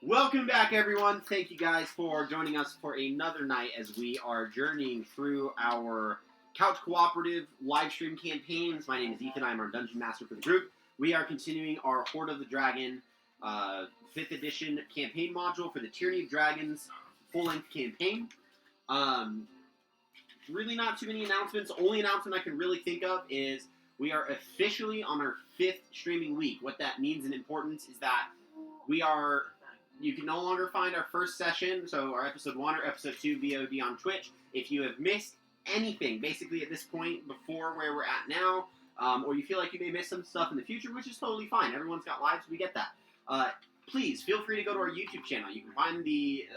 Welcome back, everyone. Thank you guys for joining us for another night as we are journeying through our Couch Cooperative live stream campaigns. My name is Ethan. I'm our Dungeon Master for the group. We are continuing our Hoard of the Dragon 5th edition campaign module for the Tyranny of Dragons full-length campaign. Really not too many announcements. The only announcement I can really think of is we are officially on our 5th streaming week. What that means in importance is that you can no longer find our first session, so our episode 1 or episode 2 VOD on Twitch. If you have missed anything, basically at this point, before where we're at now, or you feel like you may miss some stuff in the future, which is totally fine. Everyone's got lives, we get that. Please, feel free to go to our YouTube channel. You can find the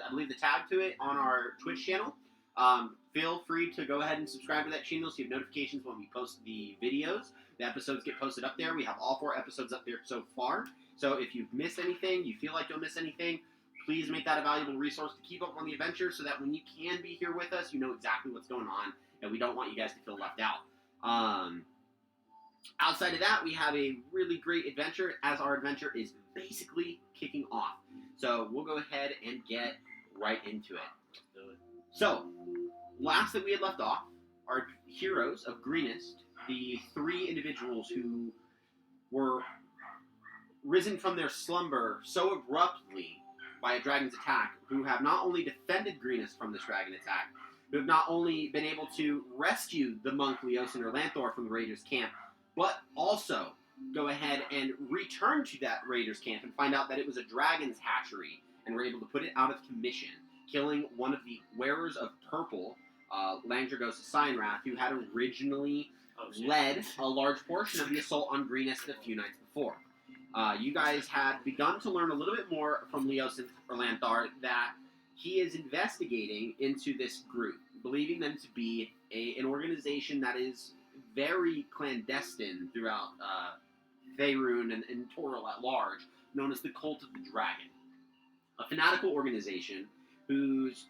tag to it on our Twitch channel. Feel free to go ahead and subscribe to that channel so you have notifications when we post the videos. The episodes get posted up there. We have all 4 episodes up there so far. So if you've missed anything, you feel like you'll miss anything, please make that a valuable resource to keep up on the adventure so that when you can be here with us, you know exactly what's going on, and we don't want you guys to feel left out. Outside of that, we have a really great adventure, as our adventure is basically kicking off. So we'll go ahead and get right into it. So, last that we had left off, our heroes of Greenest, the 3 individuals who were risen from their slumber so abruptly by a dragon's attack, who have not only defended Greenest from this dragon attack, who have not only been able to rescue the monk Leosin or Lanthor from the Raiders' camp, but also go ahead and return to that Raiders' camp and find out that it was a dragon's hatchery, and were able to put it out of commission, killing one of the wearers of purple, Langdragos Cyanrath, who had originally led a large portion of the assault on Greenest a few nights before. You guys had begun to learn a little bit more from Leosin or Lanthar that he is investigating into this group, believing them to be an organization that is very clandestine throughout Faerun and Toril at large, known as the Cult of the Dragon. A fanatical organization whose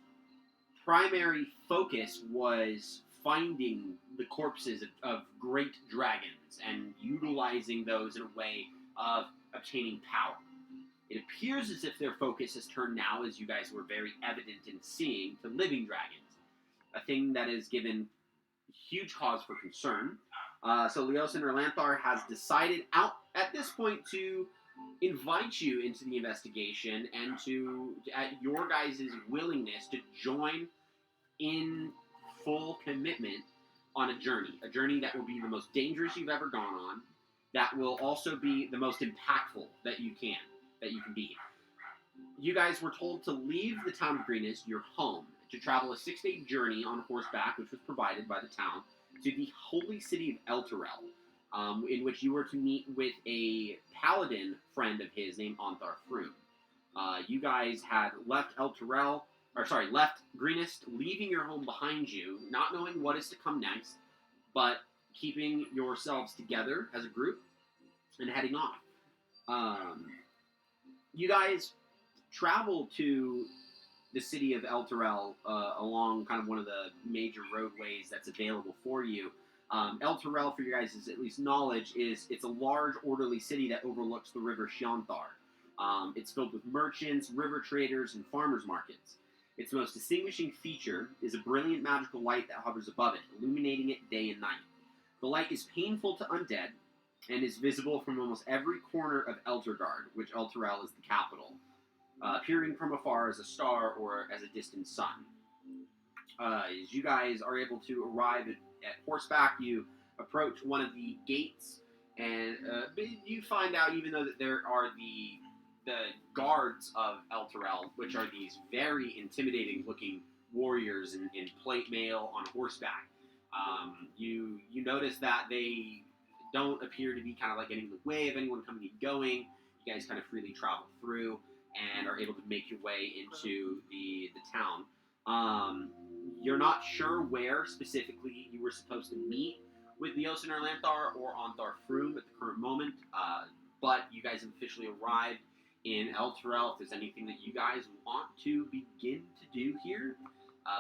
primary focus was finding the corpses of great dragons and utilizing those in a way of obtaining power. It appears as if their focus has turned now, as you guys were very evident in seeing, to living dragons. A thing that is given huge cause for concern. So Leosin or Lanthar has decided out at this point to invite you into the investigation and to at your guys' willingness to join in full commitment on a journey that will be the most dangerous you've ever gone on, that will also be the most impactful that you can be. You guys were told to leave the town of Greenest, your home, to travel a 6-day journey on horseback, which was provided by the town, to the holy city of Elturel, in which you were to meet with a paladin friend of his named Onthar Froom. You guys had left Greenest, leaving your home behind you, not knowing what is to come next, but keeping yourselves together as a group and heading off. You guys travel to the city of Elturel along kind of one of the major roadways that's available for you. Elturel, for your guys' at least knowledge, it's a large, orderly city that overlooks the river Shionthar. It's filled with merchants, river traders, and farmers markets. Its most distinguishing feature is a brilliant magical light that hovers above it, illuminating it day and night. The light is painful to undead, and is visible from almost every corner of Elturgard, which Elturel is the capital, appearing from afar as a star or as a distant sun. As you guys are able to arrive at horseback, you approach one of the gates, and you find out, even though that there are the guards of Elturel, which are these very intimidating-looking warriors in plate mail on horseback, you notice that they don't appear to be kind of like getting in the way of anyone coming and going. You guys kind of freely travel through and are able to make your way into the town. You're not sure where specifically you were supposed to meet with Leosin or Lanthar or Onthar Froom at the current moment, but you guys have officially arrived in Elturel. If there's anything that you guys want to begin to do here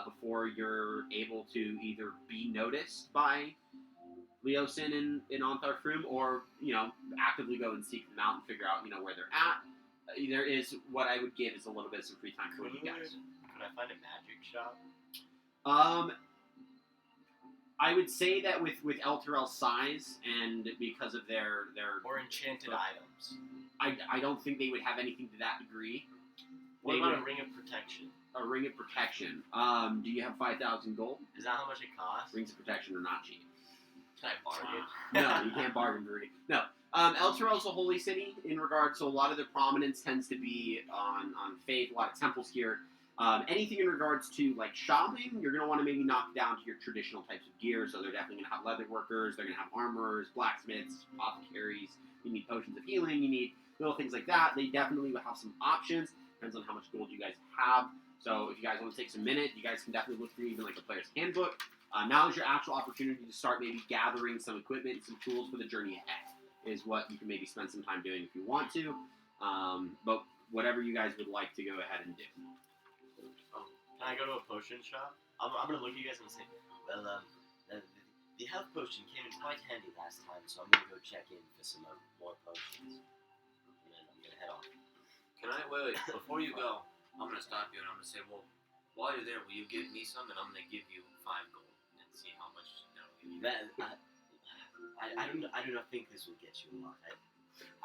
before you're able to either be noticed by Leosin in Ontharfroom, or actively go and seek them out and figure out where they're at. There is what I would give is a little bit of some free time for you guys. Could I find a magic shop? I would say that with Elturel's size and because of their or enchanted items, I don't think they would have anything to that degree. What about a ring of protection? A ring of protection. Do you have 5,000 gold? Is that how much it costs? Rings of protection are not cheap. Can I bargain? No, you can't bargain for it. No. Elturel's a holy city in regards, so a lot of the prominence tends to be on faith, a lot of temples here. Anything in regards to like shopping, you're going to want to maybe knock down to your traditional types of gear, so they're definitely going to have leather workers, they're going to have armorers, blacksmiths, apothecaries, you need potions of healing, you need little things like that. They definitely will have some options, depends on how much gold you guys have. So if you guys want to take some minute, you guys can definitely look through even like a player's handbook. Now is your actual opportunity to start maybe gathering some equipment, some tools for the journey ahead, is what you can maybe spend some time doing if you want to. But whatever you guys would like to go ahead and do. Can I go to a potion shop? I'm going to look at you guys and say, well, the health potion came in quite handy last time, so I'm going to go check in for some more potions. And then I'm going to head off. Can I, wait, before you go, I'm going to stop you and I'm going to say, well, while you're there, will you give me some and I'm going to give you 5 gold and see how much that'll give you. I do not think this will get you a lot.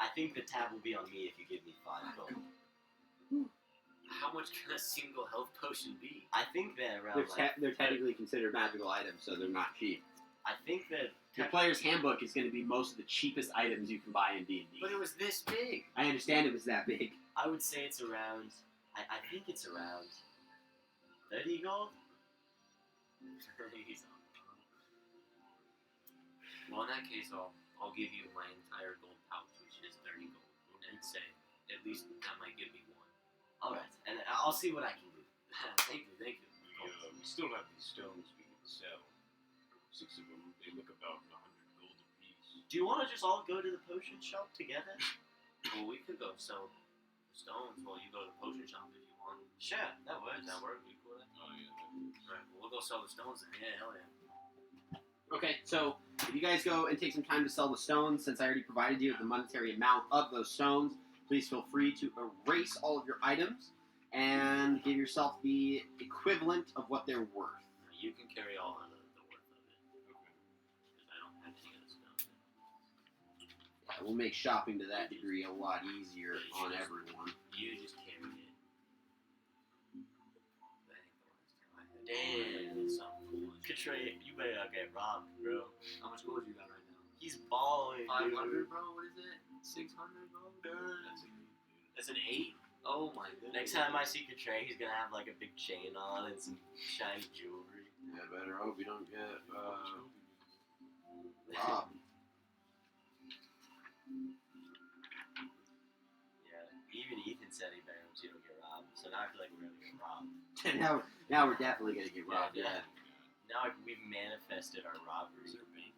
I think the tab will be on me if you give me 5 gold. How much can a single health potion be? I think that around they're technically considered magical items, so they're not cheap. I think that your player's handbook is going to be most of the cheapest items you can buy in D&D. But it was this big. I understand it was that big. I would say it's around. I think it's around 30 gold. 30 gold. Well, in that case, I'll give you my entire gold pouch, which is 30 gold, and say at least that might give me 1. All right, and I'll see what I can do. Thank you. We still have these stones we can sell. 6 of them, they look about 100 gold apiece. Do you want to just all go to the potion shop together? Well, we could go sell stones while you go to the potion shop if you want. Sure, that works. Does that work? We cool with that? Oh, yeah. Alright, well, we'll go sell the stones then. Yeah, hell yeah. Okay, so if you guys go and take some time to sell the stones, since I already provided you with the monetary amount of those stones, please feel free to erase all of your items and give yourself the equivalent of what they're worth. You can carry all of the worth of it. Because I don't have any of the stones. Yeah, we'll make shopping to that degree a lot easier on everyone. You just carried it. I think the last time I had Damn. something cool. Katray, you better not get robbed, bro. How much gold you got right now? He's balling, 500, bro? What is it? 600, bro? That's an 8? Oh my goodness. Next time I see Katray, he's gonna have like a big chain on and some shiny jewelry. Yeah, better hope you don't get robbed. Yeah, even Ethan said he better hope you don't get robbed. So now I feel like we're gonna get robbed. now we're definitely gonna get robbed. Yeah. Now we've manifested our robbery. Is there a bank?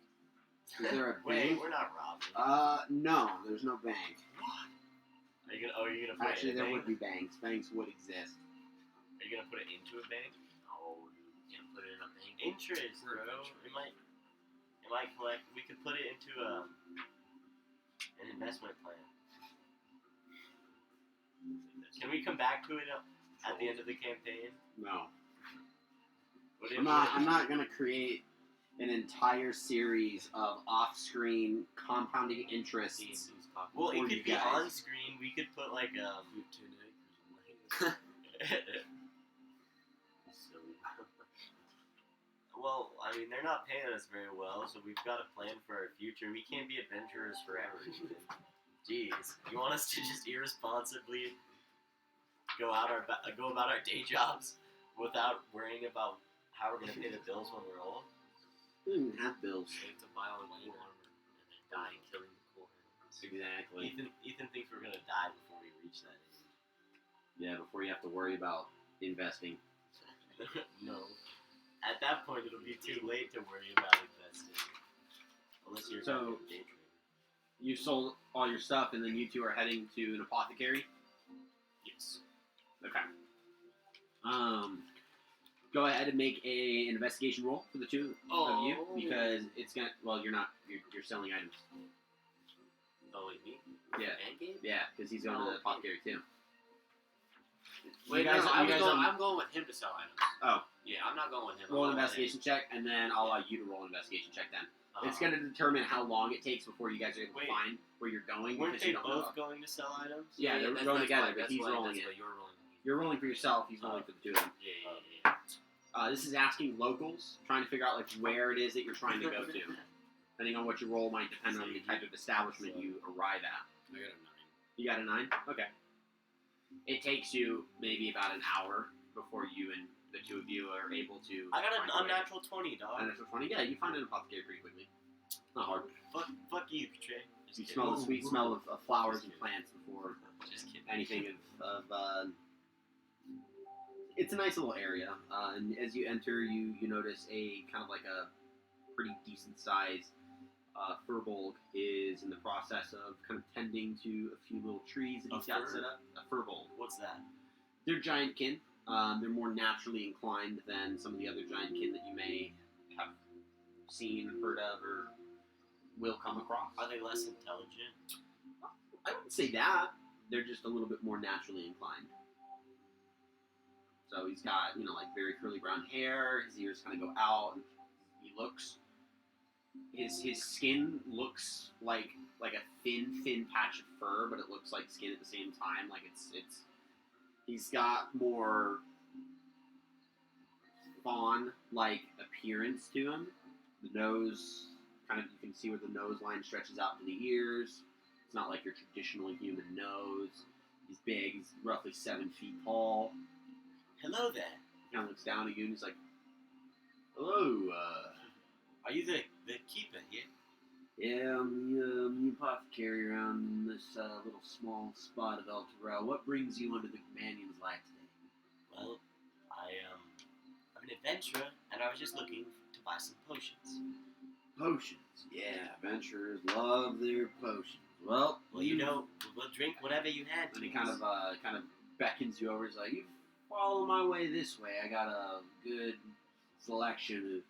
Is there a Wait, bank? we're not robbing. No, there's no bank. Are you gonna put Actually, it in a there would bank? be banks. Banks would exist. Are you gonna put it into a bank? No, dude. You can't put it in a bank. Interest, bro. It might collect. We could put it into an investment plan. Can we come back to it at the end of the campaign? No. What if I'm not gonna create an entire series of off-screen compounding interests. Well, it for could you be guys. on screen. We could put like 10 acres. Well, I mean, they're not paying us very well, so we've got to plan for our future. We can't be adventurers forever. Jeez, you want us to just irresponsibly go about our day jobs without worrying about how we're gonna pay the bills when we're old? We don't even have bills. You have to buy all the cool armor and then die killing the cool animals. Exactly. Ethan thinks we're gonna die before we reach that age. Yeah, before you have to worry about investing. No. At that point, it'll be too late to worry about investing. Unless you're So- a day trader. You sold all your stuff, and then you two are heading to an apothecary. Yes. Okay. go ahead and make an investigation roll for the two of you because it's gonna. Well, you're not. You're selling items. Oh, wait, me? Yeah. And game? Yeah, because he's going to the apothecary too. Wait, you guys, no, you guys I'm going with him to sell items. Oh. Yeah, I'm not going with him. I'm Roll an going with investigation check, and then I'll allow you to roll an investigation check then. him. It's going to determine how long it takes before you guys are able to Wait. find where you're going. Weren't because they you don't both know. going to sell items? Yeah, they're that's- rolling that's together, why- but that's he's why- rolling that's it. why you're rolling. You're rolling for yourself. He's rolling for the two of them. Yeah. This is asking locals, trying to figure out like where it is that you're trying to go to. Depending on what your role might depend on the type of establishment you arrive at. I got a 9. You got a 9? Okay. It takes you maybe about an hour before you and the two of you are able to. I got find an a way. unnatural 20, dog. Unnatural 20? Yeah, you find an apothecary pretty quickly. Not hard. Fuck you, Trey. You smell the sweet smell of flowers and plants before Just kidding. anything of it's a nice little area, and as you enter, you notice a kind of like a pretty decent sized furbolg is in the process of kind of tending to a few little trees that A he's got fur? set up. A furbolg. What's that? They're giantkin. They're more naturally inclined than some of the other giantkin that you may have seen, heard of, or will come across. Are they less intelligent? I wouldn't say that. They're just a little bit more naturally inclined. So he's got, like very curly brown hair. His ears kind of go out, and he looks. His skin looks like a thin patch of fur, but it looks like skin at the same time. Like it's. He's got more fawn-like appearance to him. The nose, kind of, you can see where the nose line stretches out to the ears. It's not like your traditional human nose. He's big. He's roughly 7 feet tall. Hello there. He kind of looks down at you and he's like, "Hello, Are you the keeper here? yeah, I'm the apothecary around this little small spot of Elturel. What brings you under the companion's light today?" Well, I'm an adventurer, and I was just looking to buy some potions. Potions. Yeah, adventurers love their potions. Well, Well, we'll drink whatever you hand to And he us. kind of beckons you over. He's like, "You follow my way this way. I got a good selection of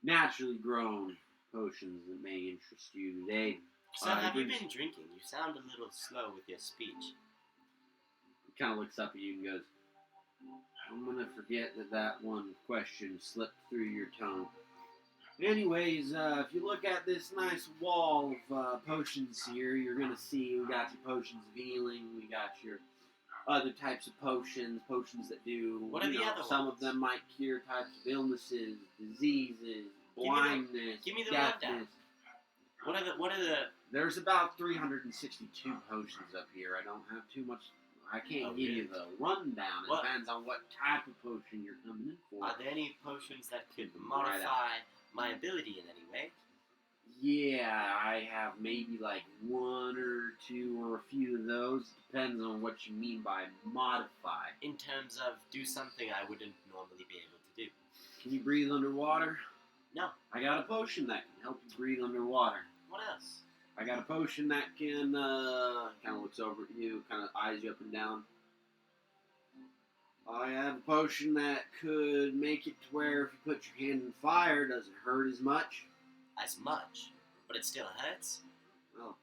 naturally grown potions that may interest you today." So, have you been drinking? You sound a little slow with your speech. He kind of looks up at you and goes, "I'm gonna forget that one question slipped through your tongue. Anyways, if you look at this nice wall of potions here, you're gonna see we got your potions of healing. We got your other types of potions that do. What are the other Some ones? of them might cure types of illnesses, diseases, me the- blindness, give me the deafness. rundown. What are the? There's about 362 potions up here. I don't have too much. I can't Oh, give you really? the rundown. It What? depends on what type of potion you're coming in for. Are there any potions that could Right modify my ability in any way? Yeah, I have maybe like one or two or a few of those. Depends on what you mean by modify. In terms of do something I wouldn't normally be able to do. Can you breathe underwater? No. I got a potion that can help you breathe underwater. What else? I got a potion that can, kind of looks over at you, kind of eyes you up and down. I have a potion that could make it to where if you put your hand in fire, it doesn't hurt as much. As much, but it still hurts. Well,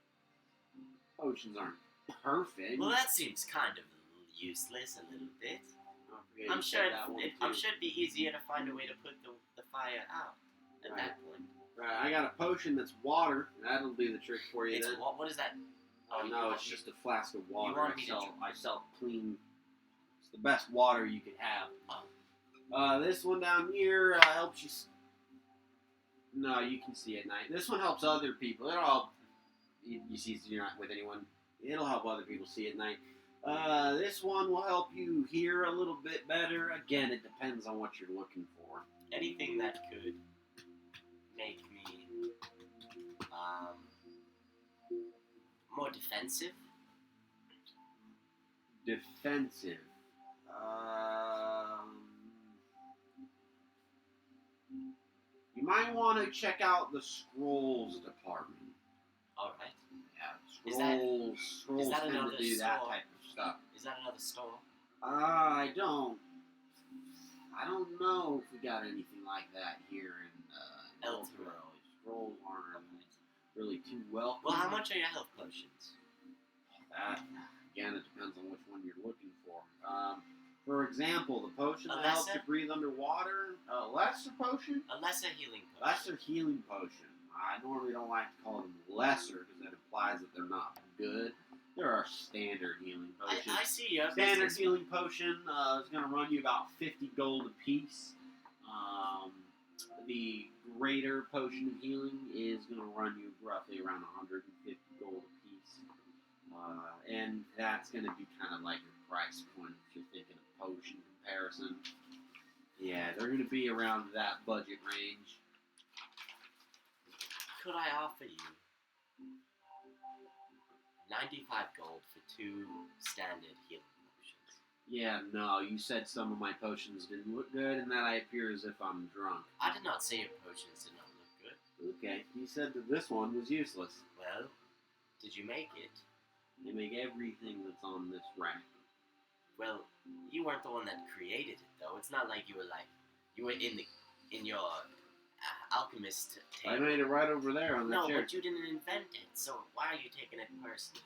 potions aren't perfect. Well, that seems kind of useless a little bit. I forget I'm you sure said that one, I'm too. sure it'd be easier to find a way to put the fire out at Right. that point. Right, I got a potion that's water. That'll do the trick for you It's then. what is that? Oh you no, want it's me- just a flask of water. want me to I sell clean. It's the best water you could have. Oh. This one down here helps you. No, you can see at night. This one helps other people. It'll help. You see, you're not with anyone. It'll help other people see at night. This one will help you hear a little bit better. Again, it depends on what you're looking for. Anything that could make me more defensive. Defensive. You might want to check out the scrolls department. All right. Yeah, Is that- scrolls that tend another to do that store? type of stuff. Is that another store? I don't I don't know if we got anything like that here in Elturel. Scrolls aren't really too welcome. Well, how much are your health potions? That, again, it depends on which one you're looking for. For example, the potion A that helps you lesser? breathe underwater, a lesser potion? A lesser healing potion. Lesser healing potion. I normally don't like to call them lesser because that implies that they're not good. There are standard healing potions. I see you. Standard healing potion is going to run you about 50 gold apiece. The greater potion of healing is going to run you roughly around 150 gold apiece. And that's going to be kind of like your price point if you're thinking of potion comparison. Yeah, they're going to be around that budget range. Could I offer you 95 gold for 2 standard healing potions? Yeah, no, you said some of my potions didn't look good, and that I appear as if I'm drunk. I did not say your potions did not look good. Okay, you said that this one was useless. Well, did you make it? They make everything that's on this rack. Well, you weren't the one that created it, though. It's not like you were in your alchemist table. I made it right over there on the No, chair. but you didn't invent it, so why are you taking it personally?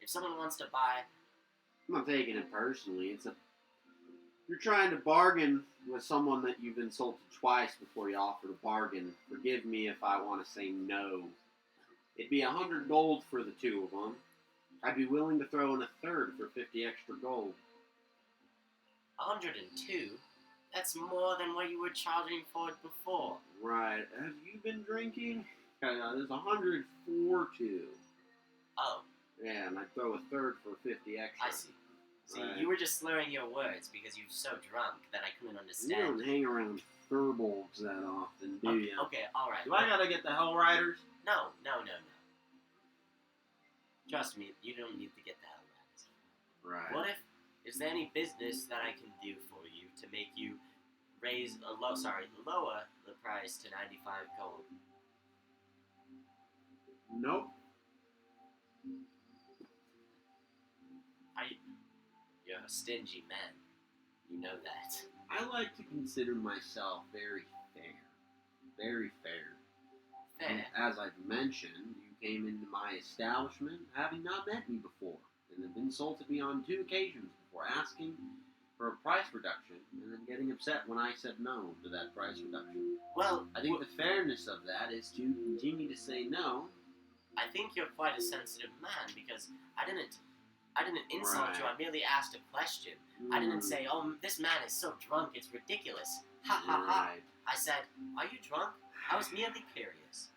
If someone wants to buy, I'm not taking it personally. You're trying to bargain with someone that you've insulted twice before you offer to bargain. Forgive me if I want to say no. It'd be 100 gold for the 2 of them. I'd be willing to throw in a third for 50 extra gold. 102? That's more than what you were charging for it before. Right. Have you been drinking? There's 100 for 2. Oh, Yeah, and I'd throw a third for 50 extra. I see. See, Right. you were just slurring your words because you're so drunk that I couldn't You understand. don't hang around furbolgs that often, do Okay, you? okay, alright. Do I gotta get the Hell Riders? No. Trust me, you don't need to get the hell out. Right. What if, is there any business that I can do for you to make you lower the price to 95 gold? Nope. You're a stingy man. You know that. I like to consider myself very fair. Very fair. And Fair. as I've mentioned, you came into my establishment having not met me before, and have insulted me on 2 occasions before asking for a price reduction, and then getting upset when I said no to that price reduction. Well, I think the fairness of that is to continue to say no. I think you're quite a sensitive man because I didn't insult you. I Right. merely asked a question. I didn't say, "Oh, this man is so drunk, it's ridiculous." Ha ha ha. Right. I said, "Are you drunk?" I was merely curious.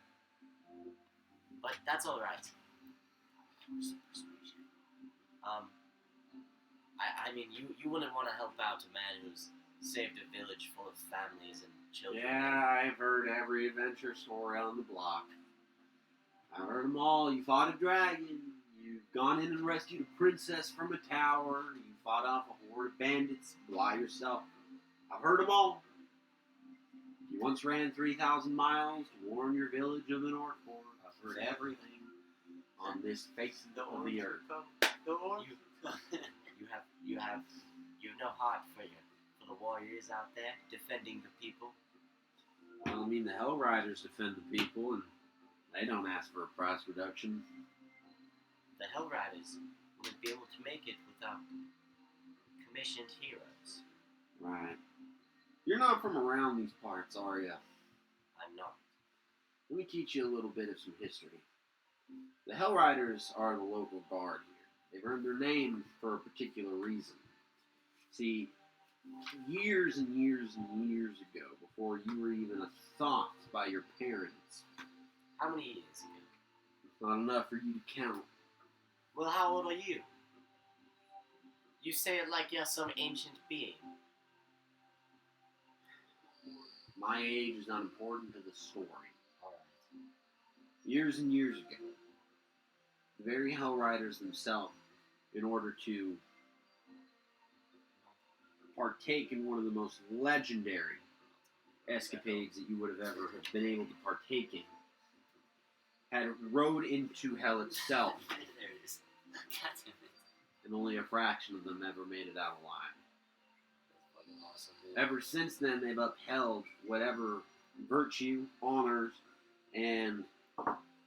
But that's all right. I mean, you wouldn't want to help out a man who's saved a village full of families and children. Yeah, I've heard every adventure story on the block. I've heard them all. You fought a dragon. You've gone in and rescued a princess from a tower. You fought off a horde of bandits by yourself. I've heard them all. You once ran 3,000 miles to warn your village of an orc horde. I've heard everything on this face of the earth. You have no heart for the warriors out there defending the people. Well, I mean, the Hell Riders defend the people, and they don't ask for a price reduction. The Hell Riders wouldn't be able to make it without commissioned heroes. Right. You're not from around these parts, are you? I'm not. Let me teach you a little bit of some history. The Hell Riders are the local guard here. They've earned their name for a particular reason. See, years and years and years ago, before you were even a thought by your parents, How many years ago? it's not enough for you to count. Well, how old are you? You say it like you're some ancient being. My age is not important to the story. Alright. Years and years ago, the very Hell Riders themselves, in order to partake in one of the most legendary escapades that you would have ever been able to partake in, had rode into hell itself, There it is. God damn it. and only a fraction of them ever made it out alive. That's fucking hard. awesome, dude. Ever since then, they've upheld whatever virtue, honors, and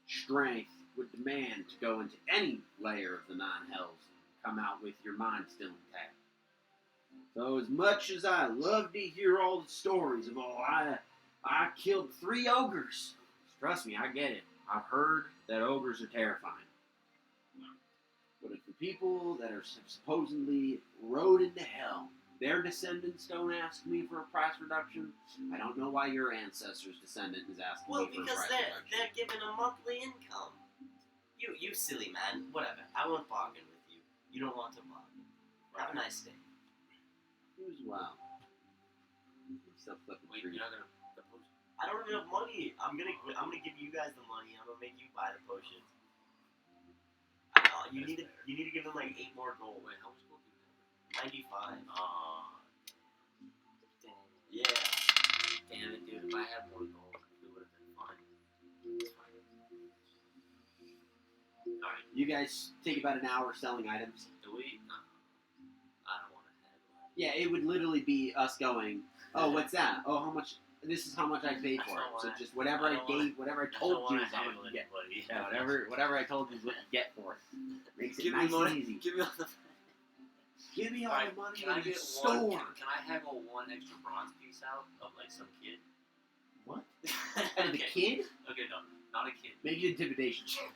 strength would demand to go into any layer of the nine hells and come out with your mind still intact. So as much as I love to hear all the stories of, I killed 3 ogres, trust me, I get it. I've heard that ogres are terrifying. But if the people that are supposedly rode into hell, their descendants don't ask me for a price reduction, I don't know why your ancestors' descendant is asking Well, me for a because price reduction. they're given a monthly income. You silly man. Whatever. I won't bargain with you. You don't want to bargain. Have a nice day. You as well. Still flipping Wait, trees. you're not gonna the potion? I don't have enough money. I'm gonna give you guys the money. I'm gonna make you buy the potions. I know, you need to give them like 8 more gold. Wait, how much gold do you 95. have? Aw. Dang. Yeah. Damn it, dude. If I had more gold, we would have been fine. It's fine. Alright, You guys take about an hour selling items. do we? No. I don't want to head. Yeah, it would literally be us going, oh, what's that? Oh, how much? This is how much I paid for it. So just whatever I gave, whatever I told you is how much you get. Yeah, whatever I told you is what you get for it. Makes it Give me nice and money. easy. Give me all the. Give me all Alright, the money can I in the get store. one? Can I haggle one extra bronze piece out of like some kid? What? Out of the kid? Okay, no, not a kid. Make an intimidation check.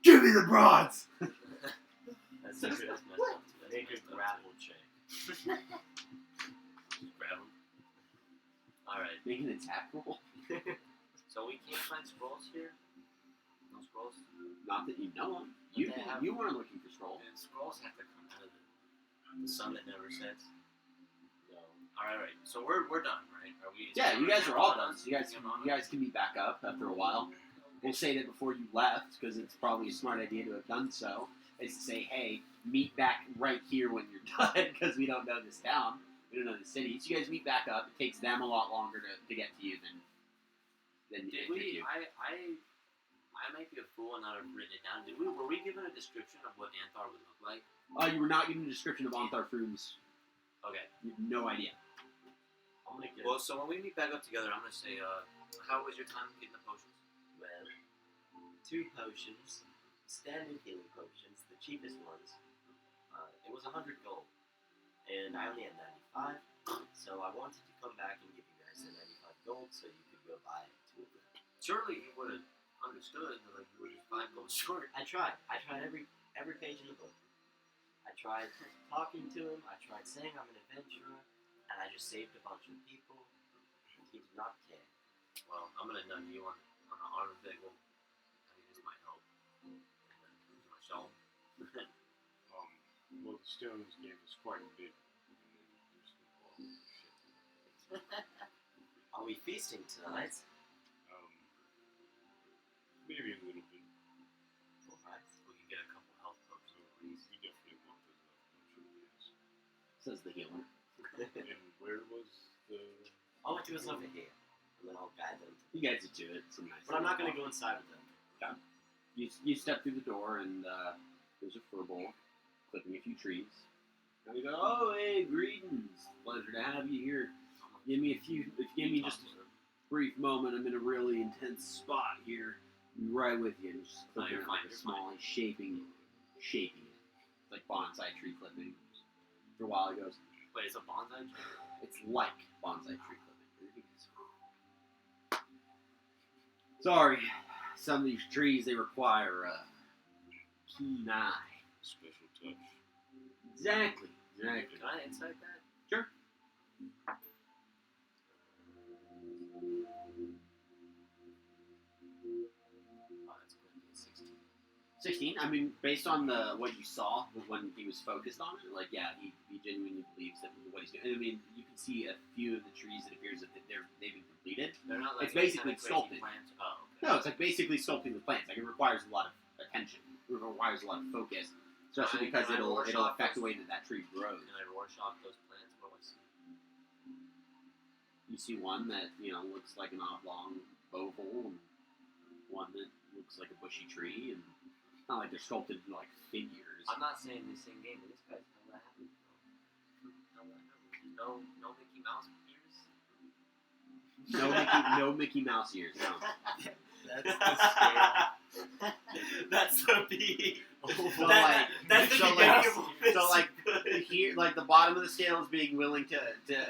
Give me the bronze! That's That's good. messed up. That's Make a messed up. grapple check. Grab him. Alright, Make an attack roll. so we can't find scrolls here? No scrolls? Not that you know of. You weren't looking for scrolls. And scrolls have to come out of the sun that never sets. No. Alright, so we're done, right? Are we? Yeah, you guys are all done. done. So you guys can meet back up after a while. We'll say that before you left, because it's probably a smart idea to have done so, is to say, hey, meet back right here when you're done, because we don't know this town. We don't know the city. So you guys meet back up. It takes them a lot longer to get to you than Did it took we? you. I might be a fool and not have written it down. Were we given a description of what Anthar would look like? You were not given a description of Anthar Frumes. Okay. You have no idea. I'm gonna get Well, so when we meet back up together, I'm gonna say, how was your time getting the potions? well, 2 potions, standard healing potions, the cheapest ones. It was 100 gold, and I only had 95. So I wanted to come back and give you guys the 95 gold, so you could go buy 2 of them. Surely you would have understood that like, you were just 5 gold short. I tried every page in the book. I tried talking to him. I tried saying I'm an adventurer, and I just saved a bunch of people. And he did not care. Well, I'm gonna nudge you on the arm and say, well, I think this might help. And then use my show. Well, the stones gave us quite a bit. And then there's the Are we feasting tonight? maybe a little bit. Alright. We can get a couple health potions at We least. definitely want those left potions, Says the healer. yes. And where was the... I'll do us over here, and then I'll guide them. You guys are to it. It's a nice. But I'm not little gonna go inside with them. You step through the door and there's a furball clipping a few trees. And you go, oh hey, greetings, pleasure to have you here. Give me just a brief moment. I'm in a really intense spot here. Be right with you. And just No, clipping you're it like fine, a you're small, shaping it. It's like bonsai tree clipping. For a while he goes, Wait, it's a bonsai tree? it's like bonsai tree clipping. Sorry, some of these trees, they require a keen eye. special touch? Exactly. Can I insight that? Sure. Oh, that's going to be a 16. 16. I mean, based on what you saw when he was focused on it, like, yeah, he genuinely believes that what he's doing. I mean, you can see a few of the trees. It appears that they've been completed. They're not like It's basically kind of crazy sculpted. plants. Oh, okay. No, it's like basically sculpting the plants. Like, it requires a lot of attention. It requires a lot of focus, especially because Can I it'll Rorschach affect the those- way that tree grows. Can I Rorschach those plants? What do I see? You see one that looks like an oblong oval, and one that looks like a bushy tree, and it's not like they're sculpted into like figures. I'm not saying this in game, but this guy's hella happy. Hella happy. No Mickey Mouse ears. No Mickey Mouse ears. No. That's the scale. That's the B. So like, That's the so beginning like, of what so like good. here, like the bottom of the scale is being willing to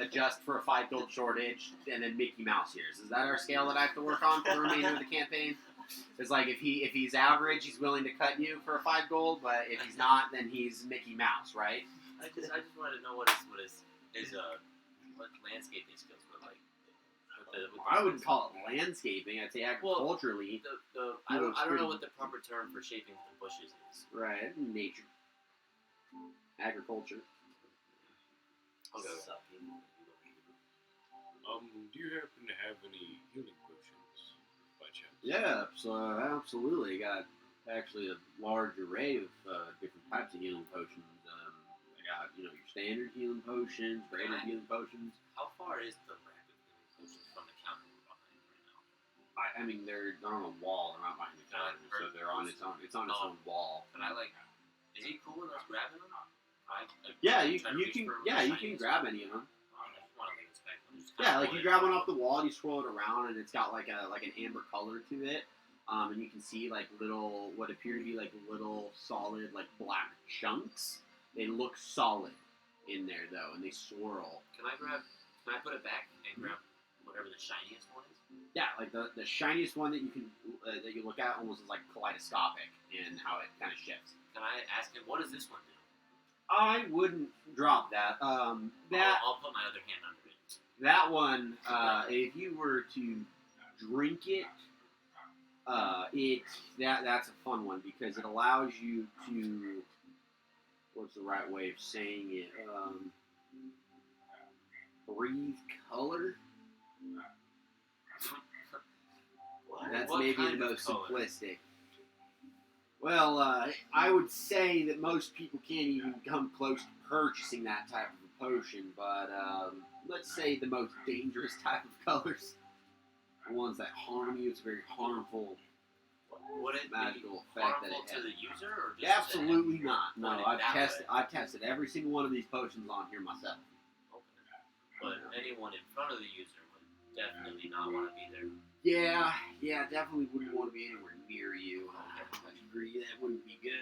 adjust for a 5 gold shortage, and then Mickey Mouse ears. Is that our scale that I have to work on for the remainder of the campaign? It's like if he's average, he's willing to cut you for a 5 gold, but if he's not, then he's Mickey Mouse, right? I just wanted to know what his what landscaping skills were like. With the I wouldn't call it landscaping. I'd say agriculturally. I don't know what the proper term for shaping the bushes is. Right, nature, agriculture. Okay. Do you happen to have any healing potions by chance? Yeah, so absolutely. Got actually a large array of different types of healing potions. I got your standard healing potions, greater healing potions. How far is the rack of healing potions from the counter we're behind right now? I mean, they're on a wall. They're not behind the counter, so they're on its own. It's on its own wall. But is he cool with us grabbing them? Yeah, you can grab any of them. I just want to inspect them. Yeah, like you grab one off the wall, you swirl it around, and it's got like an amber color to it. And you can see like little, what appear to be like little solid like black chunks. They look solid in there though, and they swirl. Can I put it back and grab whatever the shiniest one is? Yeah, like the shiniest one that you can that you look at almost is like kaleidoscopic in how it kind of shifts. Can I ask him what does this one do? I wouldn't drop that. I'll put my other hand under it. That one, if you were to drink it, that's a fun one because it allows you to. What's the right way of saying it? Breathe color. That's What maybe the kind of most color? simplistic. Well, I would say that most people can't even come close to purchasing that type of a potion, but let's say the most dangerous type of colors. The ones that harm you, it's a very harmful Would it magical be effect that harmful it to has. the user, or just Absolutely not. No, Point it I've that I've tested every single one of these potions on here myself. Okay. But anyone in front of the user would definitely not want to be there. Yeah, definitely wouldn't want to be anywhere near you. I agree, that wouldn't be good.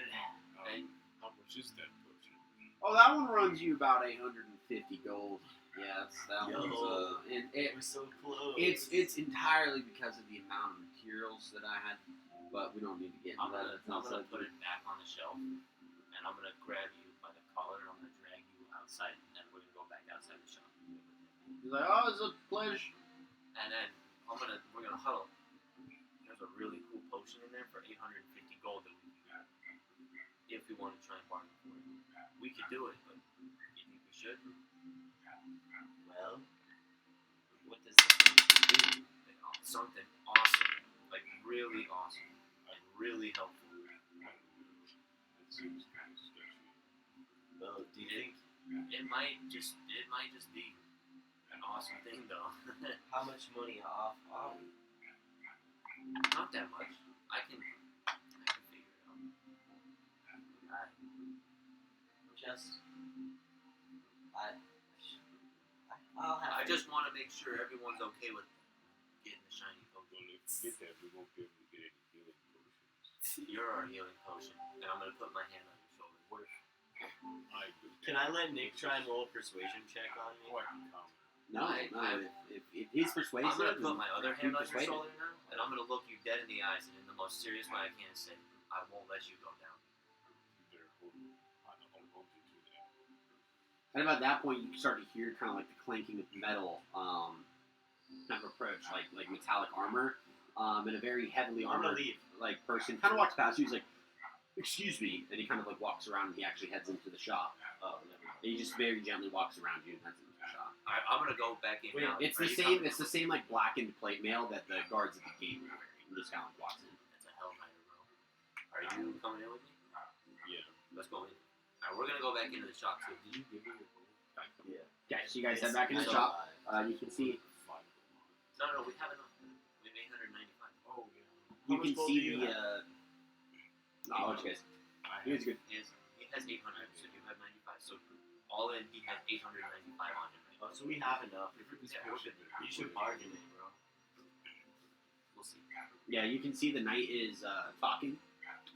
And How much is that potion? Oh, that one runs you about 850 gold. Yeah, that Yo. one's and We're so close. it's entirely because of the amount of materials that I had, but we don't need to get into I'm that. gonna put it back on the shelf, and I'm gonna grab you by the collar, and I'm gonna drag you outside, and we're gonna go back outside the shop. He's like, oh, it's a pleasure. And then we're gonna huddle. There's a really cool potion in there for 850 gold that we can grab if we want to try and bargain for it. We could do it, but you think we should? Well, what does the potion do? Something awesome, like really awesome, and really helpful. That seems kind of sketchy. Well, do you think It might just be an awesome thing though. how much money off are we? Not that much. I can figure it out. I'll have I to- just want to make sure everyone's okay with getting the shiny Well, potion. if we get that, we won't be able to get any healing potions. You're our healing potion, and I'm gonna put my hand on your shoulder. What if I do that? Can I let Nick try and roll a persuasion check on me? Oh, I can comment. No, if he's persuasive, I'm gonna put my other if you're hand on your persuaded. shoulder now, and I'm gonna look you dead in the eyes, and in the most serious way I can say, I won't let you go down. You better hold you to that. And about that point, you start to hear kind of like the clanking of metal, kind of approach, like metallic armor, and a very heavily I'm gonna armored leave. like person kind of walks past you. He's like, "Excuse me," and he kind of like walks around, and he actually heads into the shop. Oh, never mind. And he just very gently walks around you and heads into the shop. I'm gonna go back in now. It's Are the you same. coming? It's the same like blackened plate mail that the guards at the gate were wearing. He just kind of like walks in. It's a Hellrider, bro. Are you coming in with me? Yeah. Let's go in. Alright, we're gonna go back into the shop too. Did you give me your gold? Yeah. Okay, so you guys head back in the So, shop. You can see. No, we have enough. We have 895. Oh, yeah. You How can much gold see do you the. have? No, you guys. He was good. He has 800, so you have 95. So all in, he has 895 on him right Oh, so we have enough. You should bargain it, bro. We'll see. Yeah, you can see the knight is talking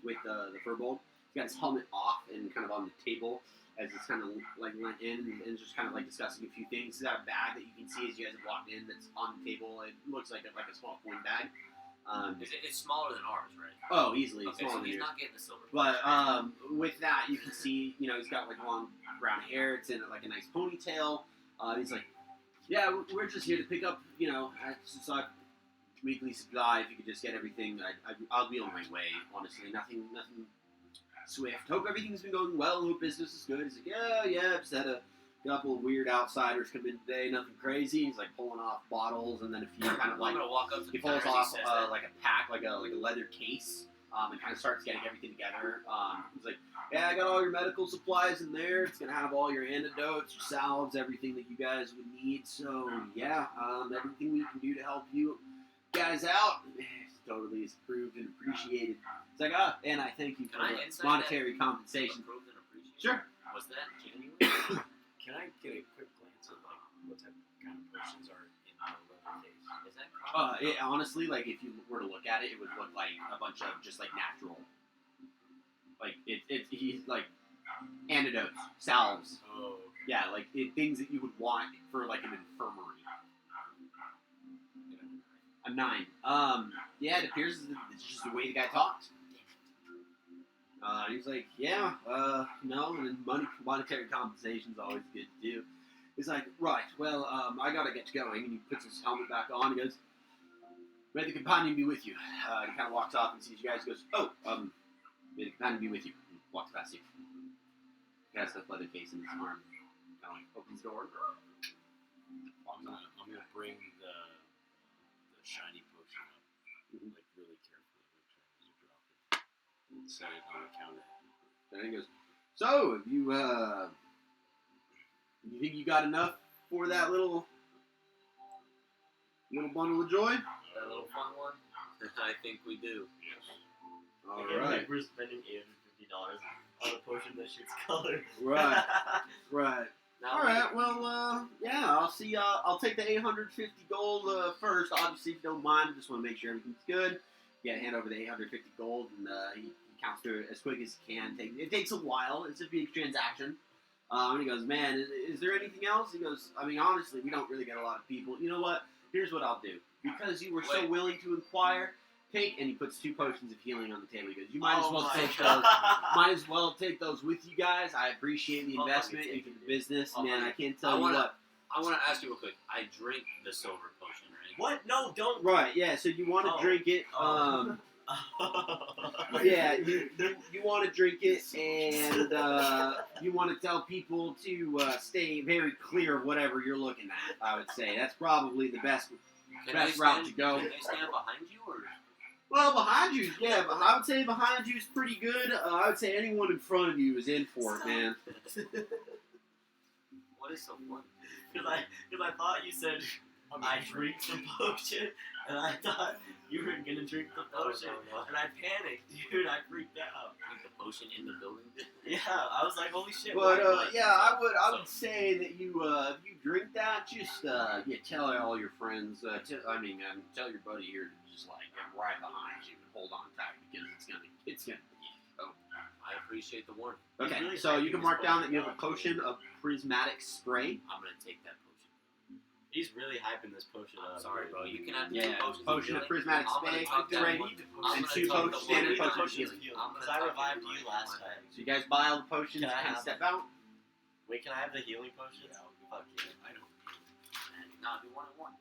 with the furbolg. He's got his helmet off and kind of on the table as it's kind of like went in and just kind of like discussing a few things. He's got a bag that you can see as you guys have walked in that's on the table. It looks like a small coin bag. It's smaller than ours, right? Oh, easily. Okay, Smaller so than he's yours. not getting the silver. But with that, you can see, he's got like long brown hair. It's in like a nice ponytail. He's like, yeah, we're just here to pick up, it's like weekly supply. If you could just get everything, I'll be on my way. Honestly, nothing swift. Hope everything's been going well. Hope business is good. He's like, yeah. Just had a couple of weird outsiders come in today. Nothing crazy. He's like pulling off bottles and then a few kind of like. I'm gonna walk up to He the pulls counter off as he says that. like a pack, like a leather case, and kind of starts getting everything together. He's like, yeah, I got all your medical supplies in there. It's gonna have all your antidotes, your salves, everything that you guys would need. So yeah, everything we can do to help you guys out, totally is approved and appreciated. It's like, and I thank you for Can I the insight monetary compensation. Approved and appreciated? Sure. Was that genuine? Can I get a quick glance at like what type of kind of potions are in the leather case? Is that Honestly, like if you were to look at it, it would look like a bunch of just like natural, like he's like antidotes, salves, Oh, yeah, like things that you would want for like an infirmary. A 9. Yeah, it appears it's just the way the guy talked. He's like, yeah, no, and monetary compensation's always good to do. He's like, right, well, I gotta get going, and he puts his helmet back on, and goes, may the companion be with you. He kind of walks off and sees you guys, goes, oh, may the companion be with you. And walks past you. He has the leather case in his arm. Kind of like opens the door. I'm gonna bring the shiny potion up, like really carefully, make sure it doesn't drop it, and set it on the counter. And he goes, so, you think you got enough for that little bundle of joy? That little fun one? I think we do. Yes. All Again, right. like we're spending $850 on a potion that shit's colored. Right. Right. Now All right. Well, yeah. I'll see. I'll take the 850 gold first. Obviously, if you don't mind, I just want to make sure everything's good. Yeah, hand over the 850 gold, and he counts through it as quick as he can. It takes a while. It's a big transaction. And he goes, man, is there anything else? He goes, I mean, honestly, we don't really get a lot of people. You know what? Here's what I'll do. Because you were so Wait. willing to inquire, and he puts 2 potions of healing on the table. He goes, you might as well my take God. those. Might as well take those with you guys. I appreciate the I'll investment fucking take into it, the dude. business, I'll man. I fucking- can't tell you what. I want to ask you real quick. I drink the silver potion, right? What? No, don't. Right? Yeah. So you want to Oh. drink it? Oh. Yeah. You want to drink it, and you want to tell people to stay very clear of whatever you're looking at. I would say that's probably the best route to go. Can they stand behind you, or? Well, behind you, yeah, but I would say behind you is pretty good. I would say anyone in front of you is in for it, man. What is so funny? Because I thought you said I drink the potion, and I thought you were gonna drink the potion, No. and I panicked, dude. I freaked out. Drink the potion in the building. Yeah, I was like, holy shit. But why- yeah, I would say that you if you drink that, just tell all your friends. Tell your buddy here to just like get right behind you and hold on tight because it's gonna. Oh. I appreciate the warning. Okay, really so you hyping can this mark down that potion you have a up. potion of prismatic spray. I'm gonna take that potion. He's really hyping this potion I'm up. sorry, bro. You can have Yeah, 2 potions. potion of of prismatic I'm gonna spray, talk that spray, one. I'm and gonna 2 talk potions, the standard one- potions of potions healing. I'm Because gonna I talk revived about you my last mind. time. So you guys buy all the potions Can I and have step out. Wait, can I have the healing potions? Fuck yeah. I don't. Nah, do 1 and 1.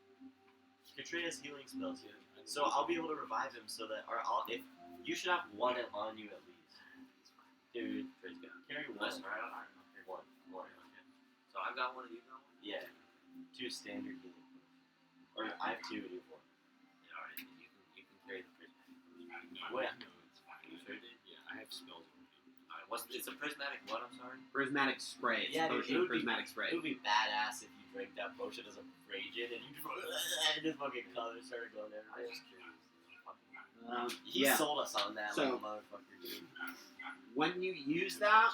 Katrina's healing spells. So I'll be able to revive him so that, if you should have 1 on you at least. Dude, Praise God. carry 1. Listen, all right. One. So I've got 1 and you got 1. Yeah. 2 standard healing. Or I have 2 and you have 1. Yeah, all right. You can carry the prismatic. No, Wait. no, it's fine. You sure did? Yeah, I have spells already. All right. It's a prismatic what? I'm sorry. Prismatic spray. It's Yeah, a dude, potion it of would be- prismatic spray. It would be badass if you drank that potion as a raging and you just and his fucking colors started going I everywhere. was just curious. He Yeah. sold us on that So- like a motherfucker, dude. When you use that,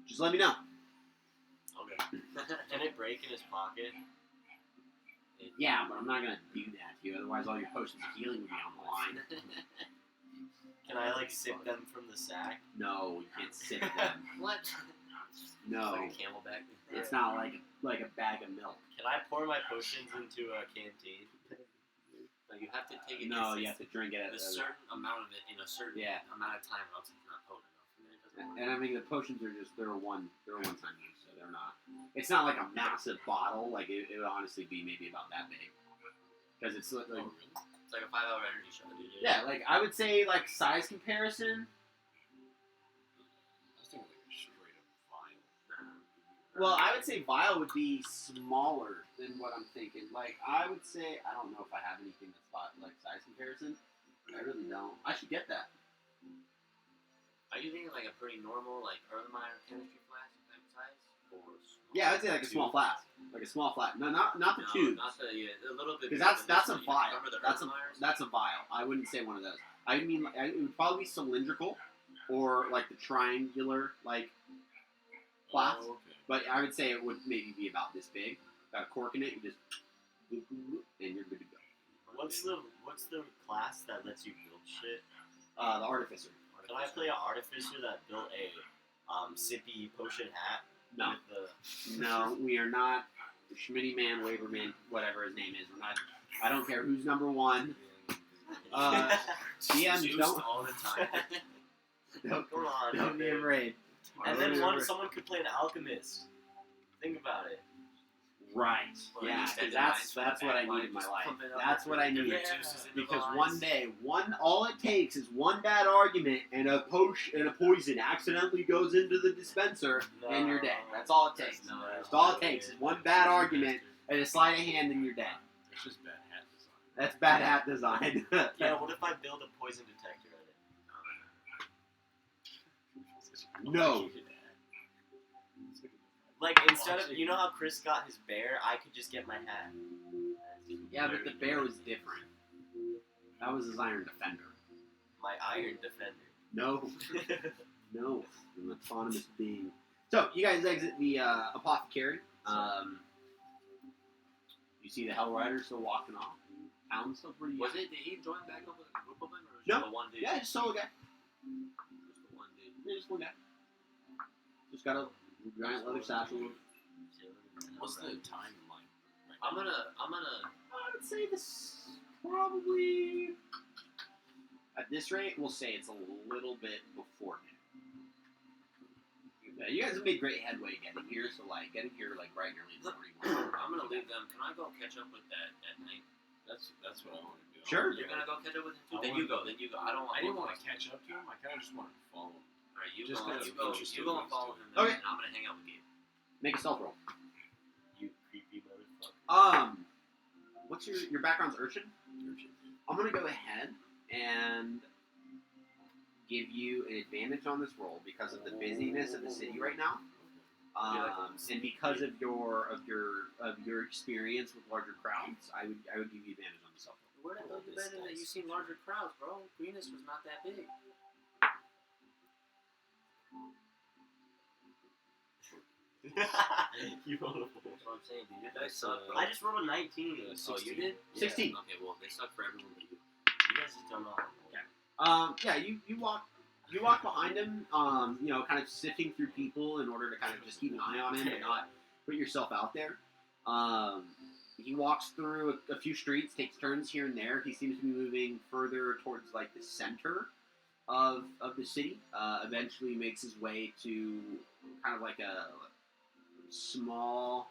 just let me know. Can it break in his pocket? Yeah, but I'm not gonna do that to you. Otherwise, all your potions of healing would be on the line. Can I like sip them from the sack? No, you can't sip them. What? No, Like a camelback. it's not like a bag of milk. Can I pour my potions into a canteen? But you have to take it. No, you have to drink it at a certain amount of it in a certain amount of time, or else it's not potent enough. And then it doesn't work. And I mean, the potions are just they're a one-time use, so they're not. It's not like a massive bottle. Like it would honestly be maybe about that big, because it's like. It's like a 5-hour energy shot, dude. Yeah, like I would say, like size comparison. I was thinking like a straight up vial. Well, I would say vial would be smaller than what I'm thinking. Like I would say, I don't know if I have anything that's like size comparison. I really don't. I should get that. Are you thinking like a pretty normal, like Erlenmeyer chemistry flask type size, or small? Yeah, I'd say like a small flask, like a small flask. No, not the tubes. Not the a little bit. Because bigger that's than a this one. vial. Remember the That's Erlenmeyers? a vial. I wouldn't say one of those. I mean, it would probably be cylindrical, or like the triangular like flask. Oh, okay. But I would say it would maybe be about this big. Got a cork in it, you just boop, boop, boop, and you're good to go. What's the class that lets you build shit? The artificer. Can I play an artificer that built a sippy potion hat? No, With the... no, we are not. Schmitty Man, Waverman, whatever his name is. We're not. I don't care who's number one. DM, Juiced don't all the time. Come on, don't be man. afraid. And Don't be then afraid. someone could play an alchemist. Think about it. Right. Well, Yeah, extended because that's lines what I from the need in my back life. line, just pump it up That's and what I get need. the juices in the Because lines. one day, all it takes is one bad argument, and a poison accidentally goes into the dispenser, and you're dead. That's all it takes. No, That's all it takes is one bad argument and a sleight of hand, and you're dead. It's just bad hat design. That's bad hat design. Yeah, what if I build a poison detector at it? No. Like, instead of, you know how Chris got his bear, I could just get my hat. Yeah, but the bear was different. That was his Iron Defender. My iron defender. No. No. An autonomous being. So, you guys exit the apothecary. You see the Hell Rider still walking off. Town's still pretty young. Did he join back up with a group of them, or No. just the one dude? Yeah, just solo guy. Just the one dude. Yeah, just one guy. Just got a giant leather satchel. What's the time like? I'm gonna. I would say this probably at this rate, we'll say it's a little bit before noon. Yeah, you guys have made great headway getting here, so like getting here like right early in the morning. I'm gonna leave them. Can I go catch up with that at night? That's what I want to do. Sure. You're gonna go catch up with him too. I Then wanna you go. Then you go. I don't want. I didn't want to catch up to him. I kind of just wanted to follow him. Alright, you Just go. kind of You go. interested You go in and what follow he's him. Then, Okay. And I'm gonna hang out with Gabe. Make a stealth roll. You creepy motherfucker. What's your background's urchin? I'm gonna go ahead and give you an advantage on this roll because of the busyness of the city right now, and because of your experience with larger crowds. I would give you advantage on the stealth roll. Where the hell you been that you seen larger crowds, bro? Greenest was not that big. You rolled a four. That's what I'm saying, dude. Your dice suck, bro. I just rolled a 19. Oh, you did? 16. Okay, well, they suck for everyone but you. You guys just don't know. Yeah, you walk behind him, kind of sifting through people in order to kind of just keep an eye on him and not put yourself out there. He walks through a few streets, takes turns here and there. He seems to be moving further towards like the center of the city. Eventually makes his way to kind of like a small.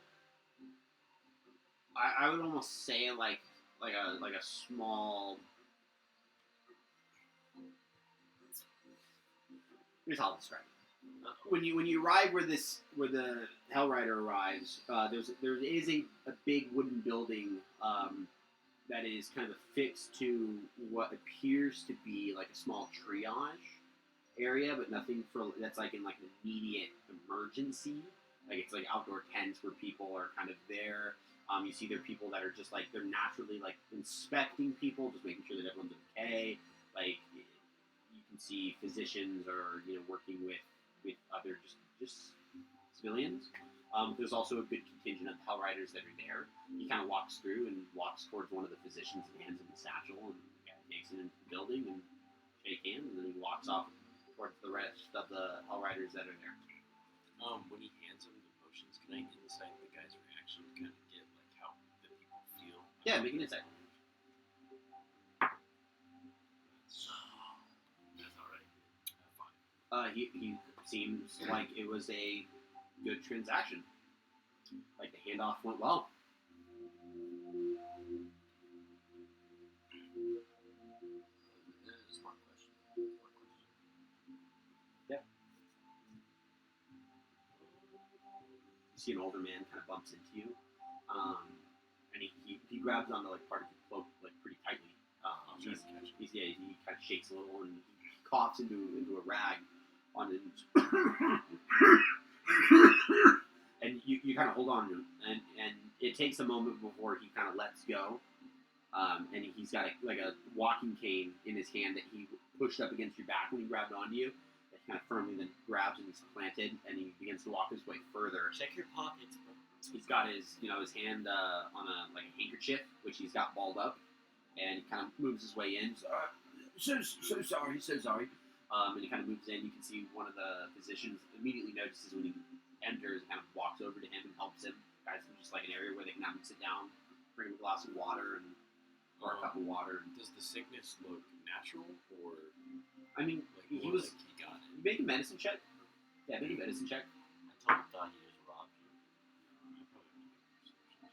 I would almost say like a small. Here's how I'll describe it. When you arrive where the Hell Rider arrives, there is a big wooden building that is kind of affixed to what appears to be like a small triage area, but nothing that's like in like an immediate emergency. Like it's like outdoor tents where people are kind of there. You see there are people that are just like they're naturally like inspecting people, just making sure that everyone's okay. Like you can see physicians are working with other just civilians. There's also a good contingent of Hell Riders that are there. He kind of walks through and walks towards one of the physicians and hands him the satchel and takes it into the building and shake hands, and then he walks off towards the rest of the Hell Riders that are there. When he hands him the potions, can I insight the guy's reaction to kind of get like how the people feel? Yeah, make an insight. That's alright. 5. He seems like it was a good transaction. Like the handoff went well. Smart question. Yeah. You see an older man kind of bumps into you, and he grabs onto like part of your cloak like pretty tightly. He kind of shakes a little and he coughs into a rag on his and you kind of hold on to him, and it takes a moment before he kind of lets go, and he's got a walking cane in his hand that he pushed up against your back when he grabbed onto you, that kind of firmly then grabs and he's planted, and he begins to walk his way further. Check your pockets, bro. He's got his hand on a handkerchief, which he's got balled up, and he kind of moves his way in. So sorry. And he kind of moves in. You can see one of the physicians immediately notices when he enters, kind of walks over to him and helps him. Guys, just like an area where they can have him sit down, bring him a glass of water or a cup of water. Does the sickness look natural, or I mean, like he more was. like he got it? Make a medicine check. Yeah, make a medicine check. I totally thought he just robbed you. I probably would make a perception check.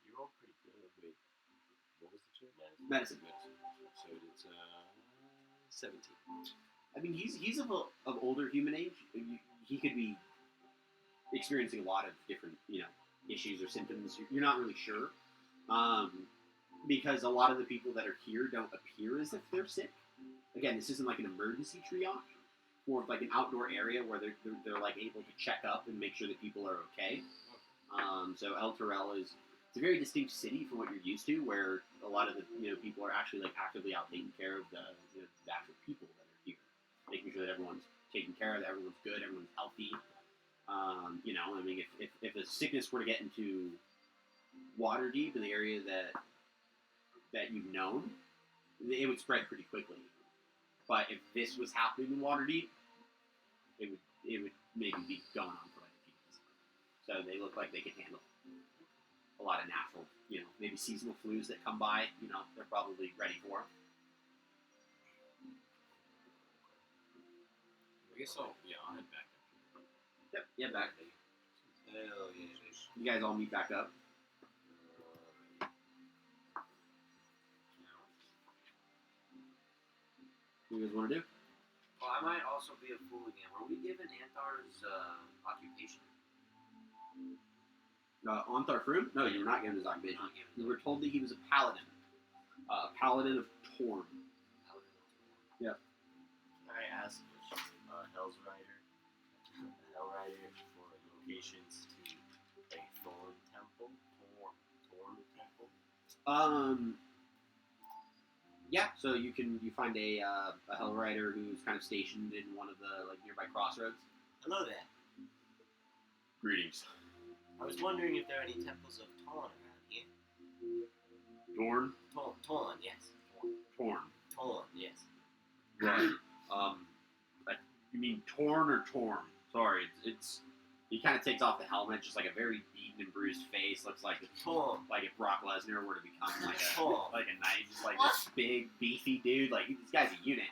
You rolled pretty good. Wait, what was the check? Medicine. So it's 17. I mean, he's of older human age. He could be experiencing a lot of different, issues or symptoms. You're not really sure, because a lot of the people that are here don't appear as if they're sick. Again, this isn't like an emergency triage, more of like an outdoor area where they're like able to check up and make sure that people are okay. So Elturel it's a very distinct city from what you're used to, where a lot of the people are actually like actively out taking care of the actual people that are here, making sure that everyone's taken care of, that everyone's good, everyone's healthy. I mean, if a sickness were to get into Waterdeep, in the area that you've known, it would spread pretty quickly. But if this was happening in Waterdeep, it would maybe be going on for like a few days. So they look like they could handle a lot of natural, maybe seasonal flus that come by. They're probably ready for. I guess I'll head back up. Yep, yeah, back. Hell yeah. You guys all meet back up. What do you guys want to do? Well, I might also be a fool again. Were we given Anthar's occupation? Ontharr Froom? No, you were not given his occupation. Not given. You were told that he was a paladin. Paladin of Torm. Yep. Can I ask which Hell's Rider, Hell Rider for locations to a Thorn Temple? Thorn Temple? Yeah, so you find a Hell Rider who's kind of stationed in one of the nearby crossroads. Hello there. Greetings. I was wondering if there are any temples of Torn around here. Dorn? Torn, yes. Torn. Torn, yes. Right. You mean torn or torn? Sorry, it's he kind of takes off the helmet, just like a very beaten and bruised face. Looks like Torn. like if Brock Lesnar were to become like a Torn. like a knight, just like this big beefy dude. Like this guy's a unit.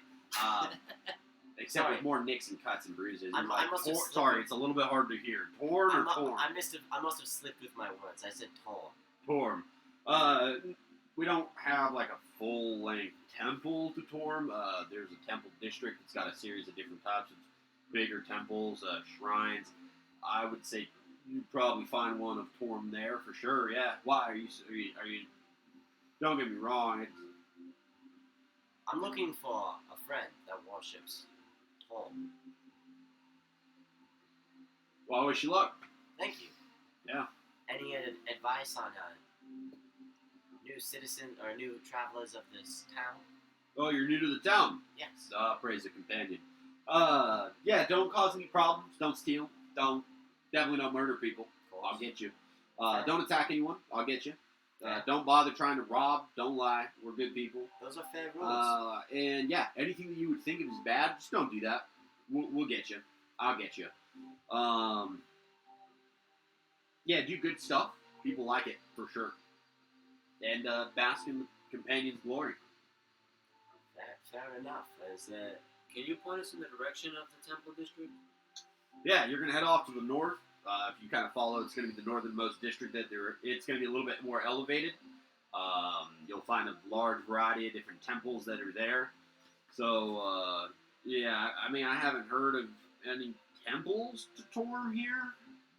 Except Sorry. with more nicks and cuts and bruises. I Like, must have tor- slipped. sorry, it's a little bit hard to hear. Torn or torn? I must have slipped with my words. I said torn. Torm. We don't have like a full length temple to Torm. There's a temple district. It's got a series of different types of bigger temples, shrines. I would say you'd probably find one of Torm there for sure. Yeah. Why are you? Don't get me wrong. I'm looking for a friend that worships Torn. Well, I wish you luck. Thank you. Yeah. Any advice on new citizen or new travelers of this town? Oh, you're new to the town. Yes. Praise the companion. Yeah, don't cause any problems. Don't steal. Definitely don't murder people. I'll get you. Don't attack anyone. I'll get you. Don't bother trying to rob. Don't lie. We're good people. Those are fair rules. And yeah, anything that you would think of as bad, just don't do that. We'll get you. I'll get you. Yeah, do good stuff. People like it for sure. And bask in the companion's glory. Fair enough. Can you point us in the direction of the temple district? Yeah, you're gonna head off to the north. If you kind of follow, it's gonna be the northernmost district. It's gonna be a little bit more elevated. You'll find a large variety of different temples that are there. So yeah, I mean, I haven't heard of any temples to Torm here,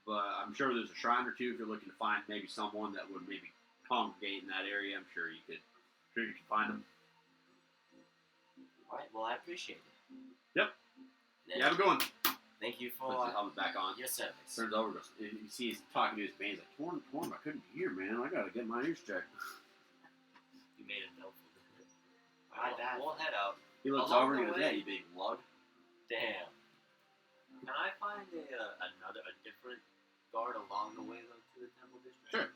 but I'm sure there's a shrine or two if you're looking to find maybe someone that would maybe congregate in that area. I'm sure you could find them. All right. Well, I appreciate it. Yep. Then Yeah, have a good one. Thank you Puts for his helmet back on. your service. Turns over, goes, you see he's talking to his band. He's like, Torm, I couldn't hear, man. I gotta get my ears checked. You made it helpful. My bad. We'll head out. He looks Along over and the goes, way- yeah, you big lug. Damn. Can I find a different guard along the way though to the temple district? Sure.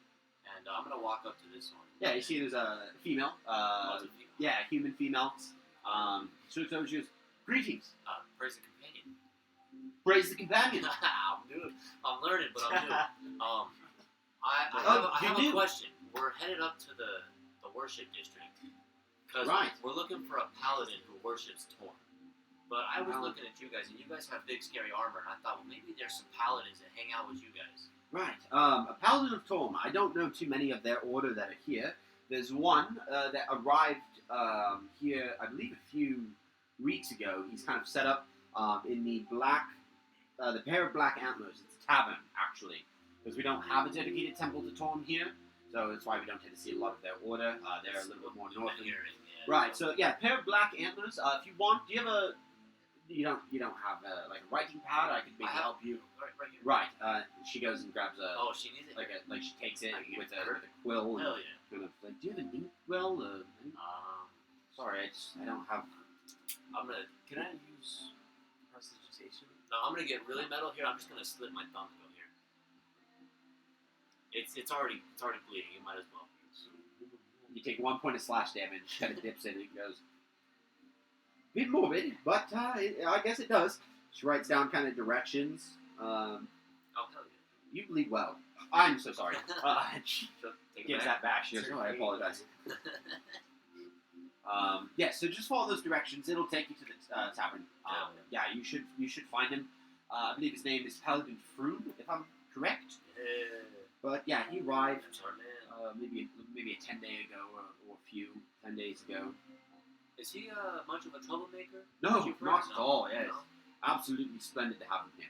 And I'm gonna walk up to this one. Yeah, you see there's a female. Oh, it's a female. Yeah, human female. She looks over, she goes, greetings. Praise the companion. Praise the companion. I'm new. I'm learning, but I'm new. I Oh, have you a do? question. We're headed up to the worship district because Right. we're looking for a paladin who worships Torm. But I was Wow. looking at you guys, and you guys have big, scary armor, and I thought, well, maybe there's some paladins that hang out with you guys. Right. A paladin of Torm. I don't know too many of their order that are here. There's one that arrived here, I believe, a few weeks ago. He's kind of set up in the pair of black antlers. It's a tavern, actually, because we don't have a dedicated temple to Torm here. So that's why we don't tend to see a lot of their order. They're a little bit more north. Right. So yeah, pair of black antlers. If you want, do you have a? You don't have like a writing pad. I could maybe help you. Right here. Right. She goes and grabs a Oh, she needs it. like she takes it I can with get a her. quill and Hell yeah. kind of like, do you have an ink well? Sorry, I don't have. I'm gonna. Can I use prestidigitation? No, I'm gonna get really metal here. I'm just gonna slit my thumb and go here. It's already bleeding. You might as well. You take 1 point of slash damage. Kind of dips in and goes. Bit morbid, but I guess it does. She writes down kind of directions. Oh hell yeah. You bleed well. I'm so sorry. She Take it gives back. that back. She goes, oh, I apologize. Yeah, so just follow those directions. It'll take you to the tavern. Yeah, you should find him. I believe his name is Paladin Froon, if I'm correct. But yeah, he arrived That's our man. maybe a 10-day ago or a few 10 days ago. Is he much of a troublemaker? No, Did you not first? at all. Yeah, No? it's absolutely splendid to have him here.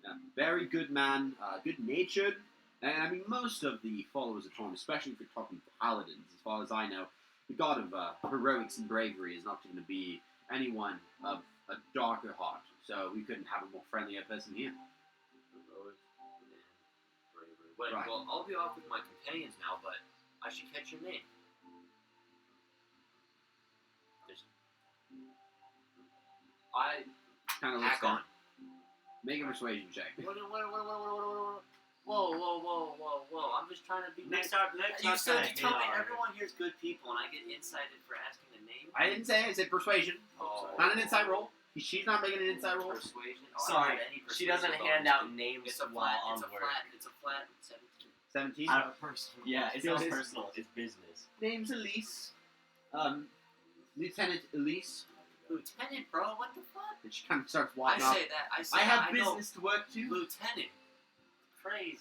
Yeah, very good man, good-natured, and I mean most of the followers of Torm, especially if you're talking paladins, as far as I know, the god of heroics and bravery is not going to be anyone of a darker heart. So we couldn't have a more friendlier person here. Heroic and bravery. Wait, Right. well, I'll be off with my companions now, but I should catch your name. I Kind of hack looks on. down. Make a persuasion check. Whoa! I'm just trying to be Next nice. time, You said to tell me everyone here's good people, and I get incited for asking a name. I didn't say. I said persuasion. Oh. Not an inside roll. She's not making an inside roll. Persuasion. Oh, I Sorry, don't have any she persuasion doesn't bonus. hand out names It's a while flat. on It's a work. flat. It's a flat 17. 17. Personal. Yeah, it's So not his- personal. It's business. Name's Elise. Lieutenant Elise. Lieutenant, bro. What the fuck? And she kind of starts I walking off. say that. I say I have I know. business to work to. Lieutenant. Crazy.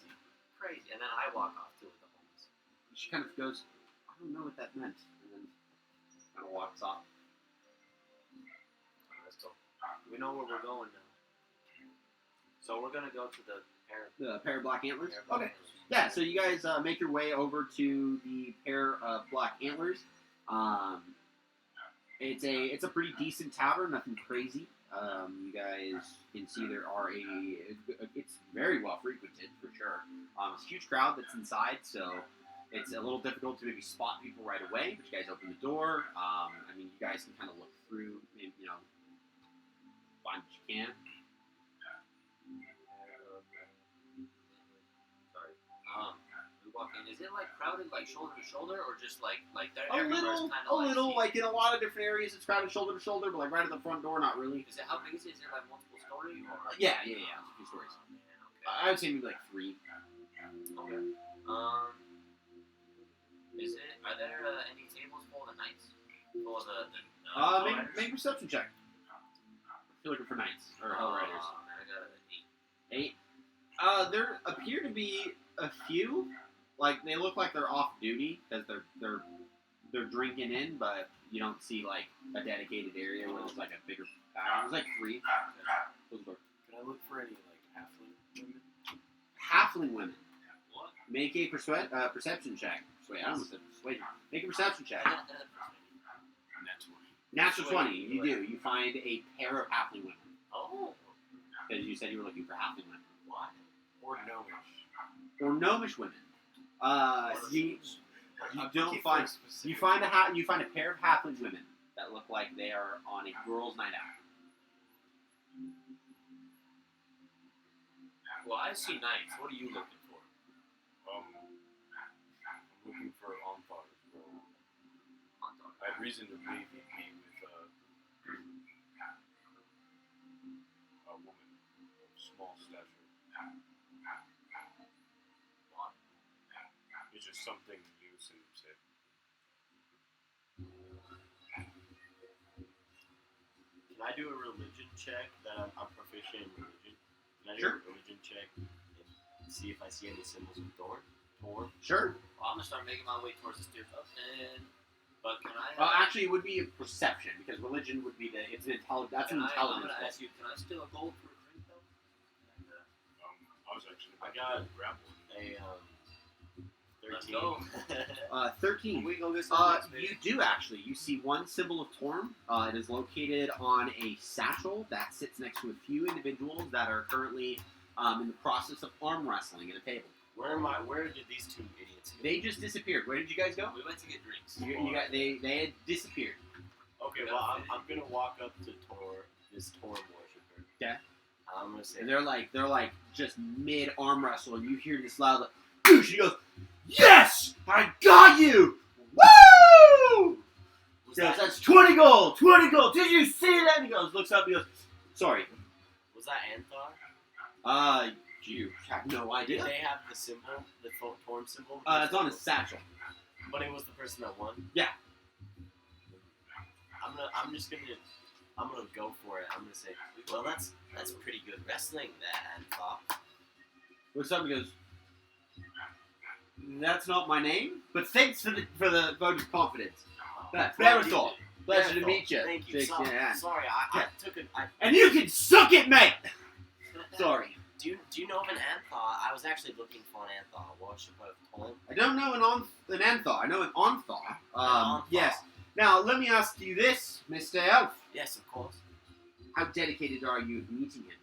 And then I walk off too with the homeless. She kind of goes, I don't know what that meant. And then kind of walks off. Alright, let's go. We know where we're going now. So we're gonna go to the pair. The pair of black antlers? pair of Okay. antlers. Yeah, so you guys make your way over to the pair of black antlers. It's a pretty decent tavern, nothing crazy. You guys can see there are it's very well frequented for sure. It's a huge crowd that's inside, so it's a little difficult to maybe spot people right away. But you guys open the door. I mean, you guys can kind of look through, maybe, find what you can. Sorry. We walk in. Is it like crowded, like shoulder to shoulder, or just like they're A everywhere's little, kind of like in a lot of different areas, it's crowded shoulder to shoulder, but like right at the front door, not really. Is it how big is it? Is there like multiple story or? Yeah. It's a few stories. Oh, man, okay. I would say maybe like 3. Okay. Are there any tables full of the knights? Full of the Make perception check. If you're looking for knights or hell riders. I got an 8. 8. There appear to be a few. Like they look like they're off duty because they're drinking in, but you don't see like a dedicated area where there's like a bigger. There's like 3. Close the door. Can I look for any like halfling women? Halfling women. What? Make a perception check. Wait, I almost said persuasion. Make a perception check. That's one. Natural 20. You do. You find a pair of halfling women. Oh. Because you said you were looking for halfling women. What? Or gnomish. Or gnomish women. You I'm don't looking find. for specific- You find a pair of halfling women that look like they are on a girls' night out. Well, I see knights. What are you looking for? I'm looking for Onthar. I had reason to believe he'd be with a woman of small stature. What? It's just something you said. Can I do a religion check that I'm proficient in religion? Can I do Sure. a religion check and see if I see any symbols of Thor? Sure. Well, I'm gonna start making my way towards the stairs up, but can I? Well, actually, it would be a perception because religion would be it's an intelligence. That's an I'm intelligence. gonna roll. ask you. Can I steal a gold for a drink though? I was actually I got grab one. a 13. Let's go. 13. We go this You do actually. You see one symbol of Torm. It is located on a satchel that sits next to a few individuals that are currently in the process of arm wrestling at a table. Where did these two idiots go? They just disappeared. Where did you guys go? We went to get drinks. They had disappeared. Okay, well, I'm gonna walk up to this Torm worshiper. Yeah. I'm gonna say, And they're like just mid arm wrestle, and you hear this loud, like, "Boo!" She goes, "Yes, I got you! Woo!" was He goes, that, "That's 20 gold, 20 gold. Did you see that?" He goes, looks up, he goes, "Sorry." was that Anthar? You have no Did idea. they have the symbol, the Torm symbol? It's on a satchel. But it was the person that won. Yeah. I'm gonna go for it. I'm gonna say, well, that's pretty good wrestling, that Anthar. Looks up and goes, "That's not my name, but thanks for the vote of confidence. That's Barathor. Pleasure to meet you." Thank you. Shakes your hand. Sorry, I took it. And you can suck it, mate! Sorry. Do you know of an Anthar? I was actually looking for an Anthar worshiper of Torm. I don't know an Anthar. I know an Onthar. Anthar. Yes. Now, let me ask you this, Mr. Elf. Yes, of course. How dedicated are you to meeting him?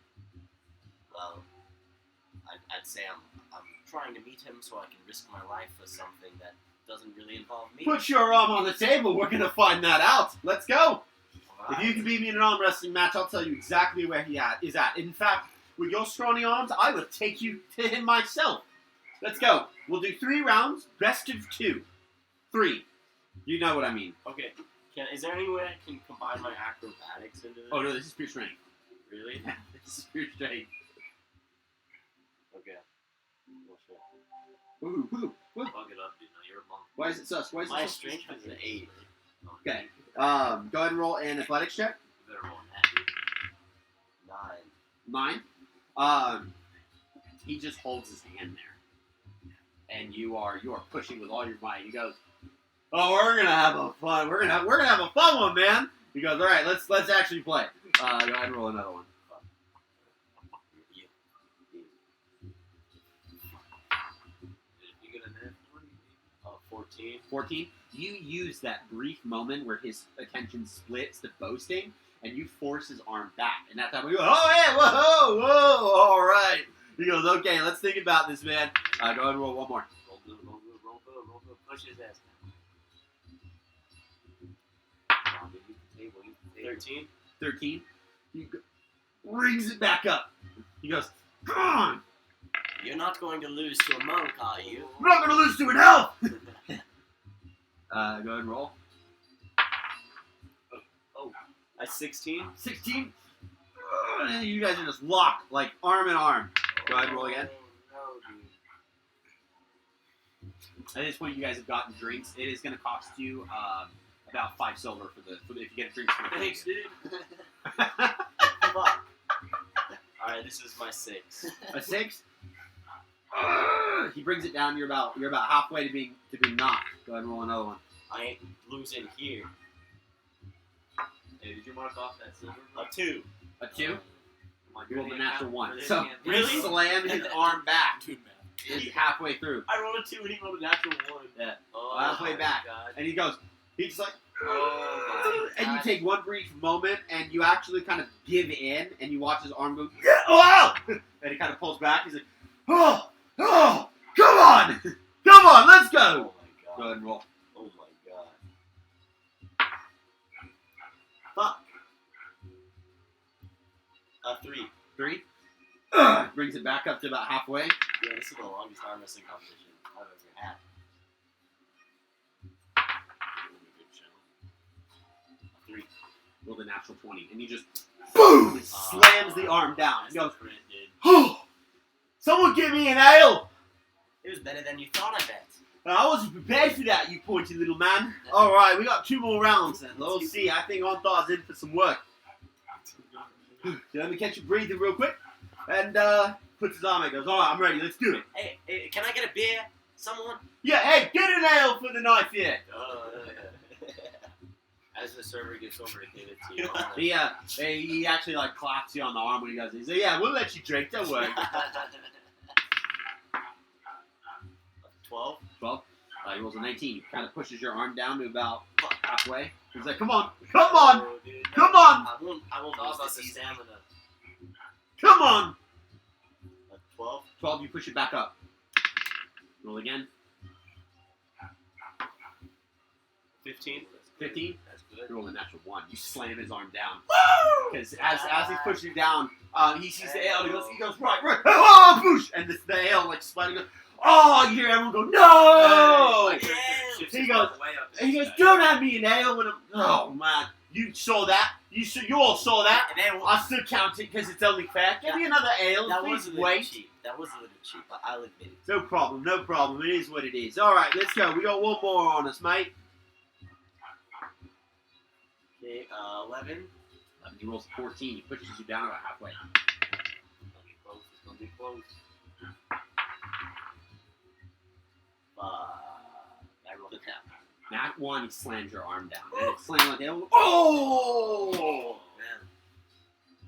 Well, I'd say I'm trying to meet him so I can risk my life for something that doesn't really involve me. Put your arm on the table. We're going to find that out. Let's go. Alright. If you can beat me in an arm wrestling match, I'll tell you exactly where he is at. In fact, with your scrawny arms, I will take you to him myself. Let's go. We'll do 3 rounds, best of 2. 3. You know what I mean. Okay. Is there any way I can combine my acrobatics into this? Oh, no, this is pure strength. Really? This is pure strength. Okay. Well, sure. Ooh. Bug it up, dude. No, you're a monk. Why is it sus? Why is it My sus? strength is an 8. Okay. Go ahead and roll an athletics check. You better roll that, dude. 9. 9. He just holds his hand there, and you are pushing with all your might. He goes, "Oh, we're gonna have a fun. We're gonna have a fun one, man." He goes, "All right, let's actually play." Go ahead and roll another one. You get a net 14. 14. You use that brief moment where his attention splits the boasting, and you force his arm back. And that time we go, "Oh yeah, whoa, all right." He goes, "Okay, let's think about this, man." Go ahead and roll one more. Roll good. Push his ass down. Use the table. 13. 13. brings it back up. He goes, come on! You're not going to lose to a monk, are you? I'm not gonna lose to an elf! Go ahead and roll. I 16. 16. And you guys are just locked, like arm in arm. Go ahead and roll again. No, dude. At this point, you guys have gotten drinks. It is gonna cost you about 5 silver for the if you get drinks. Thanks, dude. Fuck. Alright, this is my 6. A 6. He brings it down. You're about halfway to being knocked. Go ahead and roll another one. I ain't losing here. Hey, did you mark off that silver? A 2. A 2. You rolled a Really natural count- 1. really So count- you Really? slam his arm back. Dude, man. He's halfway through. I rolled a 2 and he rolled a natural 1. Yeah. Oh, Halfway my back. God. And he goes. He's just like. Oh, my And you God. take one brief moment, and you actually kind of give in, and you watch his arm go. Yeah, wow! And he kind of pulls back. He's like, oh, come on, come on, let's go. Oh my Go god. ahead and roll. Oh my god. Fuck. 3. 3. Brings it back up to about halfway. Yeah, this is the longest arm wrestling competition I've ever had. Good challenge. 3. Roll the natural 20, and he just boom slams the arm down. That's He goes, the crit, dude. oh, someone give me an ale. It was better than you thought, I bet. I wasn't prepared for that, you pointy little man. All right, we got 2 more rounds then. We'll see. I think Onthar's in for some work. So let me catch your breathing real quick. And puts his arm out and goes, all right, I'm ready. Let's do it. Hey, can I get a beer? Someone? Yeah, hey, get an ale for the night here. As the server gets over to give it to you. He actually like claps you on the arm when he goes. He says, "Yeah, we'll let you drink. Don't worry." 12? 12. He rolls a 19. He kind of pushes your arm down to about halfway. He's like, "Come on, come on, Oh, dude, come on, I won't It's all lose about this the season. stamina. come on." 12? 12. You push it back up. Roll again. 15? 15. That's good. You roll a natural 1. You slam his arm down. Because as he's pushing you down, he sees the ale. He goes right. Oh, push! And the ale like splitting. Oh, you hear everyone go, no! Like, Yeah. shifts He his goes- way up. And he goes, don't have me an ale when I'm. Oh man, you saw that? You all saw that? And then, I still count it because it's only fair. Give me another ale, that was please a little wait. cheap. That was a little cheap, but I'll admit it. No problem, no problem. It is what it is. All right, let's go. We got one more on us, mate. Okay, 11. He rolls a 14. He pushes you down about halfway. It's gonna be close. I rolled a 10. That one, he slams your arm down. And it slams like that. Oh! Man.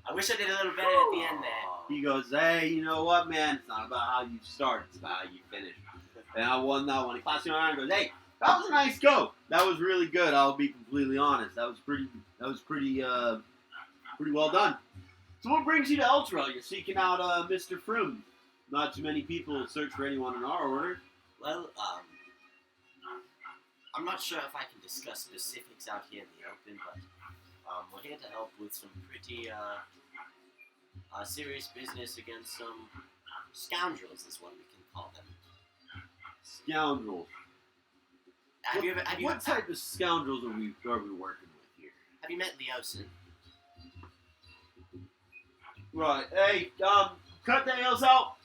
I wish I did a little better at the end there. He goes, hey, you know what, man? It's not about how you start. It's about how you finish. And I won that one. He claps you on the arm and goes, hey, that was a nice go. That was really good. I'll be completely honest. That was pretty well done. So what brings you to Elturel? You're seeking out Mr. Froome. Not too many people search for anyone in our order. Well, I'm not sure if I can discuss specifics out here in the open, but we're here to help with some pretty serious business against some scoundrels, is what we can call them. Scoundrels. What type of scoundrels are we working with here? Have you met Leosin? Right. Hey, cut the ales out.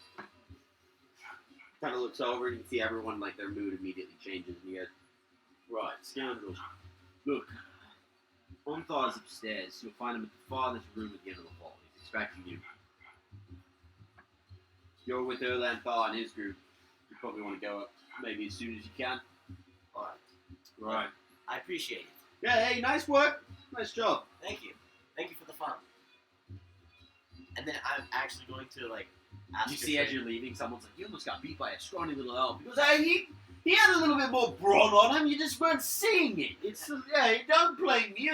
Kind of looks over and you can see everyone, like, their mood immediately changes. And you go, right, scoundrels. Look, Onthar's upstairs. You'll find him at the farthest room at the end of the hall. He's expecting you. You're with Erlanthar and his group. You probably want to go up maybe as soon as you can. Alright. Right. I appreciate it. Yeah, hey, nice work. Nice job. Thank you. Thank you for the fun. And then I'm actually going to, like, ask You her see to- as you're leaving, someone's like, you almost got beat by a scrawny little elf. He goes, hey, he had a little bit more brawn on him, you just weren't seeing it. It's, hey, don't blame me.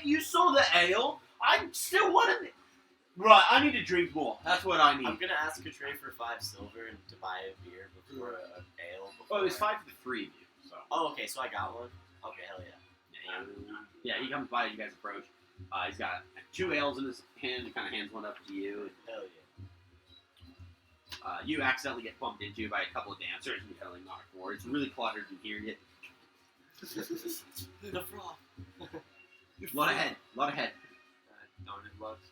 You saw the ale. I still wanted it. Right, I need to drink more. That's what I need. I'm gonna ask Katray for 5 silver and to buy a beer before an ale. Before Oh, there's 5 for the 3 of you. So. Oh, okay, so I got one. Okay, hell yeah. Yeah, he comes by, you guys approach. He's got 2 ales in his hand. He kind of hands one up to you. Hell yeah. You accidentally get bumped into by a couple of dancers and you kind of like knock forward. It's really cluttered in here. Yet. The froth. A lot of head. Down in bucks.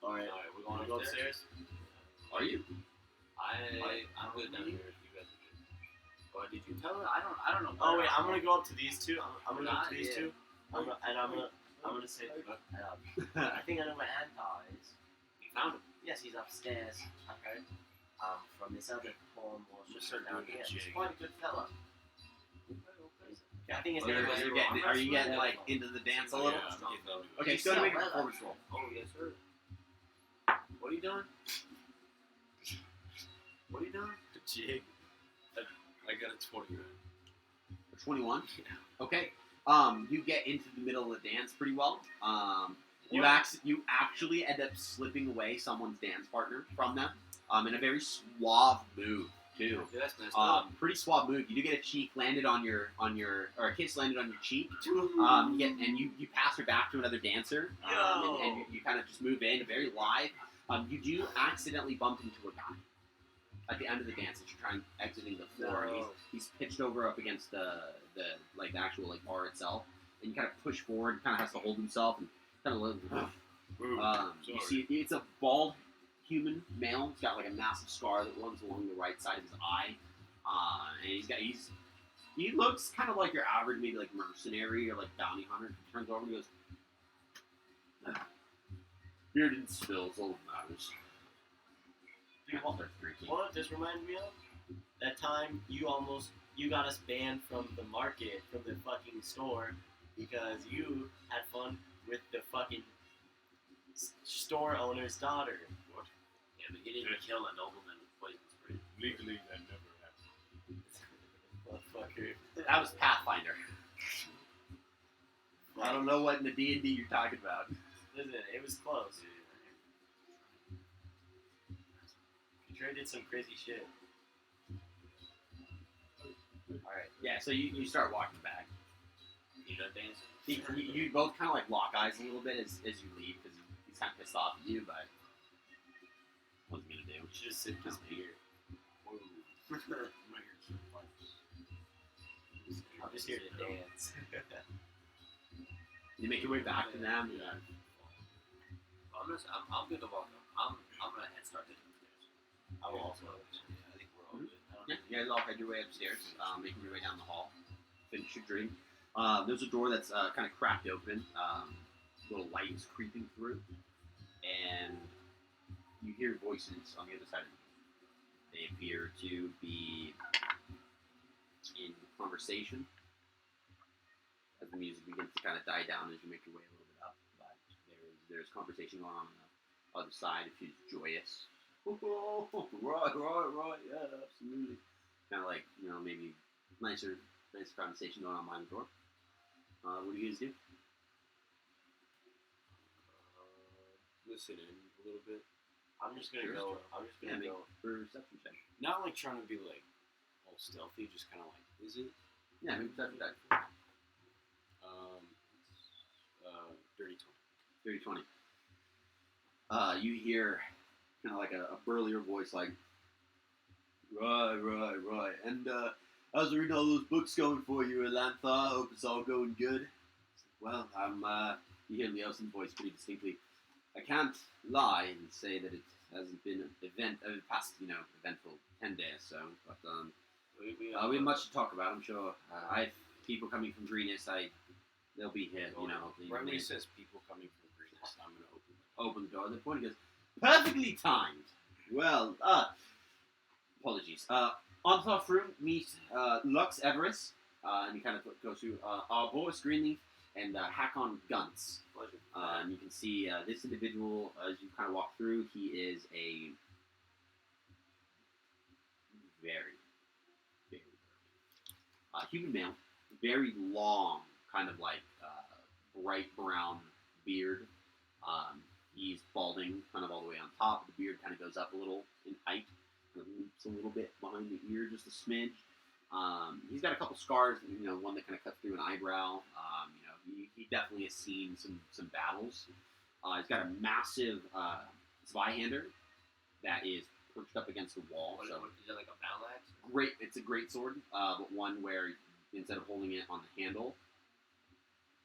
Alright, We're want to go upstairs? Are you? I'm good down here. If you guys are good. Or did you tell her? I don't know. Oh wait, I'm gonna go up to these two. I'm gonna go up to these Yeah. two. I'm gonna say, I think I know where Antar is. You found him. Yes, he's upstairs. I heard. From this other poem was just Start down doing here. the He's jig. quite a good fella. I think his You're name was getting like into the dance a little. Yeah, I'm getting into it. Okay, go to make a performance roll. Oh yes, sir. What are you doing? What are you doing? Jig. I got a 20. 21. Yeah. Okay. You get into the middle of the dance pretty well. You What? you actually end up slipping away someone's dance partner from them. In a very suave move too. Dude, that's messed up. Pretty suave move. You do get a cheek landed on your or a kiss landed on your cheek. You pass her back to another dancer. And you kind of just move in, very live. You do accidentally bump into a guy at the end of the dance as you're trying exiting the floor. No. He's pitched over up against the actual like bar itself, and you kind of push forward. Kind of has to hold himself and kind of you see it's a bald human male. He's got like a massive scar that runs along the right side of his eye, and he looks kind of like your average maybe like mercenary or like bounty hunter. He turns over and goes, "Beer didn't spill, it's all that matters." You know what this reminded me of? That time you got us banned from the market, from the fucking store, because you had fun with the fucking store owner's daughter. What? Yeah, but he didn't kill a nobleman with poison spray. Legally, that never happened. Motherfucker. That was Pathfinder. I don't know what in the D&D you're talking about. Listen, it was close. You sure did some crazy shit. Alright. Yeah, so you start walking back. You done dancing? You both kind of like lock eyes a little bit as you leave because he's kind of pissed off at you, but what's he gonna do? You should have sipped his beer. Whoa. I'm not here to fight. I'm just here to dance. You make your way back to them. Yeah. I'm good to walk up. I'm gonna head start to downstairs. I will also. I think we're all good. Yeah, you guys all head your way upstairs, making your way down the hall. Finish your drink. There's a door that's kind of cracked open. A little light is creeping through, and you hear voices on the other side of the door. They appear to be in conversation as the music begins to kind of die down as you make your way a little bit up. But there's conversation going on the other side. It feels joyous. Right, yeah, absolutely. Kind of like, maybe nice conversation going on behind the door. What do you guys do? Listen in a little bit. I'm just gonna go. I'm just gonna Make go. a perception check. Not like trying to be like all stealthy, just kind of like, is it? Yeah, make a perception check. Dirty 30-20. You hear kind of like a burlier voice like, right. And how's reading all those books going for you, Elantha? Hope it's all going good. Well, you hear Leosin's voice pretty distinctly. I can't lie and say that it hasn't been eventful 10 days, so, but we have much to talk about, I'm sure. I have people coming from Greenest, they'll be here, Right when he says people coming from Greenest, I'm going to open the door. The point goes, perfectly timed. Well, apologies. On the top room, meet Lux Everest, and you kind of go through Boris Greenleaf and Hakon Guntz. And you can see this individual, as you kind of walk through, he is a very human male, very long, kind of like bright brown beard. He's balding kind of all the way on top. The beard kind of goes up a little in height. It's a little bit behind the ear, just a smidge. He's got a couple scars. You know, one that kind of cut through an eyebrow. You know, he definitely has seen some battles. He's got a massive Zweihander that is perched up against the wall. What, So is that like a battle axe? great, it's a great sword, but one where instead of holding it on the handle,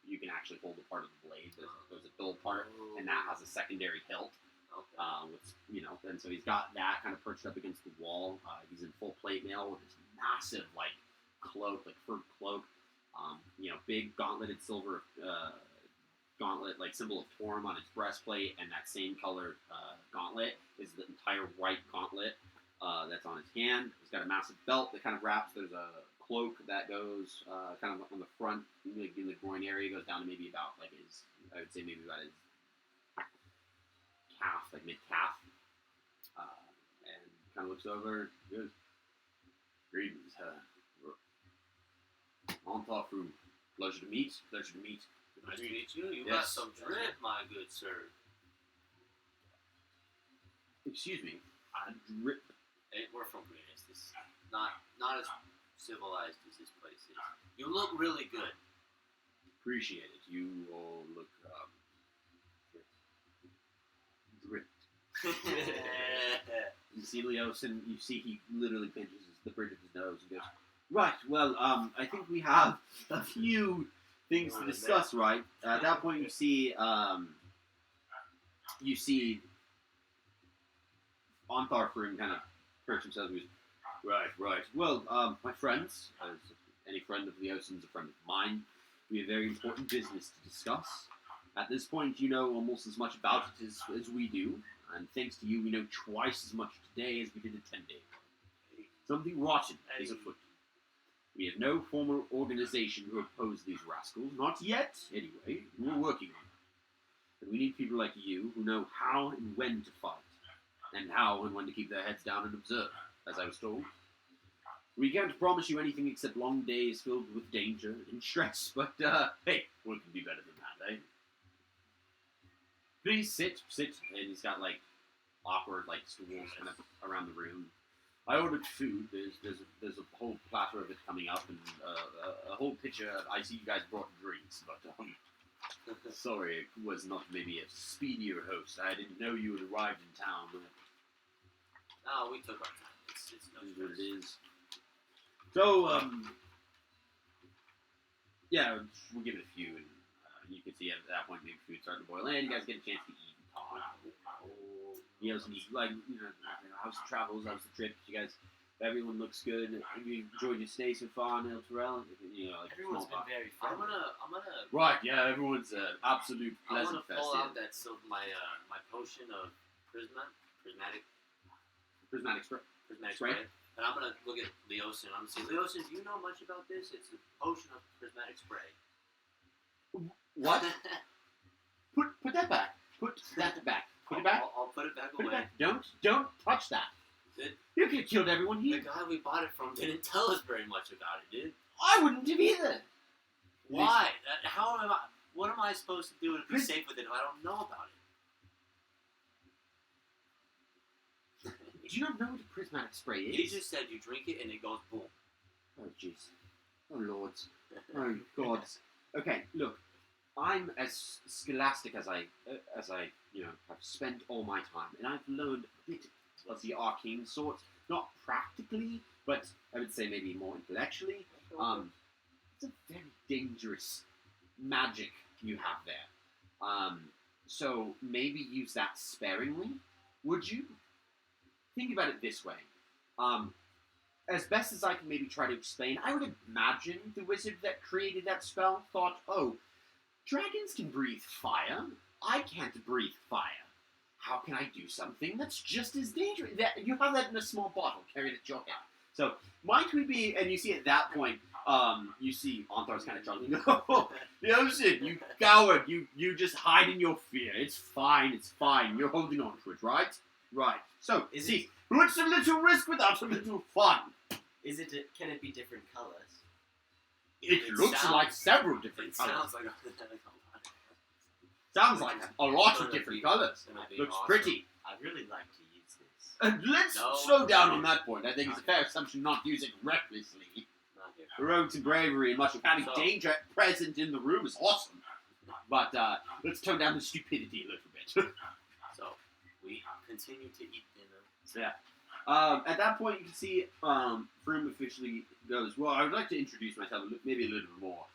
you can actually hold a part of the blade. There's a dull part, and that has a secondary hilt. Okay. With, you know, and so he's got that kind of perched up against the wall. He's in full plate mail with this massive like cloak, like fur cloak. You know, big gauntleted silver gauntlet, like symbol of Torm on his breastplate, and that same color gauntlet is the entire white gauntlet that's on his hand. He's got a massive belt that kind of wraps. There's a cloak that goes kind of on the front, like in the groin area, goes down to maybe about like his, I would say maybe about his calf, like mid calf, and kind of looks over. He goes, "Greetings, Montaufru. Pleasure to meet. Pleasure to meet." Nice to meet you. You got Yes. some drip, my good sir. Excuse me. Drip. Hey, we're from Greenwich. This is not as civilized as this place is. You look really good. Appreciate it. You all look drip. You see Leosin, you see he literally pinches the bridge of his nose and goes, "Right, well, I think we have a few things to discuss, right?" At that point, you see Ontharfrin kind of perch himself and goes, Right. Well, my friends, as any friend of Leosin's a friend of mine, we have very important business to discuss. At this point, you know almost as much about it as we do, and thanks to you, we know twice as much today as we did 10 days ago. Something rotten is afoot. We have no formal organization who oppose these rascals, not yet, anyway. We're working on it. But we need people like you who know how and when to fight, and how and when to keep their heads down and observe, as I was told. We can't promise you anything except long days filled with danger and stress, but, hey, what can be better than that, eh? Please sit, and he's got, like, awkward, like, stools kind of around the room. I ordered food. There's a whole platter of it coming up, and a whole pitcher. I see you guys brought drinks, but sorry, it was not maybe a speedier host. I didn't know you had arrived in town. No, we took our time. It's no Is what it stress. is. So, yeah, we'll give it a few, and you can see at that point maybe food starting to boil in. You guys get a chance to eat and talk. You know, some like, you know, how's the travels, how's the trip? You guys, everyone looks good. Have you enjoyed your stay so far in Elturel? You know, like Everyone's small been talk. very I'm friendly. gonna. Right, yeah, everyone's absolute I pleasant wanna pull fest out here. that my potion of prismatic Prismatic spray. spray, Spray? and I'm gonna look at Leosin. I'm gonna say, Leosin, do you know much about this? It's a potion of prismatic spray. What? Put that back. Put that back. Put it back. I'll put it back Put it away. back. Don't touch that. Did- You could have killed everyone The here. guy we bought it from didn't tell us very much about it, dude. I wouldn't have either. Why? How am I? What am I supposed to do to be safe with it if I don't know about it? Do you not know what a prismatic spray is? He just said you drink it and it goes boom. Oh, jeez. Oh, lords. Oh, gods. Okay, look. I'm as scholastic as I, you know, have spent all my time, and I've learned a bit of the arcane sort. Not practically, but I would say maybe more intellectually. It's a very dangerous magic you have there. So maybe use that sparingly. Would you? Think about it this way. As best as I can maybe try to explain, I would imagine the wizard that created that spell thought, oh, dragons can breathe fire. I can't breathe fire. How can I do something that's just as dangerous? That you have that in a small bottle carried at your head. So might we be? And you see at that point, you see Onthar's kind of chuckling. Oh, Yosin, you coward! You just hide in your fear. It's fine. It's fine. You're holding on to it, right? Right. So what's a little risk without a little fun? Can it be different colors? It It looks sounds- like several different It colors. sounds like Sounds like a lot of different colors. Gonna be Looks awesome. pretty. I'd really like to use this. And let's No. slow down on that point. I think it's a fair assumption not to use it recklessly. heroics and bravery and much of having So- danger present in the room is awesome. But let's tone down the stupidity a little bit. So we continue to eat dinner. Yeah. At that point, you can see Froome officially goes, well, I would like to introduce myself maybe a little bit more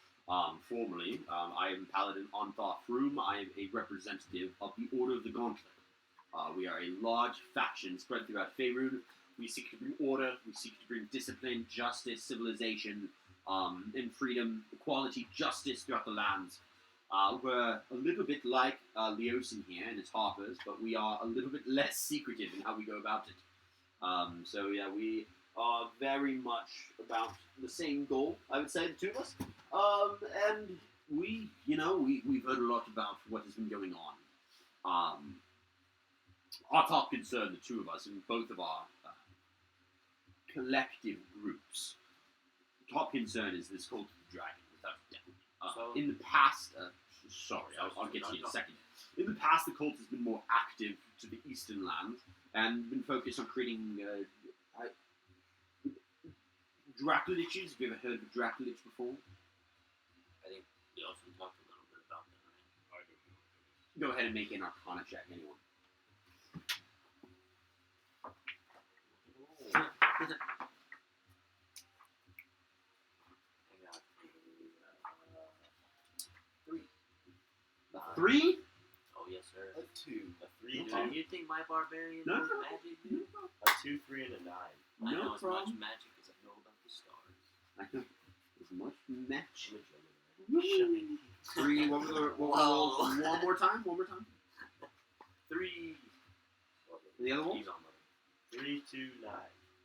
formally. I am Paladin Ontharr Froome. I am a representative of the Order of the Gauntlet. We are a large faction spread throughout Faerun. We seek to bring order, we seek to bring discipline, justice, civilization, and freedom, equality, justice throughout the lands. We're a little bit like Leosin here and his Harpers, but we are a little bit less secretive in how we go about it. So yeah, we are very much about the same goal, I would say, the two of us. And we've heard a lot about what has been going on. Our top concern, the two of us, and both of our collective groups, top concern is this cult of the dragon, without a doubt. In the past, I'll get to you in a second. In the past, the cult has been more active to the eastern land and been focused on creating Dracoliches. Have you ever heard of a Dracolich before? I think we also talked a little bit about that, right? I don't know. Go ahead and make an Arcana check, anyone. I got 3. 3? Oh yes, sir. A 2. A 3, Okay. dude. You think my barbarian No knows problem. magic, dude? A 2, 3, and a 9. I No know as much problem. magic as I know about the stars. I know. As much match. I'm a Gemini. 3, what were the Whoa. one more time? 3. The other one? He's on 3, 2, 9.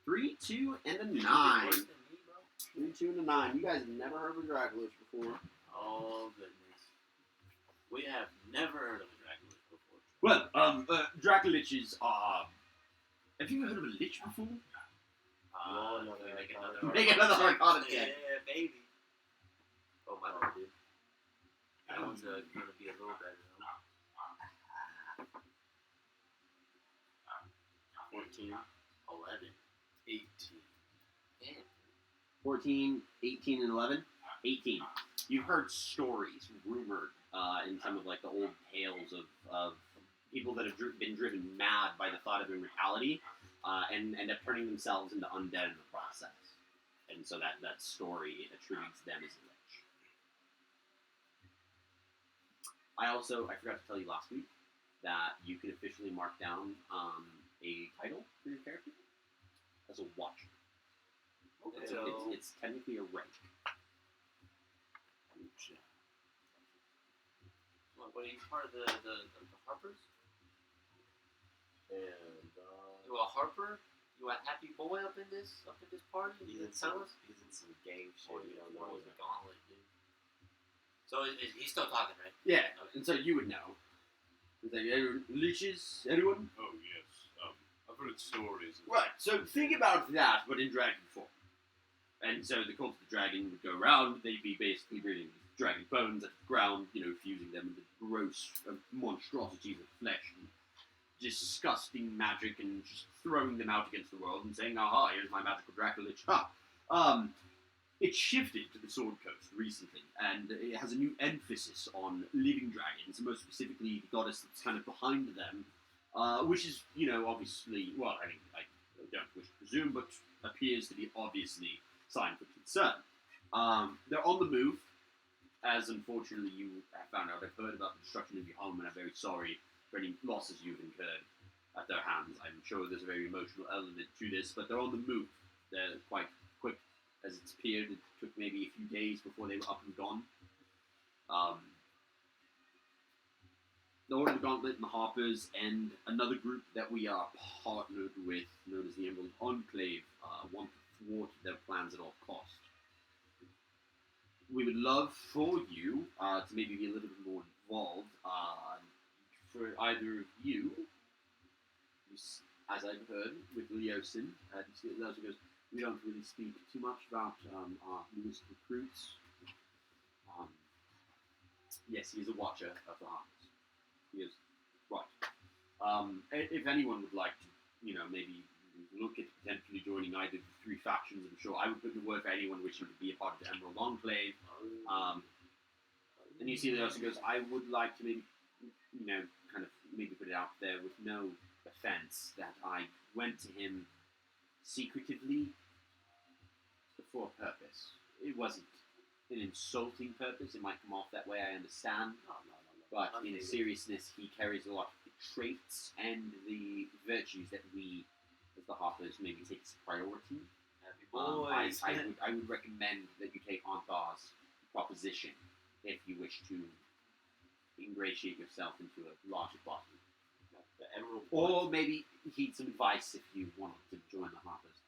3, 2, and a 9. Worse than me, bro. 3, 2, and a 9. You guys have never heard of a Dracolich before. Oh goodness. We have never heard of a Dracula before. Well, Dracoliches are... Have you ever heard of a Lich before? Oh, no, we make Arcana. another Make another Arcana Yeah, check. baby. Oh my bad, dude. That one's gonna be a little better though. 14, 11, 18. Damn. 14, 18, and 11? 18. You've heard stories, rumored, in some of like the old tales of people that have been driven mad by the thought of immortality, and end up turning themselves into undead in the process. And so that story attributes them as a lich. I forgot to tell you last week that you can officially mark down a title for your character as a watcher. So- It's technically a rank. What are you part of the Harpers? And, You a Harper? You a happy boy up in this party? he's You in tell some, us? he's in some gang shit. Or We don't know. the gauntlet, dude. So he's still talking, right? Yeah, and so you would know. Is that leeches? Anyone? Oh yes. I've heard stories. Right, so think about that, but in dragon form. And so the cult of the dragon would go around, they'd be basically bringing dragon bones at the ground, fusing them into gross monstrosities of flesh and disgusting magic and just throwing them out against the world and saying, aha, here's my magical Dracolich. It shifted to the Sword Coast recently, and it has a new emphasis on living dragons, and most specifically the goddess that's kind of behind them, which is, obviously, well, I don't wish to presume, but appears to be obviously sign for concern. They're on the move, as unfortunately you have found out. I've heard about the destruction of your home, and I'm very sorry for any losses you've incurred at their hands. I'm sure there's a very emotional element to this, but they're on the move. They're quite quick, as it's appeared. It took maybe a few days before they were up and gone. The Order of the Gauntlet and the Harpers and another group that we are partnered with, known as the Emerald Enclave, want to thwart their plans at all cost. We would love for you to maybe be a little bit more involved. For either of you, as I've heard with Leosin, Leosin goes, we don't really speak too much about our newest recruits. Yes, he's a watcher of the Harpers. He is right. If anyone would like to, maybe look at potentially joining either of the three factions. I'm sure I would put the word for anyone wishing to be a part of the Emerald Enclave. And you see that also goes, I would like to maybe, kind of maybe put it out there with no offense that I went to him secretively for a purpose. It wasn't an insulting purpose. It might come off that way, I understand. No. But in seriousness, he carries a lot of the traits and the virtues that we, as the Harpers, maybe take as a priority. Happy boys. I would recommend that you take Anthar's proposition if you wish to ingratiate yourself into a larger body. The Emerald. Or maybe heed some advice if you wanted to join the Harpers.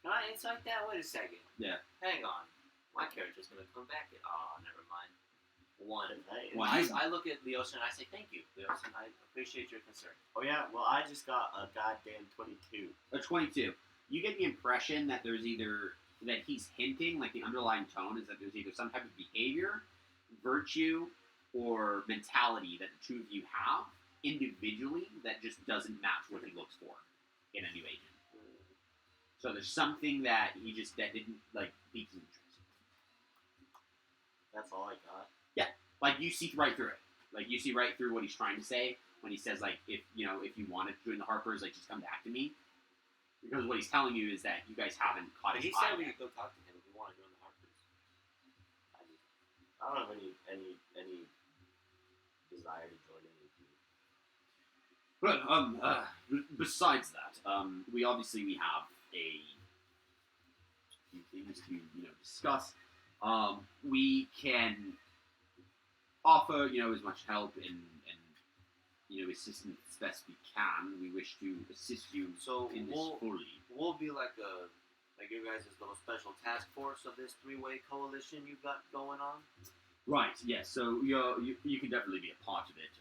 Can I insight that? Wait a second. Yeah. Hang on. My character's gonna come back. Never mind. One. I look at Leosin and I say, thank you, Leosin. I appreciate your concern. Oh yeah, well I just got a goddamn 22. A 22. You get the impression that there's either, that he's hinting, like the underlying tone is that there's either some type of behavior, virtue, or mentality that the two of you have individually that just doesn't match what he looks for in a new agent. So there's something that he just, that didn't, like, pique his interest. That's all I got. Like, you see right through it. Like, you see right through what he's trying to say when he says, like, if you wanted to join the Harpers, like, just come back to me. Because what he's telling you is that you guys haven't caught But his he said eye we yet. could go talk to him if we want to join the Harpers. I don't have any desire to join any of you. But, besides that, we have a few things to, discuss. We can offer, as much help and assistance as best we can. We wish to assist you So in this fully. we'll be like your guys' little special task force of this three-way coalition you've got going on. Right, yes. So you can definitely be a part of it.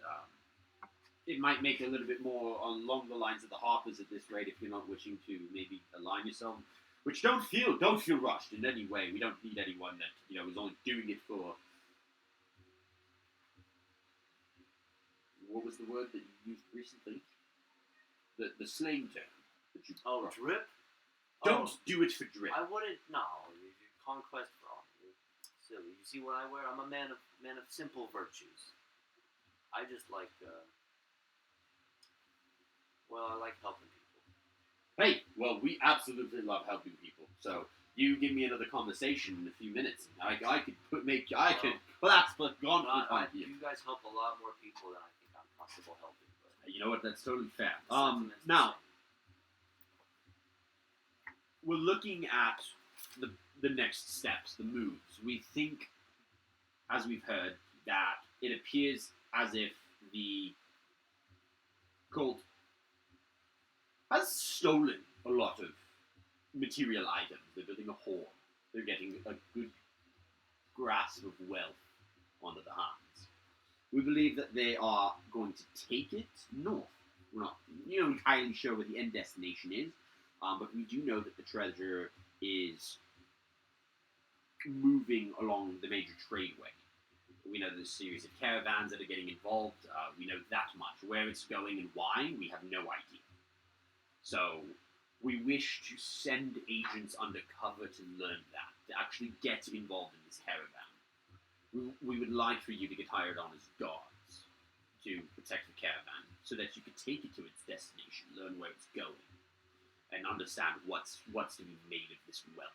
It might make it a little bit more along the lines of the Harpers at this rate if you're not wishing to maybe align yourself. Which don't feel rushed in any way. We don't need anyone that is only doing it for. What was the word that you used recently? The slang term that you. Oh, drip? Don't do it for drip. I wouldn't. No, conquest for all. You're silly. You see what I wear? I'm a man of simple virtues. I just like. I like helping people. Hey, well, we absolutely love helping people. So you give me another conversation in a few minutes, and I could collapse the gauntlet on you. You guys help a lot more people than I think I'm comfortable helping. But You know what? That's totally fair. the sentiment's the Now same. we're looking at the next steps, the moves. We think, as we've heard, that it appears as if the cult has stolen a lot of material items. They're building a hoard. They're getting a good grasp of wealth onto the hands. We believe that they are going to take it north. We're not, entirely sure where the end destination is, but we do know that the treasure is moving along the major tradeway. We know there's a series of caravans that are getting involved. We know that much. Where it's going and why, we have no idea. So we wish to send agents undercover to learn that, to actually get involved in this caravan. We would like for you to get hired on as guards to protect the caravan, so that you could take it to its destination, learn where it's going, and understand what's to be made of this wealth.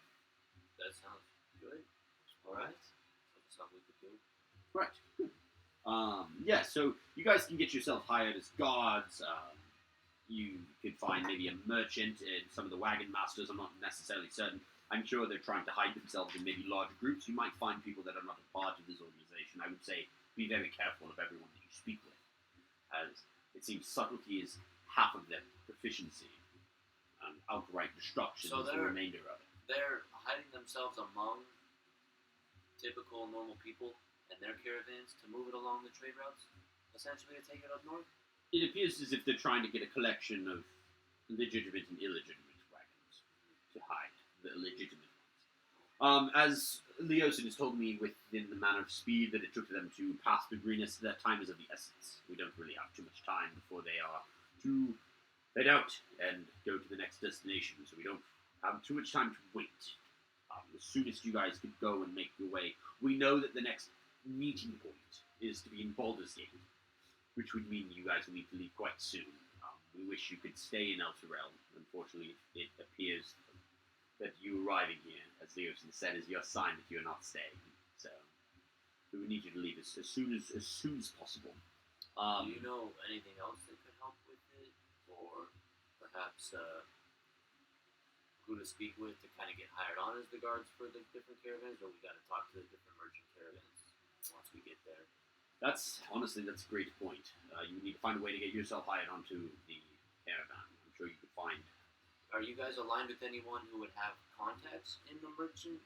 That sounds good. All right. That's something we could do. Right. Yeah, so you guys can get yourself hired as guards. You could find maybe a merchant and some of the wagon masters. I'm not necessarily certain. I'm sure they're trying to hide themselves in maybe larger groups. You might find people that are not a part of this organization. I would say be very careful of everyone that you speak with, as it seems subtlety is half of their proficiency, and outright destruction So is the remainder of it. They're hiding themselves among typical normal people and their caravans to move it along the trade routes, essentially to take it up north. It appears as if they're trying to get a collection of legitimate and illegitimate wagons to hide the legitimate ones. As Leosin has told me within the manner of speed that it took them to pass the greenest, that time is of the essence. We don't really have too much time before they are to head out and go to the next destination, so we don't have too much time to wait. As soon as you guys could go and make your way, we know that the next meeting point is to be in Baldur's Gate, which would mean you guys will need to leave quite soon. We wish you could stay in Elturel. Unfortunately, it appears that you arriving here, as Leosin said, is your sign that you're not staying. So we would need you to leave as soon as possible. Do you know anything else that could help with it, or perhaps who to speak with to kind of get hired on as the guards for the different caravans, or we got to talk to the different merchant caravans once we get there? That's a great point. You need to find a way to get yourself hired onto the caravan. I'm sure you could find. Are you guys aligned with anyone who would have contacts in the merchant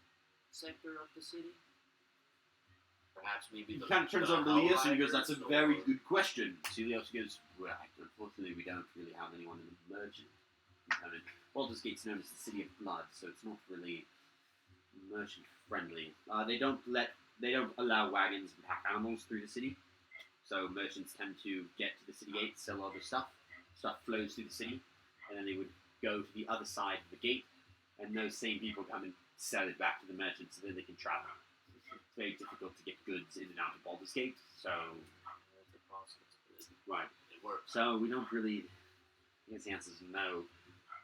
sector of the city? Perhaps maybe He the kind of turns the over to Leos and he goes, Outriders, "That's a very or- good question." So Leos goes, "Well, unfortunately, we don't really have anyone in the merchant component. Baldur's Gate's known as the City of Blood, so it's not really merchant friendly. They don't allow wagons and pack animals through the city, so merchants tend to get to the city gate, sell other stuff. Stuff flows through the city, and then they would go to the other side of the gate, and those same people come and sell it back to the merchants, so then they can travel. It's very difficult to get goods in and out of Baldur's Gate, so That's a process, but right. it works. So we don't really. I guess the answer is no.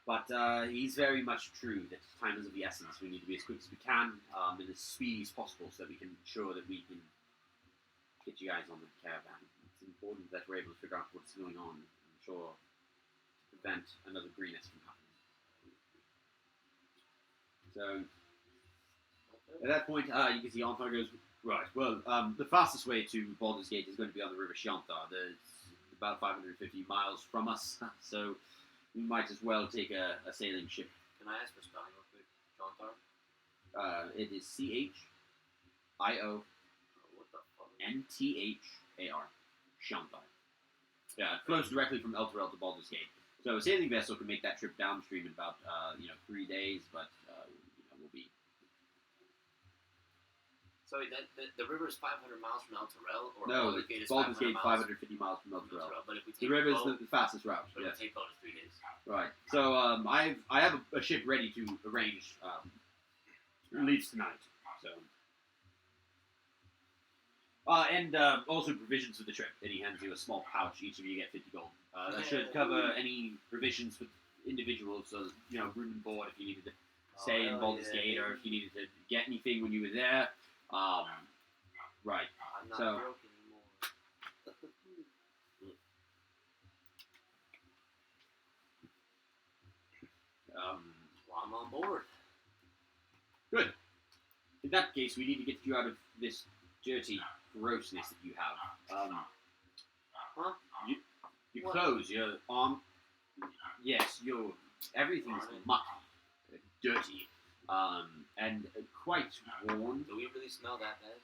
But he's very much true that time is of the essence. We need to be as quick as we can and as speedy as possible so that we can ensure that we can get you guys on the caravan. It's important that we're able to figure out what's going on. I'm sure to prevent another greenness from happening. So at that point, you can see Anthar goes, right, well, the fastest way to Baldur's Gate is going to be on the River Shianthar. It's about 550 miles from us, so we might as well take a sailing ship. Can I ask for spelling real quick? Jontar? It is Chio What the fuck? Nthar. Shianthar. Yeah, it flows directly from Elturel to Baldur's Gate. So a sailing vessel can make that trip downstream in about 3 days, but we'll be. So the river is 500 miles from Elturel, or No, Baldur's Gate is Baldur's Gate 500 550 miles from miles Elturel. But if we The take river is boat, the fastest route. but Yeah. if we take boat, it's 3 days. Right. So I have a ship ready to arrange. Leaves tonight. So. And also provisions for the trip. And he hands you a small pouch. Each of you get 50 gold. That should cover any provisions for individuals. So room and board if you needed to stay in Baldur's Gate, or if you needed to get anything when you were there. Right. I'm not So- broke anymore. Well, I'm on board. Good. In that case, we need to get you out of this dirty grossness that you have. Huh? Your What? clothes, your arm. Yes, everything's mucky, dirty, and quite worn. Do we really smell that bad?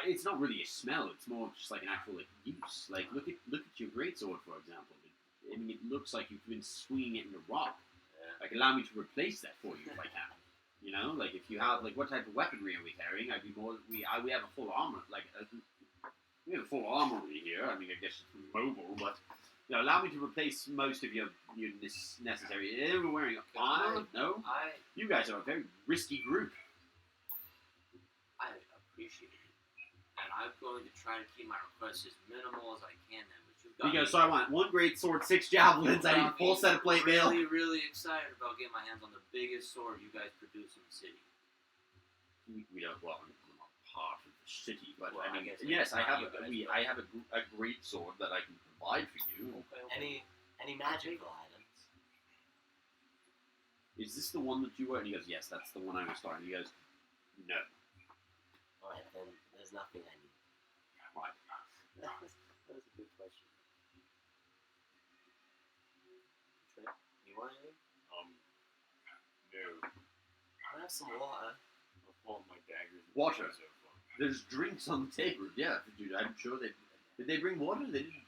It's not really a smell. It's more just like an actual use. Like look at your greatsword, for example. I mean, it looks like you've been swinging it in a rock. Yeah. Like, allow me to replace that for you if I can. Like if you have what type of weaponry are we carrying? I'd be more. We have a full armor. We have a full armory here. I mean, I guess it's mobile, but allow me to replace most of your necessary. We're wearing armor. No, you guys are a very risky group. I appreciate it. And I'm going to try to keep my requests as minimal as I can then. But you've got He goes, me- so I want 1 great sword, 6 javelins. I need a full set of plate mail. really, really excited about getting my hands on the biggest sword you guys produce in the city. We don't. Well, I'm not part of the city, but Well, I I mean, guess yes, I not have. you guys, but- I have a great sword that I can provide for you. Okay. Any magical items? Is this the one that you were? And he goes, yes, that's the one I was starting. He goes, no. Alright, then there's nothing I need. Right. That was a good question. Trey, you want anything? No. I have some water. I'll pull my daggers. and Water. things over. There's drinks on the table. Yeah, dude, I'm sure they did. They bring water? They didn't.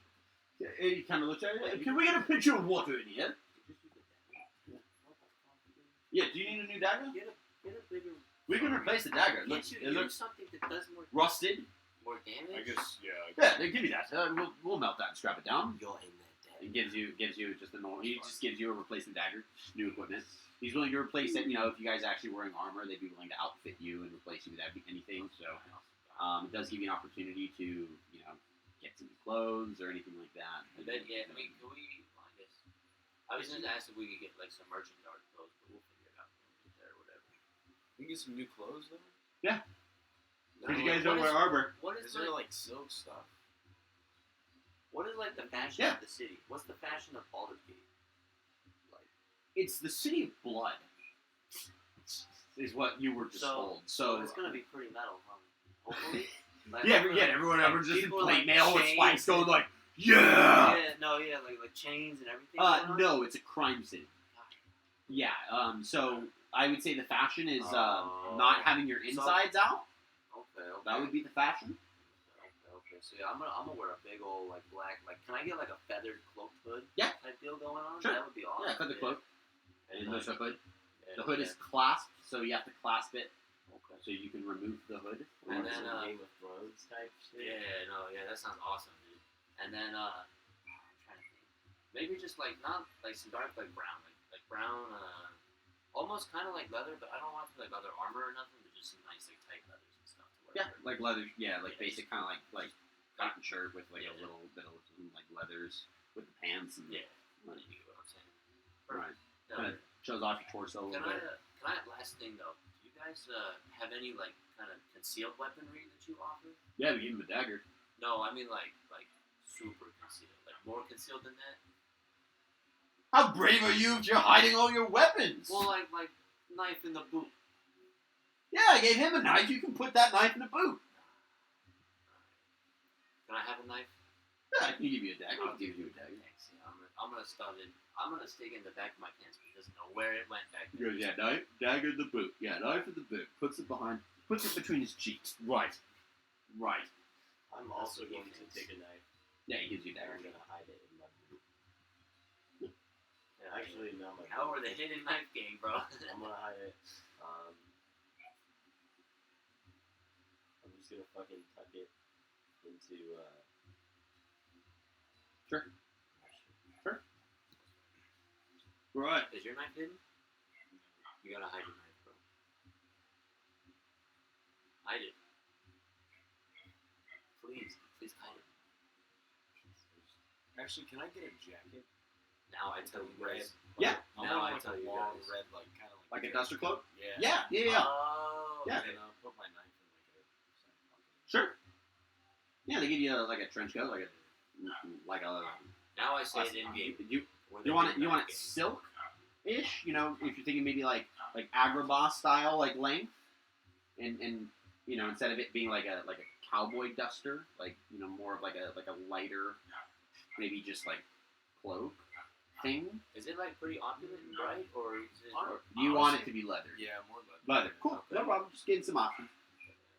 He kind of looked at it. Can we get a pitcher of water in here? Yeah. Do you need a new dagger? Get a bigger. We can replace the dagger. It Can't looks, you it use looks something that does rusted. more damage? I guess, yeah. Yeah, give me that. We'll melt that and scrap it down. You're in there, Dad. It gives you just a normal. He just gives you a replacement dagger, just new equipment. He's willing to replace it. You know, if you guys are actually wearing armor, they'd be willing to outfit you and replace you with anything. So it does give you an opportunity to get some new clothes or anything like that. And then can we? Well, I guess I was just asked if we could get like some merchant yard clothes, but we'll figure it out when we get there or whatever. We can get some new clothes though. Because you guys don't wear armor. What Is there like silk stuff? What is like the fashion of the city? What's the fashion of Baldur's Gate? It's the city of blood. Is what you were just told. So it's gonna be pretty metal, huh? Hopefully. Everyone ever just in people plate like mail with chains spikes going and- like, yeah. Like chains and everything. going on? No, it's a crime city. Yeah. So I would say the fashion is not having your insides out. Okay. That would be the fashion. Okay. So yeah, I'm gonna wear a big old like black can I get like a feathered cloaked hood? Yeah. Type deal going on. Sure. That would be awesome. Yeah, feather cloak. And And like, there's a hood. and- The hood is clasped, so you have to clasp it okay. so you can remove the hood. And Or then, some Game of Thrones type shit. That sounds awesome, dude. And then I'm trying to think. Maybe just like not like some dark like brown, like brown, almost kind of like leather, but I don't want it to be like leather armor or nothing, but just some nice like tight leathers and stuff to wear. Yeah, like leather. Yeah, like basic kind of like cotton shirt with like a little bit of some, like leathers with the pants and Yeah. Right. You get what I'm saying? Right. No, Kinda shows off your torso a Can little I, bit. last thing though, do you guys have any like kind of concealed weaponry that you offer? Yeah, we give him a dagger. No, I mean like super concealed, like more concealed than that. How brave are you if you're hiding all your weapons? Well, like knife in the boot. Yeah, I gave him a knife. You can put that knife in a boot. Can I have a knife? Yeah, I can give you a dagger. I'll give you a dagger. Thanks. Yeah, I'm gonna stuff it. I'm gonna stick it in the back of my pants, but it doesn't know where it went back He there. goes, yeah, knife, dagger in the boot. Yeah, knife in the boot. Puts it between his cheeks. Right. I'm also going to take a knife. Yeah, he gives you a And dagger. I'm gonna hide it in my boot. Yeah, Actually, no, my How boot. are the hidden knife game, bro? I'm gonna hide it. I'm just gonna fucking tuck it into. Sure. Right. Is your knife hidden? You gotta hide your knife, bro. Hide it. Please hide it. Actually, can I get a jacket? Now I tell you guys. Yeah. I Now want I like tell a you long guys. red, like kind of Like a duster cloak? Yeah. Yeah. Oh. Yeah. And I'll put my knife in like a side pocket. Sure. Yeah, they give you like a trench coat, like a Now I say it in game. You want it silk-ish? You know, if you're thinking maybe like Agrabah style, like length, and instead of it being like a cowboy duster, like more of like a lighter, maybe just like cloak thing. Is it like pretty opulent and bright, or is it? You want it to be leather. Yeah, more leather. Leather. Cool. Okay. No problem. Just getting some options.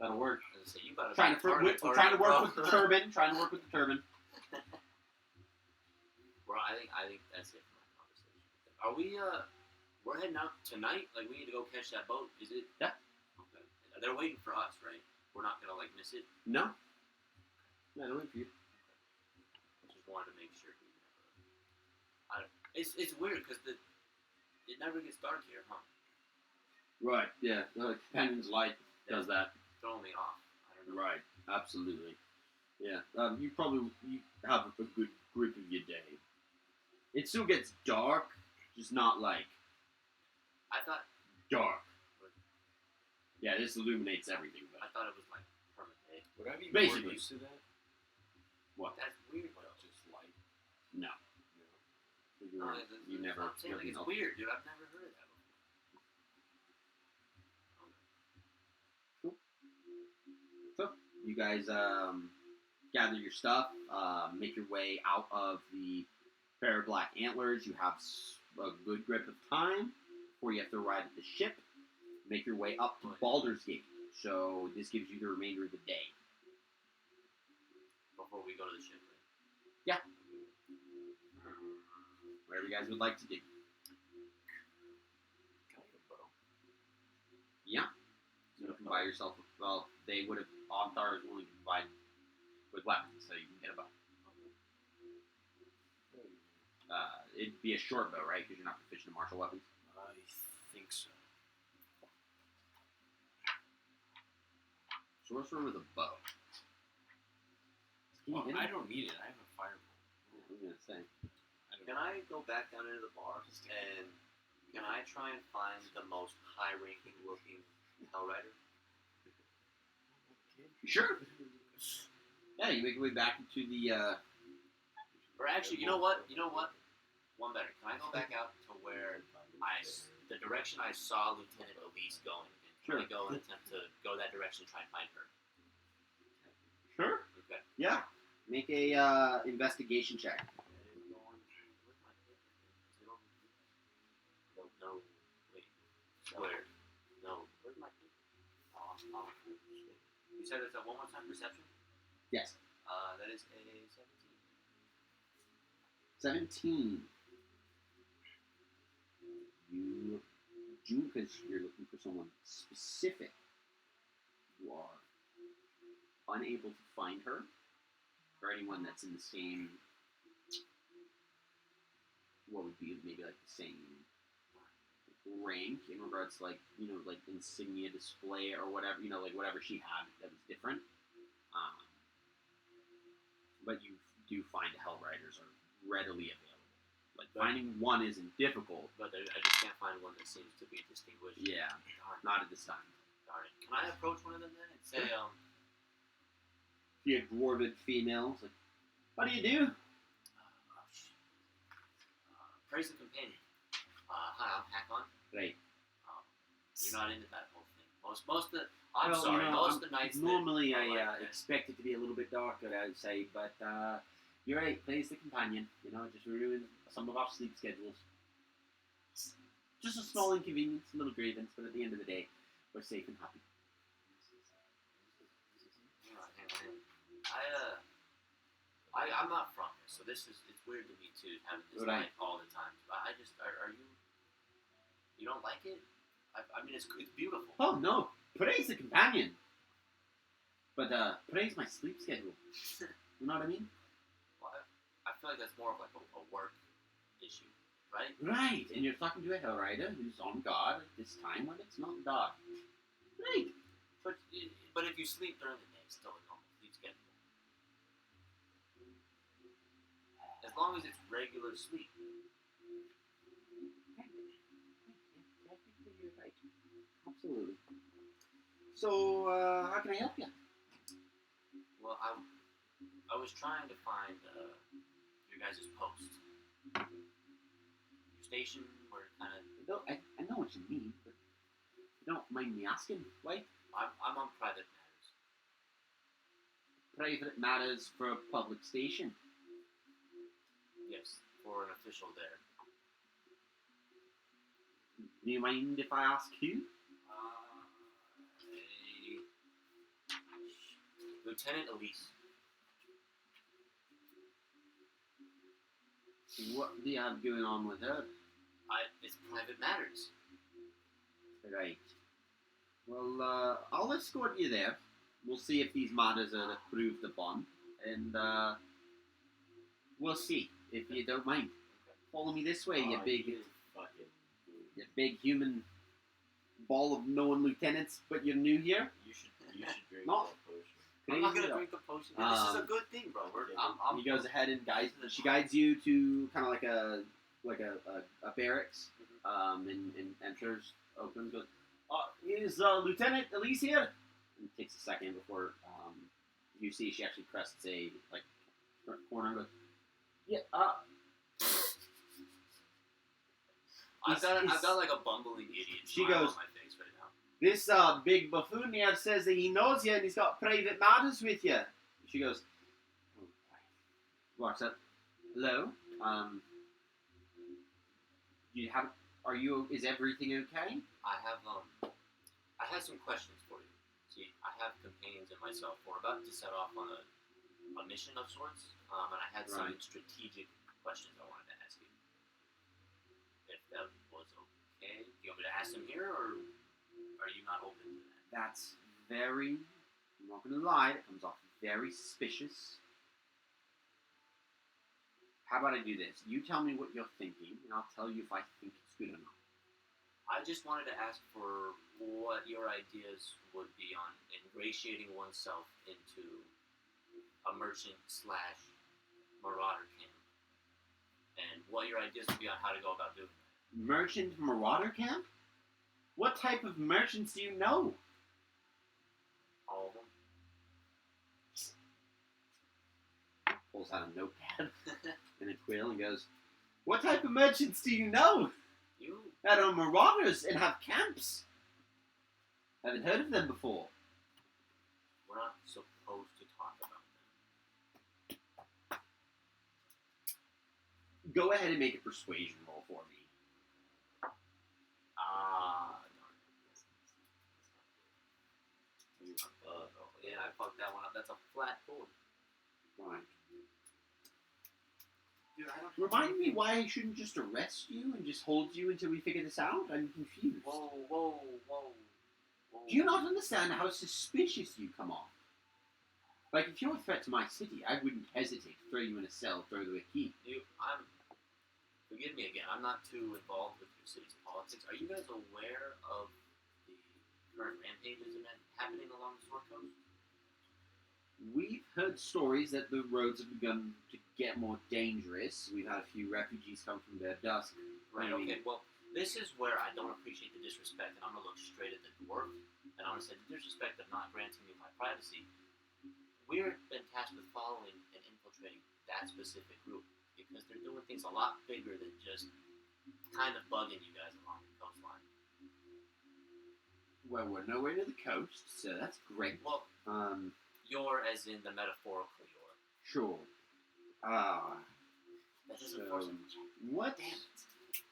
That'll work. So you gotta Trying to work with the turban. Trying to work with the turban. Bro, I think that's it for my conversation. Are we we're heading out tonight? Like we need to go catch that boat. Is it? Yeah. Okay. They're waiting for us, right? We're not gonna like miss it. No. No, don't wait for you. I just wanted to make sure. It's weird because it never gets dark here, huh? Right. Yeah. The companion's light does that. Throwing me off. I don't know. Right. Absolutely. Yeah. You have a good grip of your day. It still gets dark, just not like I thought dark. Yeah, this illuminates everything, it but was like permanent day. Would I be Basically. more used to that? That's weird Like though. just light? no. No, You that's never. what I'm saying. Like, it's weird, dude. I've never heard of that before. You guys gather your stuff, make your way out of the Fair Black Antlers. You have a good grip of time before you have to arrive at the ship. Make your way up to Baldur's Gate. So this gives you the remainder of the day. Before we go to the ship, right? Yeah. Whatever you guys would like to do. Can I get a bow? Yeah. You can buy yourself. Well, they would have. Altar is willing to provide with weapons, so you can get a bow. It'd be a short bow, right? Because you're not proficient in martial weapons. I think so. Sorcerer with a bow. Can you Well, hit I him? don't need it. I have a fireball. I was gonna say. Can I go back down into the bar and can I try and find the most high-ranking looking Hellrider? Sure. Yeah, you make your way back into the. Or actually, you know what? One better. Can I go back out to where the direction I saw Lieutenant Elise going? And Sure. Can I go and attempt to go that direction and try and find her? Sure. Okay. Yeah. Make a investigation check. No, wait. Where? No. Where's my paper? Oh, you said it's a one more time perception? Yes. That is a 17. 17. You do, because you're looking for someone specific. You are unable to find her, or anyone that's in the same. What would be maybe like the same rank in regards to like like insignia display or whatever like whatever she had that was different. But you do find Hellriders are readily available. Like finding one isn't difficult. But I just can't find one that seems to be distinguished. Yeah, Darn, not at this time. darn it. Can I approach one of them then and say, She a dwarven female. It's like, what do you do? praise the companion. Hi, I'm Hakon. Right. You're not into that whole thing. Most of the I'm Well, sorry, most of the nights. Normally, that I are like that. expect it to be a little bit darker outside, but you're right. Plays the companion. Just ruin some of our sleep schedules. Just a small inconvenience, a little grievance, but at the end of the day, we're safe and happy. Hang on. I'm not from here, so it's weird to me too having this Right. night all the time. I just are you? You don't like it? I mean, it's beautiful. Oh no, praise the companion. But praise my sleep schedule. You know what I mean? Well, I feel like that's more of like a work issue, right? Right, and you're talking to a Hellrider who's on guard at this time when it's not dark. Right. But if you sleep during the day, it's still a normal sleep schedule. As long as it's regular sleep. You're right. Absolutely. So, how can I help you? Well, I was trying to find your guys' post. Your station, where kind of. I know what you mean, but you don't mind me asking, why? I'm on private matters. Private matters for a public station. Yes, for an official there. Do you mind if I ask who? Lieutenant Elise. What do you have going on with her? It's private matters. Right. Well, I'll escort you there. We'll see if these matters are approved upon, and we'll see if you don't mind. Follow me this way, you big human ball of known lieutenants. But you're new here. You should drink No. that potion. I'm not gonna drink the potion. This is a good thing, bro. I'm He goes ahead and she guides you to kind of like a barracks, and enters, opens, goes, is Lieutenant Elise here? And it takes a second before you see she actually crests a corner and goes, yeah. I've got like a bumbling idiot. She smile goes, on my face right now. This big buffoon here says that he knows you and he's got private matters with you. She goes, oh, walks up. Hello. Is everything okay? I have some questions for you. See, I have companions and myself. We're about to set off on a mission of sorts, and I had some Right. strategic questions I wanted to ask you. If that was okay, do you want me to ask them here, or are you not open to that? That's very, I'm not going to lie, it comes off very suspicious. How about I do this? You tell me what you're thinking, and I'll tell you if I think it's good or not. I just wanted to ask for what your ideas would be on ingratiating oneself into a merchant slash marauder camp, and what your ideas would be on how to go about doing that. Merchant marauder camp? What type of merchants do you know? All of them. Pulls out a notepad and a quill and goes, "What type of merchants do you know You. that are marauders and have camps? Haven't heard of them before." We're not supposed to talk about them. Go ahead and make a persuasion roll for me. Ah, darn it. Yeah, I fucked that one up. That's a flat 4. Right. Dude, I don't. Remind me why I shouldn't just arrest you and just hold you until we figure this out? I'm confused. Whoa. Do you not understand how suspicious you come off? Like, if you're a threat to my city, I wouldn't hesitate to throw you in a cell, throw you a key. Forgive me again. I'm not too involved with your city's politics. Are you guys aware of the current rampages happening along the Sword Coast? We've heard stories that the roads have begun to get more dangerous. We've had a few refugees come from their dusk. Right. Okay. Well, this is where I don't appreciate the disrespect, and I'm gonna look straight at the dwarf, and I'm gonna say the disrespect of not granting me my privacy. We've been tasked with following and infiltrating that specific group because they're doing things a lot bigger than just kind of bugging you guys along the coastline. Well, we're nowhere near the coast, so that's great. Well, you're as in the metaphorical you're. Sure. That doesn't force it. What? Damn it.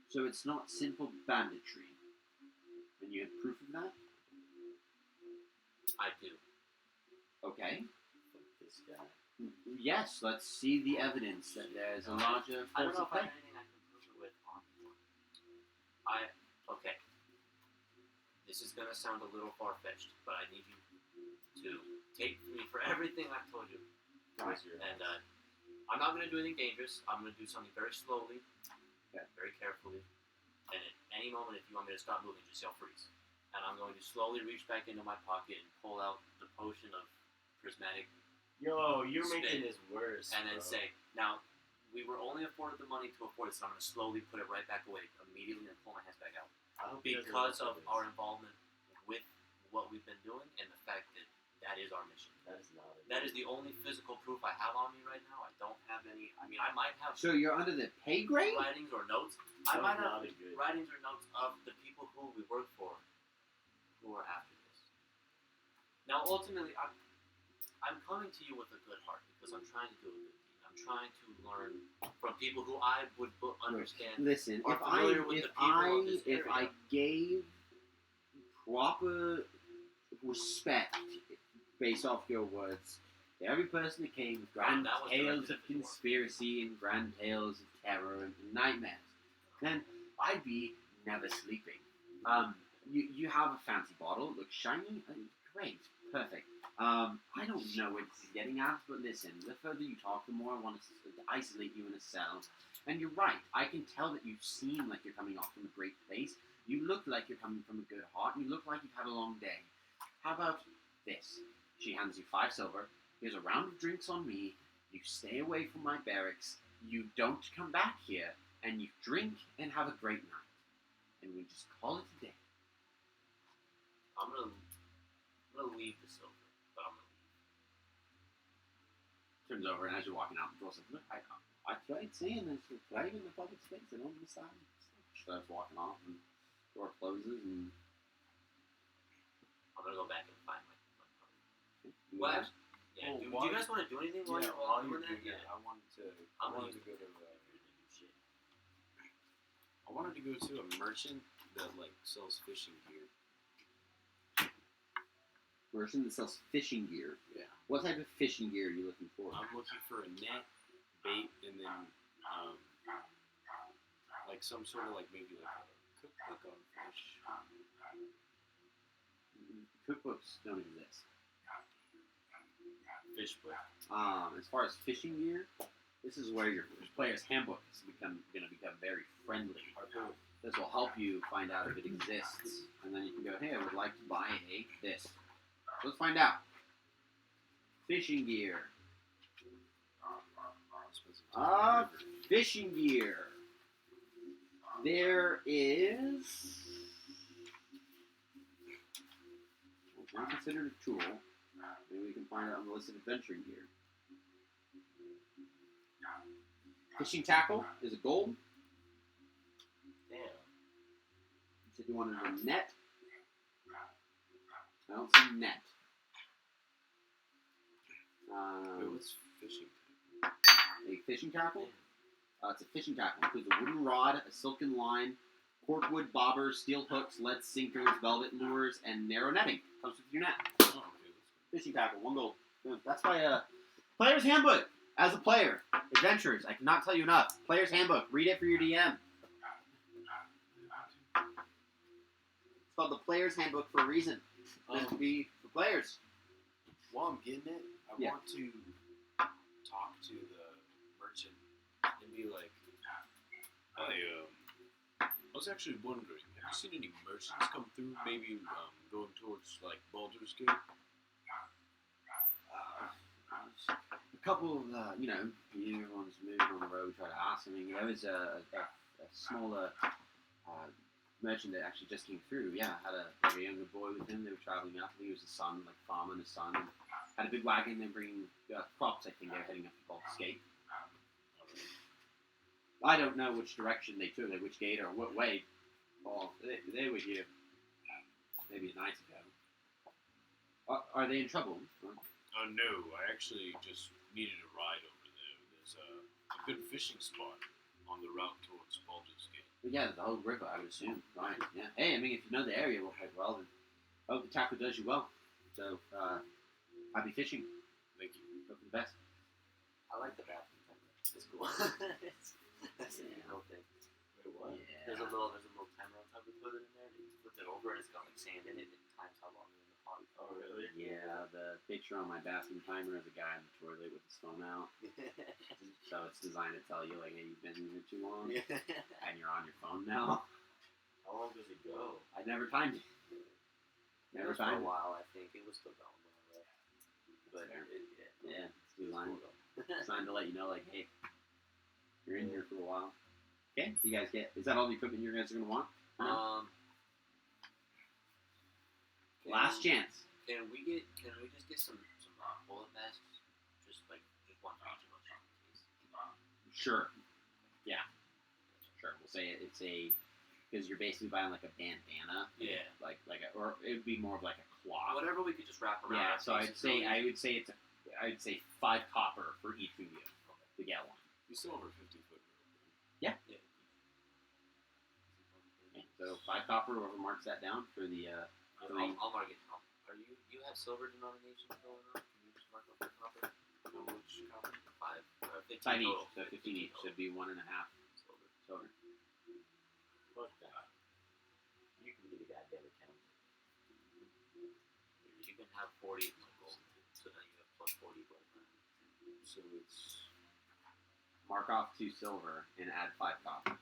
So it's not simple banditry. And you have proof of that? I do. Okay. This guy. Yes, let's see the evidence that there's a larger I don't force know at if I play. have anything I can prove it with on you. Okay. This is gonna sound a little far-fetched, but I need you to take me for everything I've told you. Right. And I'm not gonna do anything dangerous. I'm gonna do something very slowly, Okay. very carefully. And at any moment, if you want me to stop moving, just yell freeze. And I'm going to slowly reach back into my pocket and pull out the potion of prismatic. Yo, you're Spin. making this worse. And then bro. say, now, we were only afforded the money to afford it, so I'm going to slowly put it right back away immediately and pull my hands back out. I hope he doesn't Because listen of to this. our involvement with what we've been doing and the fact that that is our mission. That is not it. That is the only physical proof I have on me right now. I don't have any. I mean, I might have So you're under the pay grade? writings or notes. That I might was have not a good. writings or notes of the people who we work for who are after this. Now, ultimately, I'm coming to you with a good heart because I'm trying to do a good deed. I'm trying to learn from people who I would understand. Listen, are if I familiar with the people of this if I area. gave proper respect based off your words to every person that came with grand that was tales directed of at the dwarf. conspiracy and grand tales of terror and nightmares, then I'd be never sleeping. You have a fancy bottle, it looks shiny, great, perfect. I don't know what this is getting at, but listen, the further you talk, the more I want to isolate you in a cell. And you're right, I can tell that you seem like you're coming off from a great place. You look like you're coming from a good heart, and you look like you've had a long day. How about this? She hands you 5 silver, here's a round of drinks on me, you stay away from my barracks, you don't come back here, and you drink and have a great night. And we just call it a day. I'm gonna leave the silver, but I'm gonna leave. Turns over, and as you're walking out, the door's like, look, I tried saying this, right in the public space, I don't understand. Starts walking off, and the door closes, and I'm gonna go back and find my partner. you What? guys- Yeah. Oh, do why- you guys want to do anything while Yeah, you're while doing you're that? doing Yeah. that, I wanted to I'm go gonna to shit. I wanted to go to a merchant that like sells fishing gear. person that sells fishing gear. Yeah. What type of fishing gear are you looking for? I'm looking for a net, bait, and then like some sort of like maybe like a cookbook on fish. Cookbooks don't exist. Fish book. As far as fishing gear, this is where your player's handbook is going to become very friendly. This will help you find out if it exists, and then you can go, hey, I would like to buy this. So let's find out. Fishing gear. Fishing gear. There is. It's not considered a tool. Maybe we can find it on the list of adventuring gear. Fishing tackle is a gold. Damn. You said you wanted a net. I don't see net. Wait, what's fishing? A fishing tackle? It's a fishing tackle. It includes a wooden rod, a silken line, corkwood bobbers, steel hooks, lead sinkers, velvet lures, and narrow netting. Comes with your net. Oh, okay. Fishing tackle, 1 gold. Boom. That's my player's handbook. As a player, adventurers, I cannot tell you enough. Player's handbook. Read it for your DM. It's called the player's handbook for a reason. Meant to be for players. While I'm getting it, I Yeah. want to talk to the merchant and be like, I was actually wondering, have you seen any merchants come through, maybe going towards, like, Baldur's Gate? A couple of, everyone's moving on the road, try to ask. I mean, there was a smaller merchant that actually just came through. Yeah, had a younger boy with him. They were traveling up. He was a son, like farmer and a son. And had a big wagon. They're bringing crops. I think they're heading up to Baldur's Gate. I don't know which direction they took, like which gate or what way. Well, they were here maybe a night ago. Are they in trouble? No, I actually just needed a ride over there. There's a good fishing spot on the route towards Baldur's Gate. But yeah, the whole river, I would assume. Right, yeah. Hey, I mean, if you know the area well, then I hope the tackle does you well. So, happy fishing. Thank you. Hope for the best. I like the bathroom timer. It's cool. That's a neat little thing. Wait, what? Yeah. There's a little timer on top of the toilet in there. And you flip it over and it's got like sand in it. And it times how long you're in the pot. Oh, really? Yeah, the picture on my bathroom timer is a guy in the toilet with his phone out. So it's designed to tell you, like, hey, you've been in here too long, and you're on your phone now. How long does it go? I never timed it. It Never was for a timed it. while, I think. It was still going by the way. But Fair. yeah, Yeah, it's designed, cool though. designed to let you know, like, hey, you're in here for a while. Okay, you guys is that all the equipment you guys are going to want? Last chance. Can we just get some bullet vests? Just one for each of us. Sure. Yeah. Sure. We'll say it's because you're basically buying like a bandana. Yeah. Or it would be more of like a cloth. Whatever we could just wrap around. Yeah. our So faces, I really. would say 5 copper for each of you to get one. You still over 50 foot. Yeah. Okay, so 5 copper. Whoever marks that down for the. I'll mark it. You have silver denominations going on? Can you just mark off the copper? How much copper? 15 5 each, total. so 15 each. So it'd be 1.5 Silver. silver. Fuck that. You can be the goddamn accountant. You can have 40 gold, so now you have plus 40 gold. So it's Mark off 2 silver and add 5 copper.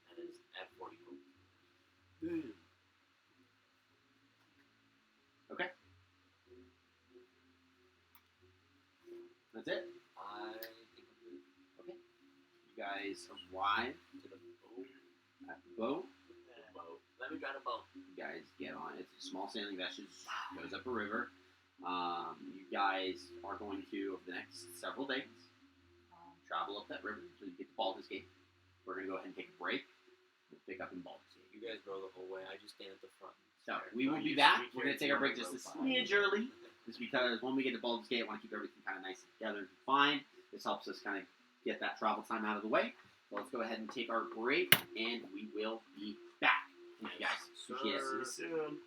That is at 40 gold. Okay. That's it. I think I'm good. Okay. You guys arrive To the boat. at the boat. Let me drive a boat. You guys get on. It's a small sailing vessel. Goes up a river. You guys are going to, over the next several days, travel up that river until you get to Baldur's Gate. We're going to go ahead and take a break. We'll pick up in Baldur's Gate. You guys row the whole way. I just stand at the front. So, we will be back. We're going to take our break just a smidge early. Just because when we get to Baldur's Gate, I want to keep everything kind of nice and together and fine. This helps us kind of get that travel time out of the way. So let's go ahead and take our break, and we will be back. Thank you guys. Appreciate it. See you soon.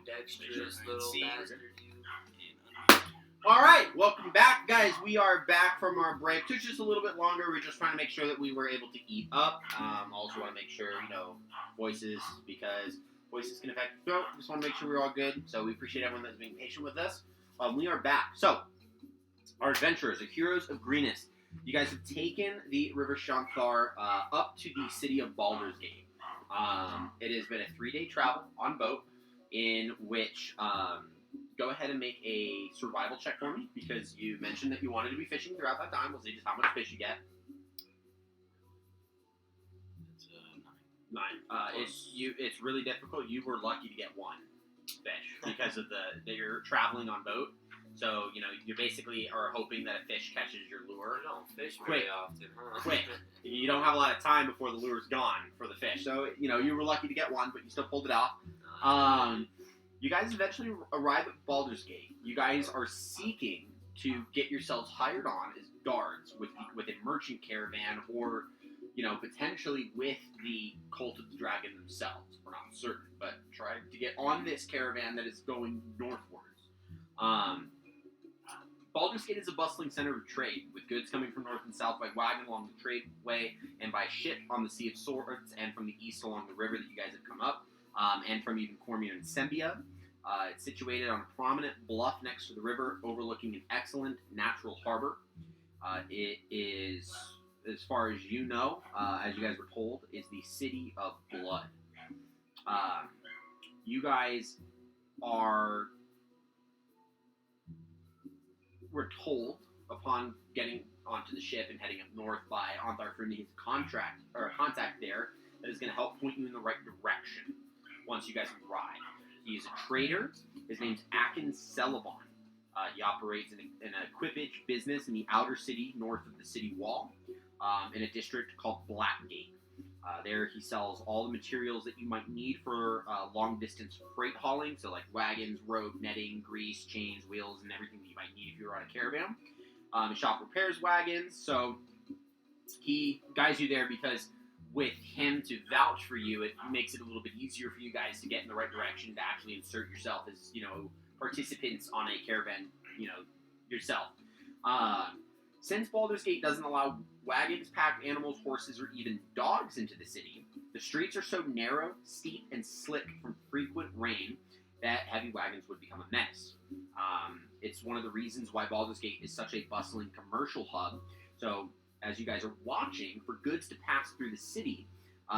Dexterous little See. bastard, you. All right, welcome back, guys. We are back from our break. Took just a little bit longer. We're just trying to make sure that we were able to eat up. Also want to make sure, voices, because voices can affect the throat. Just want to make sure we're all good. So we appreciate everyone that's being patient with us. We are back. So, our adventurers, the heroes of Greenest. You guys have taken the River Shanthar up to the city of Baldur's Gate. It has been a 3-day travel on boat, in which go ahead and make a survival check for me, because you mentioned that you wanted to be fishing throughout that time. We'll see just how much fish you get. It's 9. 9. It's really difficult. You were lucky to get 1 fish because of that you're traveling on boat. So, you basically are hoping that a fish catches your lure. You don't fish Quick. very often, huh? Quick. You don't have a lot of time before the lure's gone for the fish. So, you were lucky to get 1, but you still pulled it off. You guys eventually arrive at Baldur's Gate. You guys are seeking to get yourselves hired on as guards with a merchant caravan, or, potentially with the Cult of the Dragon themselves. We're not certain, but try to get on this caravan that is going northwards. Baldur's Gate is a bustling center of trade, with goods coming from north and south by wagon along the tradeway, and by ship on the Sea of Swords, and from the east along the river that you guys have come up, and from even Cormier and Sembia. It's situated on a prominent bluff next to the river, overlooking an excellent natural harbor. It is, as far as you know, as you guys were told, is the City of Blood. You guys were told, upon getting onto the ship and heading up north by Antharfrin, his contact there, that is going to help point you in the right direction once you guys arrive. He's a trader. His name's Akin Celebon. He operates in an equipage business in the outer city, north of the city wall, in a district called Blackgate. There he sells all the materials that you might need for long-distance freight hauling, so like wagons, rope, netting, grease, chains, wheels, and everything that you might need if you were on a caravan. The shop repairs wagons, so he guides you there because with him to vouch for you, it makes it a little bit easier for you guys to get in the right direction, to actually insert yourself as, participants on a caravan, yourself. Since Baldur's Gate doesn't allow wagons, packed animals, horses, or even dogs into the city, the streets are so narrow, steep, and slick from frequent rain that heavy wagons would become a menace. It's one of the reasons why Baldur's Gate is such a bustling commercial hub. So, as you guys are watching, for goods to pass through the city,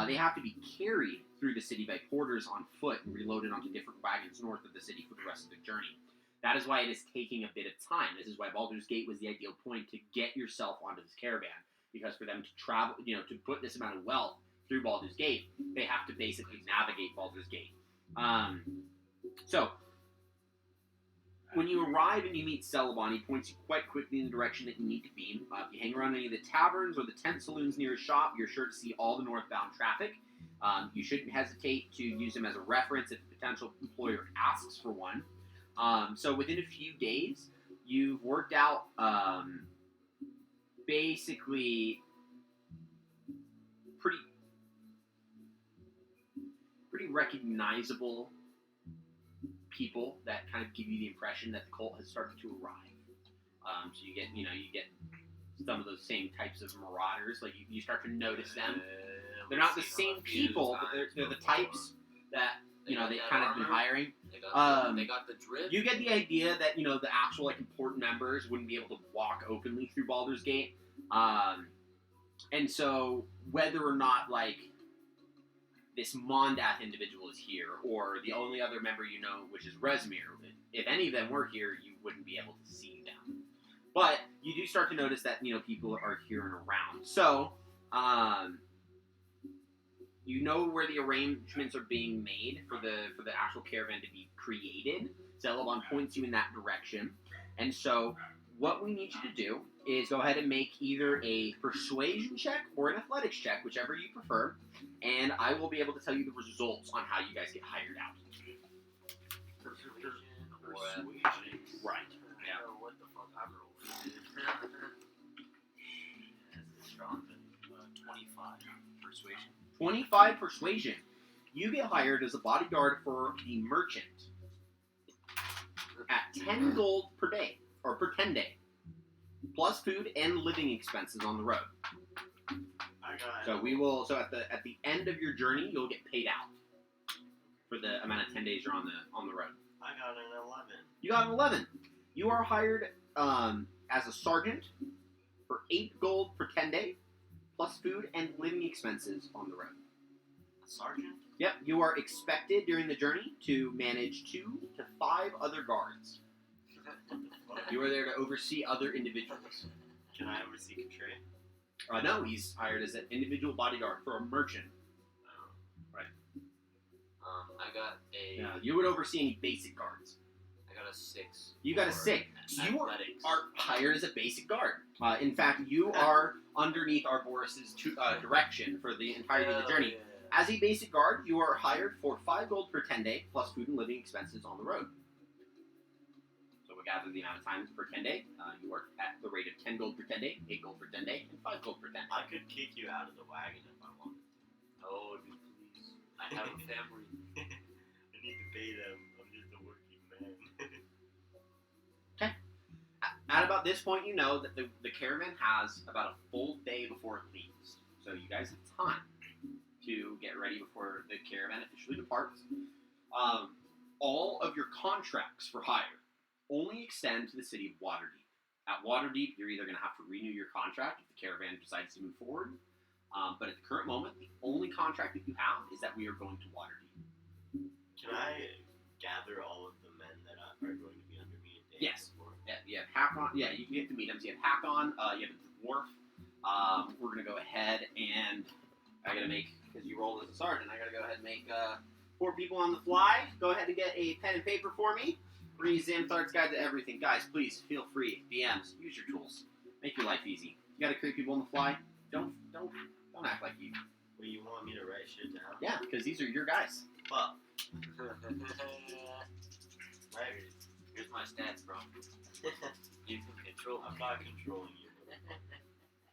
they have to be carried through the city by porters on foot and reloaded onto different wagons north of the city for the rest of the journey. That is why it is taking a bit of time. This is why Baldur's Gate was the ideal point to get yourself onto this caravan. Because for them to travel, to put this amount of wealth through Baldur's Gate, they have to basically navigate Baldur's Gate. So, when you arrive and you meet Celebon, he points you quite quickly in the direction that you need to be. If you hang around any of the taverns or the tent saloons near his shop, you're sure to see all the northbound traffic. You shouldn't hesitate to use him as a reference if a potential employer asks for one. So within a few days, you've worked out basically pretty recognizable people that kind of give you the impression that the cult has started to arrive. So you get some of those same types of marauders. Like you start to notice them. They're not the same people, but they're the types that they've kind of been hiring. They got the drip. You get the idea that the actual important members wouldn't be able to walk openly through Baldur's Gate, and so whether or not this Mondath individual is here, or the only other member which is Rezmir, if any of them were here, you wouldn't be able to see them. But you do start to notice that people are here and around. So you know where the arrangements are being made for the actual caravan to be created. Celebon points you in that direction. And so what we need you to do is go ahead and make either a persuasion check or an athletics check, whichever you prefer, and I will be able to tell you the results on how you guys get hired out. Persuasion. Right. Yeah. What the fuck I rolled? That's strong. 25 persuasion. 25 persuasion. You get hired as a bodyguard for the merchant. at 10 gold per day, or per 10 day, plus food and living expenses on the road. I got. So so at the end of your journey, you'll get paid out for the amount of 10 days you're on the road. I got an 11. You got an 11. You are hired as a sergeant for 8 gold per 10 day, plus food and living expenses on the road. A sergeant? Yep, you are expected during the journey to manage 2 to 5 other guards. You are there to oversee other individuals. Can I oversee Contray? No, he's hired as an individual bodyguard for a merchant. Oh. Right. I got a. Yeah, you would oversee any basic guards. I got a 6. You got a for 6. So you athletics. are hired as a basic guard. In fact, you are underneath Arboris's direction for the entirety of the journey. Yeah. As a basic guard, you are hired for 5 gold per 10 day, plus food and living expenses on the road. So we gather the amount of times per 10 day. You are at the rate of 10 gold per 10 day, 8 gold per 10 day, and 5 gold per 10 day. I could kick you out of the wagon if I wanted. Oh, if you please. I have a family. I need to pay them. I'm just a working man. At about this point, you know that the caravan has about a full day before it leaves. So you guys have time to get ready before the caravan officially departs. All of your contracts for hire only extend to the city of Waterdeep. At Waterdeep, you're either going to have to renew your contract if the caravan decides to move forward. But at the current moment, the only contract that you have is that we are going to Waterdeep. Can I gather all of the men that are going to be under me? Yes. Yeah, you have Hakon. Yeah, you can get to meet him. So you have Hakon. You have a dwarf. We're going to go ahead and I got to make, because you rolled as a sergeant, I got to go ahead and make 4 people on the fly. Go ahead and get a pen and paper for me. Read Xanthar's Guide to Everything. Guys, please feel free. DMs, use your tools. Make your life easy. You got to create people on the fly. Don't act like you. Well, you want me to write shit down? Yeah, because these are your guys. Fuck. Right. Here's my stats, bro. You can control. I'm not controlling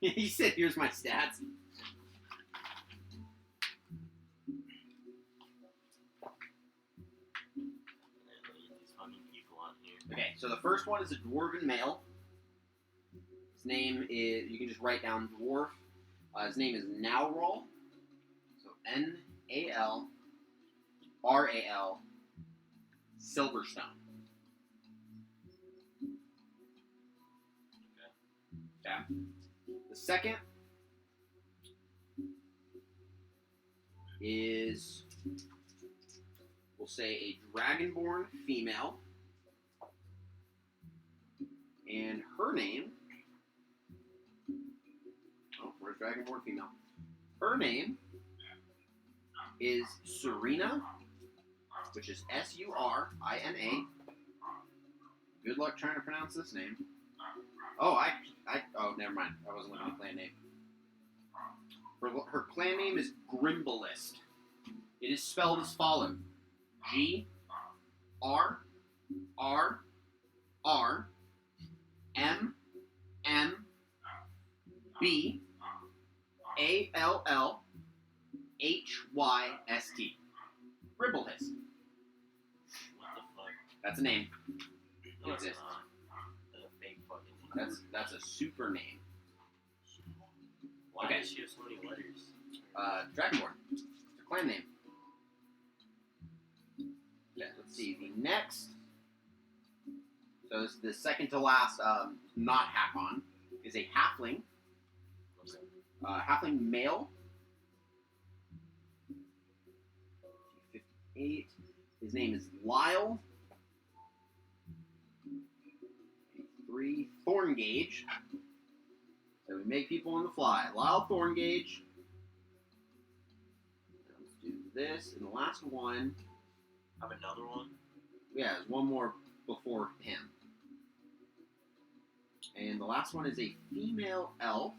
you. He said, "Here's my stats." These fucking people on here. Okay, so the first one is a dwarven male. His name is, you can just write down dwarf. His name is Nalral. So Nalral Silverstone. Okay. The second is, we'll say, a dragonborn female. And her name, where's dragonborn female? Her name is Serena, which is Surina. Good luck trying to pronounce this name. Oh, oh, never mind. I wasn't looking at the clan name. Her clan name is Grimbalist. It is spelled as follows: GRRRMMBALLHYST. Grimbalist. What the fuck? That's a name. No, It it's exists. not. That's a fake fucking name. That's a super name. Why okay. does she have so many letters? Dragonborn. It's a clan name. Yeah, let's see. The next. So this is the second to last, not Hakon, is a halfling. Halfling male. 58. His name is Lyle. 3. Thorngage. So we make people on the fly. Lyle Thorngage. Let's do this. And the last one. Have another one? Yeah, there's one more before him. And the last one is a female elf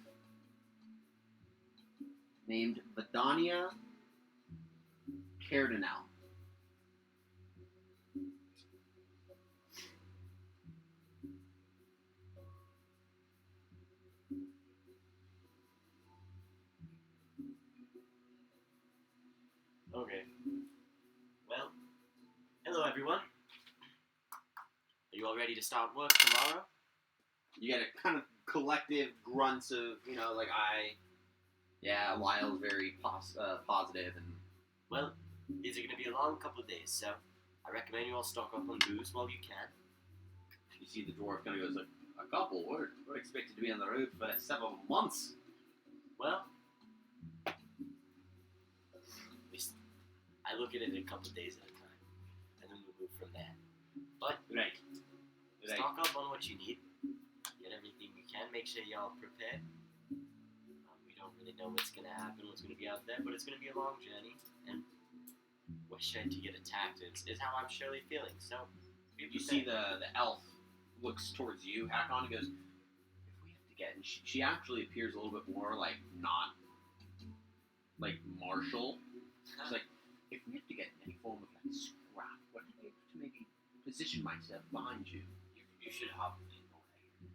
named Vidania Cardinal. Okay. Well, hello everyone. start work tomorrow? You get a kind of collective grunts of, like yeah, Lyle's very positive and. Well, these are going to be a long couple of days, so I recommend you all stock up on booze while you can. You see the dwarf kind of goes like, a couple? We're expected to be on the road for several months. Well, I look at it a couple of days at a time, and then we'll move from there. But Right. stock up on what you need. Get everything you can. Make sure y'all prepared. We don't really know what's going to happen, what's going to be out there, but it's going to be a long journey, and we're sure to get attacked. Is how I'm surely feeling. So You see the elf looks towards you, Hakon, and goes, if we have to get, and she actually appears a little bit more like not like martial. She's like, if we have to get any form of like scrap, what do we have to maybe position myself behind you? You should hop in already.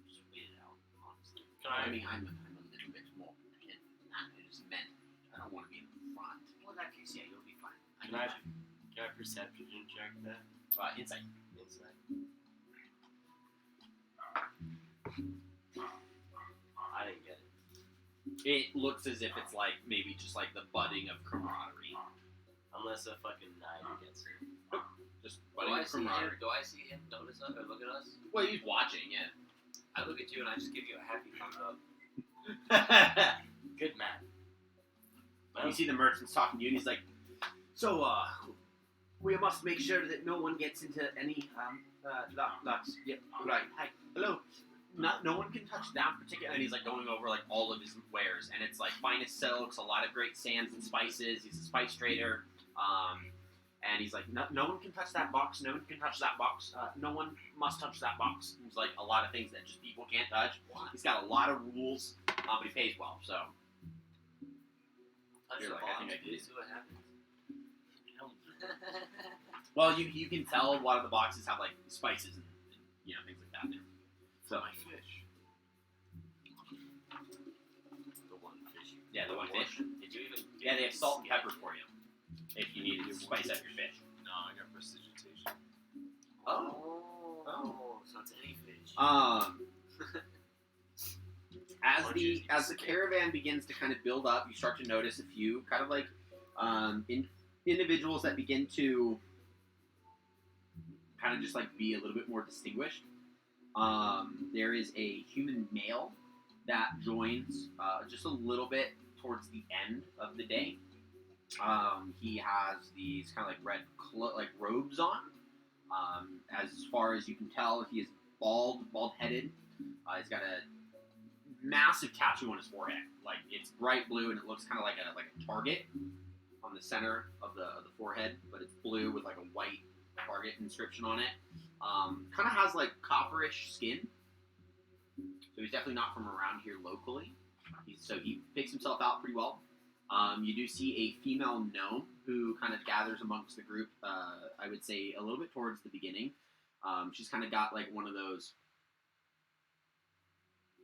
Just wait it out, honestly. I mean, I'm a little bit more prepared than that. I just meant I don't want to be in the front. Well, in that case, yeah, you'll be fine. Can I perception check that? Insight. Inside. I didn't get it. It looks as if it's like maybe just like the budding of camaraderie. Unless a fucking 9 gets it. Just Do budding I of see him? camaraderie. Do I see him notice us or look at us? Well, he's watching, yeah. I look at you and I just give you a happy thumbs up. Good man. You see the merchants talking to you, and he's like, so, we must make sure that no one gets into any, that's, yep, right, hi, hello. No one can touch that particular, and he's like going over like all of his wares, and it's like finest silks, a lot of great sands and spices. He's a spice trader, and he's like, no one can touch that box. No one can touch that box. No one must touch that box. He's like a lot of things that just people can't touch. He's got a lot of rules, but he pays well. So Touch You're the like, I box, think I can dude, do see what happens. well, you can tell a lot of the boxes have like spices and things like that in there. So My fish. The one fish. yeah, the one fish. Did you even? Yeah, they have salt and pepper for you if you need to spice up your fish. No, I got prestidigitation. Oh, so it's any fish. As the caravan begins to kind of build up, you start to notice a few kind of like individuals that begin to kind of just like be a little bit more distinguished. There is a human male that joins just a little bit towards the end of the day. He has these kind of like red robes on. As far as you can tell, he is bald-headed. He's got a massive tattoo on his forehead. Like it's bright blue and it looks kind of like a target on the center of the forehead, but it's blue with like a white target inscription on it. Kind of has like copperish skin, so he's definitely not from around here locally. So he picks himself out pretty well. You do see a female gnome who kind of gathers amongst the group. I would say a little bit towards the beginning. She's kind of got like one of those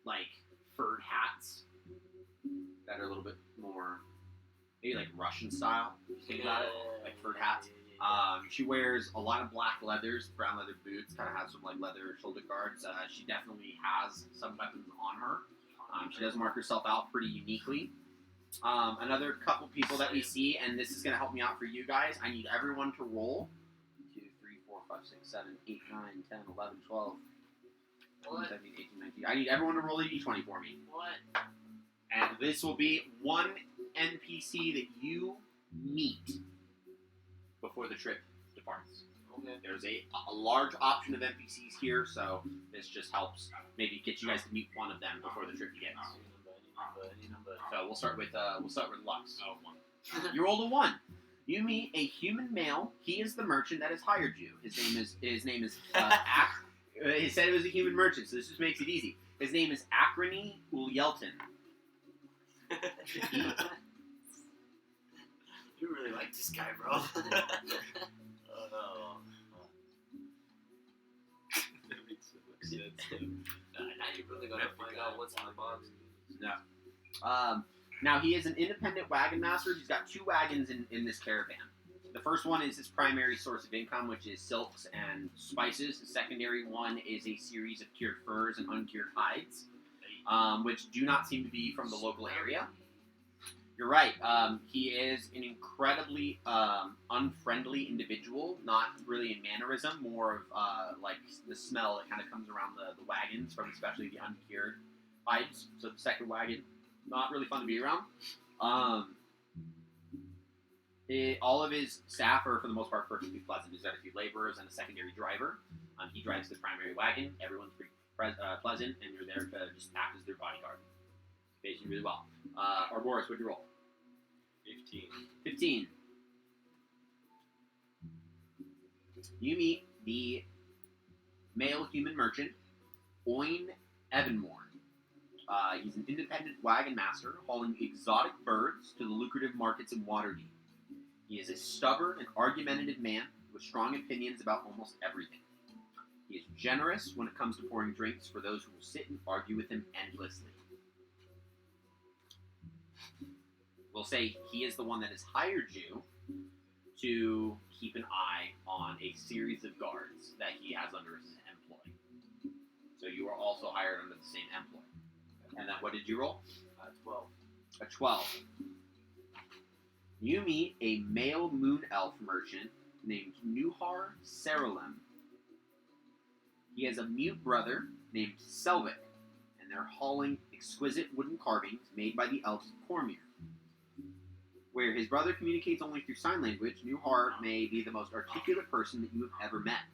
like furred hats that are a little bit more maybe like Russian style. If you think about it, like furred hats. She wears a lot of black leathers, brown leather boots, kind of has some like leather shoulder guards. She definitely has some weapons on her. She does mark herself out pretty uniquely. Another couple people that we see, and this is going to help me out for you guys. I need everyone to roll. 2, 3, 4, 5, 6, 7, 8, 9, 10, 11, 12, 17, 18, 19. I need everyone to roll a d20 for me. What? And this will be one NPC that you meet before the trip departs. Okay. There's a large option of NPCs here, so this just helps maybe get you guys to meet one of them before the trip begins. So we'll start with Lux. Oh, 1. You rolled a 1. You meet a human male. He is the merchant that has hired you. His name is he said it was a human merchant, so this just makes it easy. His name is Akrani Ulyelton. You really like this guy, bro. That makes so much sense. Now you're really gonna find out what's in the box. Now he is an independent wagon master. He's got 2 wagons in this caravan. The first one is his primary source of income, which is silks and spices. The secondary one is a series of cured furs and uncured hides, which do not seem to be from the local area. You're right. He is an incredibly unfriendly individual, not really in mannerism, more of like the smell that kind of comes around the wagons from especially the uncured hides. So the second wagon, not really fun to be around. All of his staff are, for the most part, perfectly pleasant. He's got a few laborers and a secondary driver. He drives the primary wagon. Everyone's pretty pleasant, and you're there to just act as their bodyguard. Pays you really well. Boris, what'd you roll? 15. 15. You meet the male human merchant, Oin Evanmore. He's an independent wagon master hauling exotic birds to the lucrative markets in Waterdeep. He is a stubborn and argumentative man with strong opinions about almost everything. He is generous when it comes to pouring drinks for those who will sit and argue with him endlessly. We'll say he is the one that has hired you to keep an eye on a series of guards that he has under his employ. So you are also hired under the same employ. And then what did you roll? 12. A 12. You meet a male moon elf merchant named Nuhar Saralem. He has a mute brother named Selvik, and they're hauling exquisite wooden carvings made by the elves of Cormyr. Where his brother communicates only through sign language, Nuhar may be the most articulate person that you have ever met.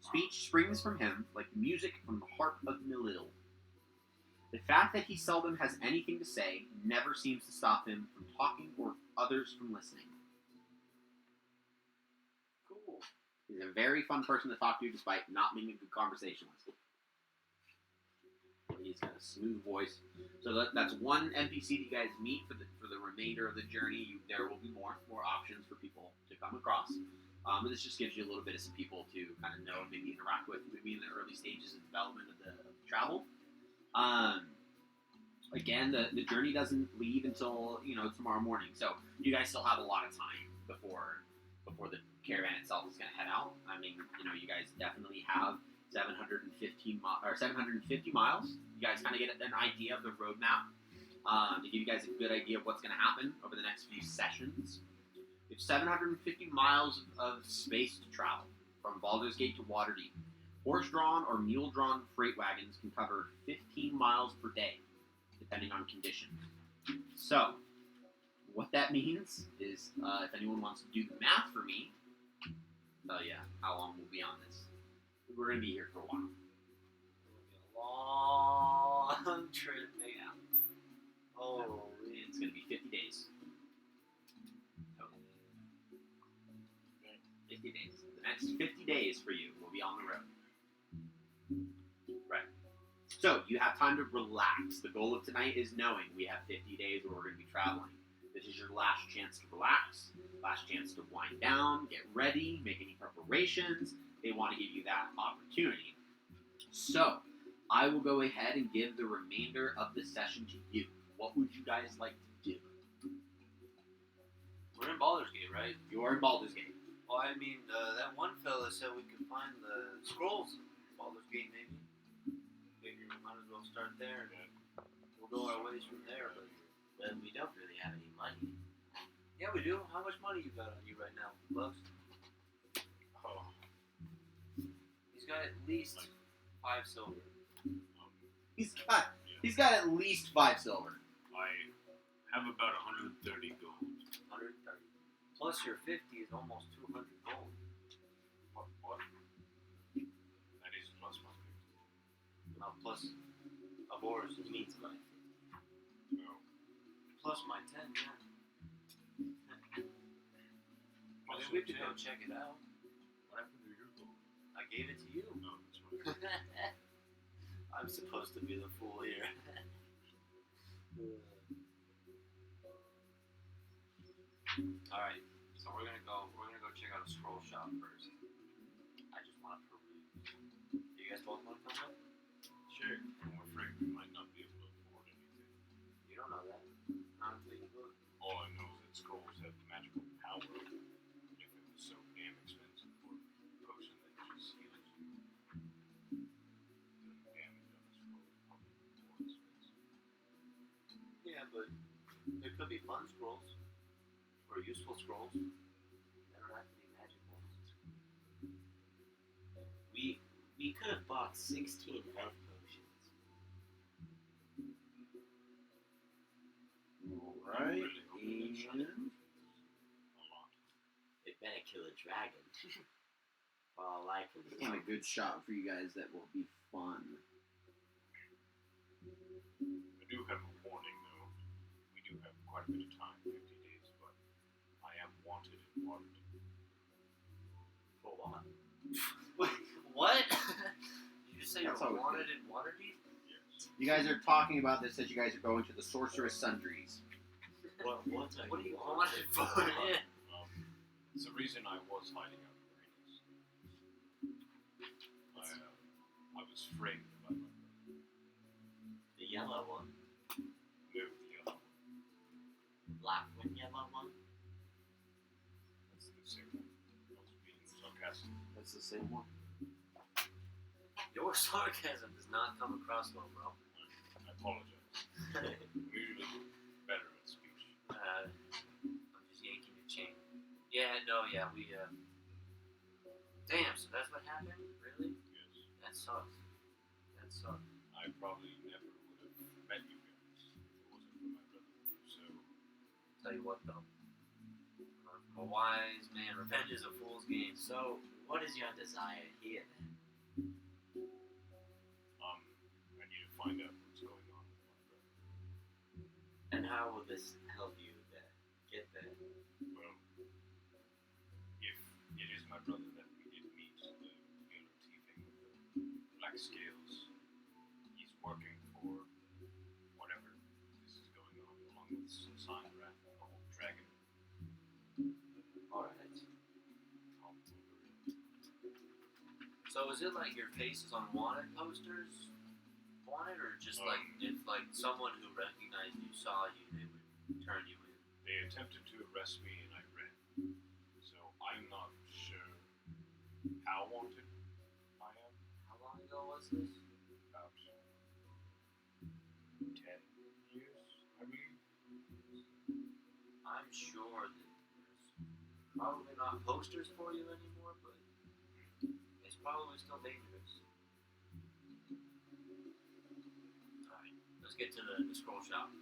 Speech springs from him like music from the harp of Milil. The fact that he seldom has anything to say never seems to stop him from talking or others from listening. Cool. He's a very fun person to talk to despite not being a good conversationalist. He's got a smooth voice. So that's one NPC that you guys meet for the remainder of the journey. There will be more options for people to come across. But this just gives you a little bit of some people to kind of know and maybe interact with, maybe in the early stages of development of the travel. Again, the journey doesn't leave until tomorrow morning, so you guys still have a lot of time before the caravan itself is going to head out. I mean, you guys definitely have 750 miles. You guys kind of get an idea of the roadmap to give you guys a good idea of what's going to happen over the next few sessions. You have 750 miles of space to travel from Baldur's Gate to Waterdeep. Horse-drawn or mule-drawn freight wagons can cover 15 miles per day, depending on condition. So, what that means is, if anyone wants to do the math for me, I'll tell you how long we'll be on this. We're going to be here for a while. Long trip, man. Oh, It's going to be 50 days. 50 days. The next 50 days for you will be on the road. Right. So, you have time to relax. The goal of tonight is knowing we have 50 days where we're going to be traveling. This is your last chance to relax, last chance to wind down, get ready, make any preparations. They want to give you that opportunity. So, I will go ahead and give the remainder of the session to you. What would you guys like to do? we're in Baldur's Gate, right? You are in Baldur's Gate. Well, I mean, that one fella said we could find the scrolls in Baldur's Gate, maybe. Maybe we might as well start there, and we'll go our ways from there. But we don't really have any money. Yeah, we do. How much money you got on you right now, Bugs? Oh, He's got at least 5 silver. He's got at least 5 silver. I have about 130 gold. 130. Plus your 50 is almost 200 gold. What? That is plus my 50. No, plus Aboris means my No. plus my 10, yeah. I mean, we could go check it out. What happened to your gold? I gave it to you. No, that's fine. I'm supposed to be the fool here. Alright, so we're gonna go check out a scroll shop first. I just wanna peruse. You guys both wanna come up? Sure. I'm afraid we might not be able to afford anything. You don't know that. Not until you look. All I know is that scrolls have magical power. If but there could be fun scrolls or useful scrolls. They don't have to be magic ones. We could have bought 16 health potions. Alright, and... It better kill a dragon. For all I can do. And a good shot for you guys that will be fun. I do have a warning, though. We do have quite a bit of time, 50 days, but I am wanted and wanted. For what? What? Did you just say That's you're always wanted in Waterdeep? Yes. You guys are talking about this as you guys are going to the Sorceress Sundries. What What do you wanted for? It's the reason I was hiding out in the arenas. I was framed by my brother. The yellow one. No, the other one. Black and yellow one. That's the same one. I was being sarcastic. That's the same one. Your sarcasm does not come across well, bro. I apologize. I'm usually better at speech. I'm just yanking your chain. Yeah, no, yeah, we, Damn, so that's what happened? Really? Yes. That sucks. That sucks. I probably never would have met you guys if it wasn't for my brother. So, Tell you what, though. I'm a wise man. Revenge is a fool's game. So, what is your desire here then? I need to find out what's going on with my brother. And how will this help you get there? Well, if it is my brother that we did meet, the Elturel thieving with the black scales, he's working for whatever this is going on, along with Sign Wrath and the whole dragon. Alright. So is it like your face is on wanted posters? Wanted, or just like if like someone who recognized you saw you, they would turn you in? They attempted to arrest me and I ran. So I'm not sure how wanted I am. How long ago was this? About 10 years, I believe. I'm sure that there's probably not posters for you anymore, but it's probably still dangerous. Alright, let's get to the scroll shop.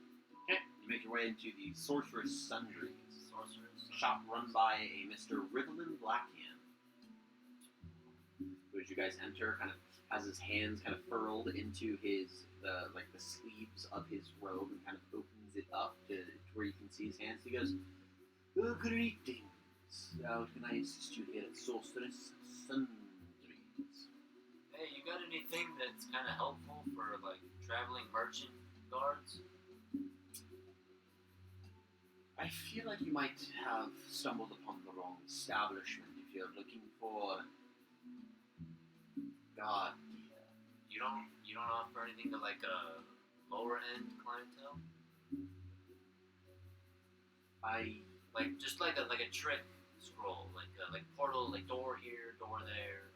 Okay, you make your way into the Sorceress Sundries. Sorcerers. Shop run by a Mr. Rivelin Blackhand. Who, as you guys enter, kind of has his hands kind of furled into his, the sleeves of his robe and kind of opens it up to where you can see his hands. He goes, "Oh, greetings. How can I assist you here at Sorceress Sundries?" Hey, you got anything that's kind of helpful for like traveling merchant guards? I feel like you might have stumbled upon the wrong establishment if you're looking for God. You don't offer anything to like a lower end clientele? Like just like a trick scroll, like portal, like door here, door there.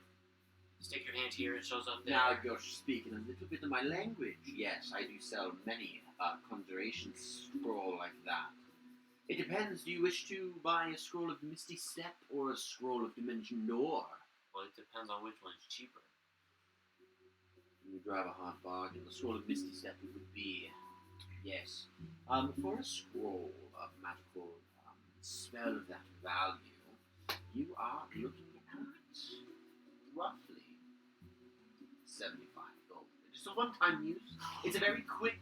Stick your hand here, it shows up there. Now you're speaking a little bit of my language. Yes, I do sell many conjuration scroll like that. It depends. Do you wish to buy a scroll of Misty Step or a scroll of Dimension Door? Well, it depends on which one's cheaper. You drive a hard bargain. The scroll of Misty Step it would be, yes. For a scroll of magical spell of that value, you are looking at roughly 75 gold. Just a one-time use. It's a very quick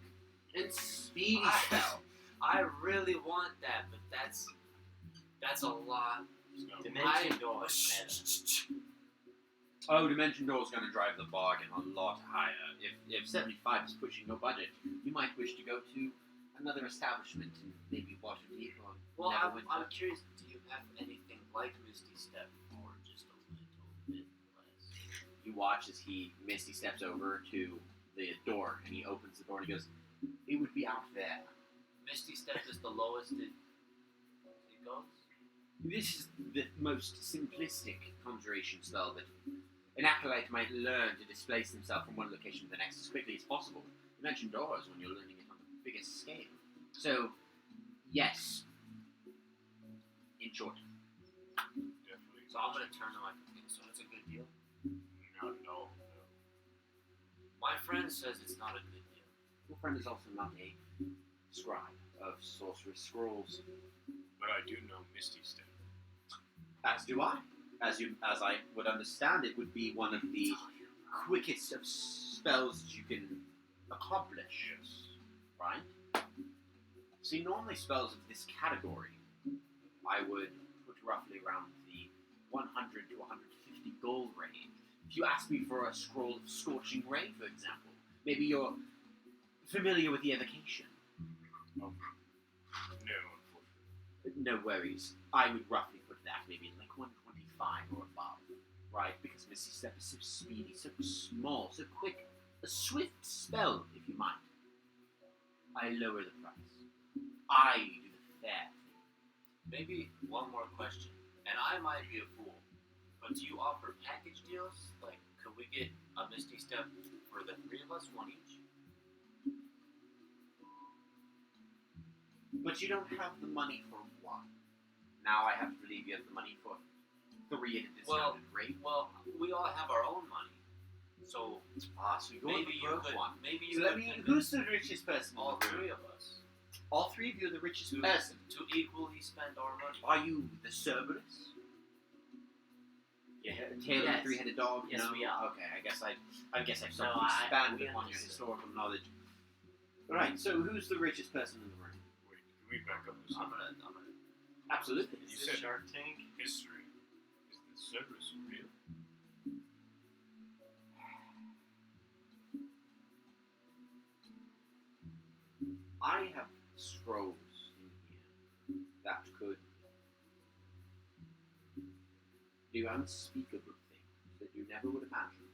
and speedy spell. I really want that, but that's a lot. So, Dimension door. Oh, Dimension Door is going to drive the bargain a lot higher. If 75 is pushing your budget, you might wish to go to another establishment in maybe Waterdeep or Well, Neverwinter. I'm curious, do you have anything like Misty Step or just a little bit less? You watch as he Misty steps over to the door and he opens the door and he goes, "It would be out there." Misty Step is the lowest it goes? This is the most simplistic conjuration spell that an acolyte might learn to displace himself from one location to the next as quickly as possible. Dimension Door is when you're learning it on the biggest scale. So, yes. In short. Definitely. So I'm gonna turn to my companion. So it's a good deal. Not at all. No. My friend says it's not a good deal. Your friend is also not a scribe of sorcerer's scrolls. But I do know Misty Step. As do I. As I would understand, it would be one of the quickest of spells that you can accomplish. Yes. Right? See, normally spells of this category, I would put roughly around the 100 to 150 gold range. If you ask me for a scroll of Scorching Ray, for example, maybe you're familiar with the evocation. No, unfortunately. No worries. I would roughly put that maybe in like 125 or above, right? Because Misty Step is so speedy, so small, so quick. A swift spell, if you might. I lower the price. I do the fair thing. Maybe one more question, and I might be a fool, but do you offer package deals? Like, could we get a Misty Step for the three of us, one each? But you don't have the money for one. Now I have to believe you have the money for three at a discounted rate. Well, we all have our own money, so So you're maybe the you broke could. one. Maybe you So let could me. convince Who's the richest person? all in the room? three of us All three of you are the richest to person. equally spend our money. Are you the Cerberus? Yeah, tail of Yes. a three-headed dog. Yes, no? we are. Okay, I guess I've something No, expanded we upon your understood. historical knowledge. All right. So who's the richest person in the room? Wait, can we back up a I'm second? gonna. Absolutely. You Is this said Shark Tank? history. Is the Cerberus real? I have scrolls in here that could do unspeakable things that you never would imagine.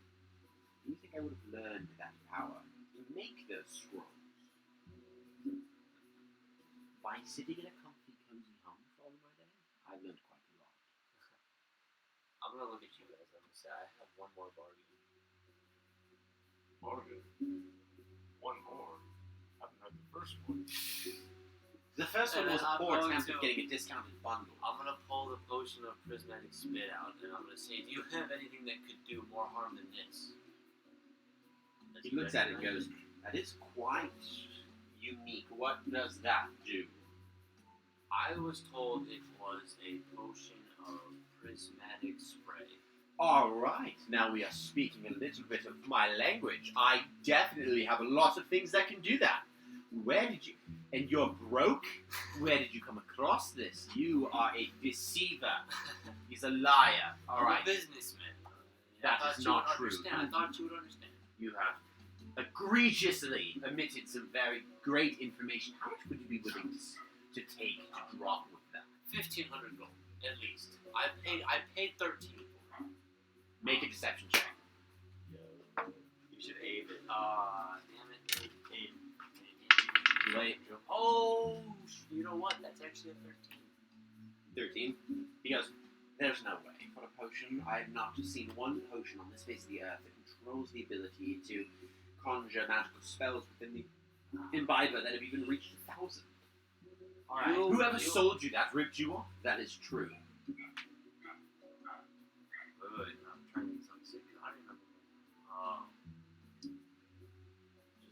Do you think I would have learned that power to make those scrolls by sitting in a comfy, cozy home for all my day? I learned quite a lot. I'm gonna look at you guys. I'm gonna say I have one more bargain. Bargain. One more. I haven't heard the first one. The first one And was a I'm poor going attempt to- at getting a discounted bundle. I'm gonna pull the potion of prismatic spit out, and I'm gonna say, "Do you have anything that could do more harm than this?" He looks at it and goes, "That is quite unique. What does that do?" I was told it was a potion of prismatic spray. All right, now we are speaking a little bit of my language. I definitely have a lot of things that can do that. Where did you... And you're broke? Where did you come across this? You are a deceiver. He's a liar. All I'm right, a businessman. That I thought is you not would true. Understand. I thought you would understand. you have egregiously omitted some very great information. How much would you be willing to take to drop with that? 1,500 gold, at least. I paid 13 for it. Make a deception check. You should aid it. Damn it. Aid. Wait. Oh, you know what? That's actually a 13. 13. He goes, "There's no way. For a potion, I have not seen one potion on this face of the earth that controls the ability to conjure magical spells within the imbiber that have even reached 1,000. Alright. Whoever sold you that ripped you off. That is true. Wait, I'm trying to think something sick. I don't remember.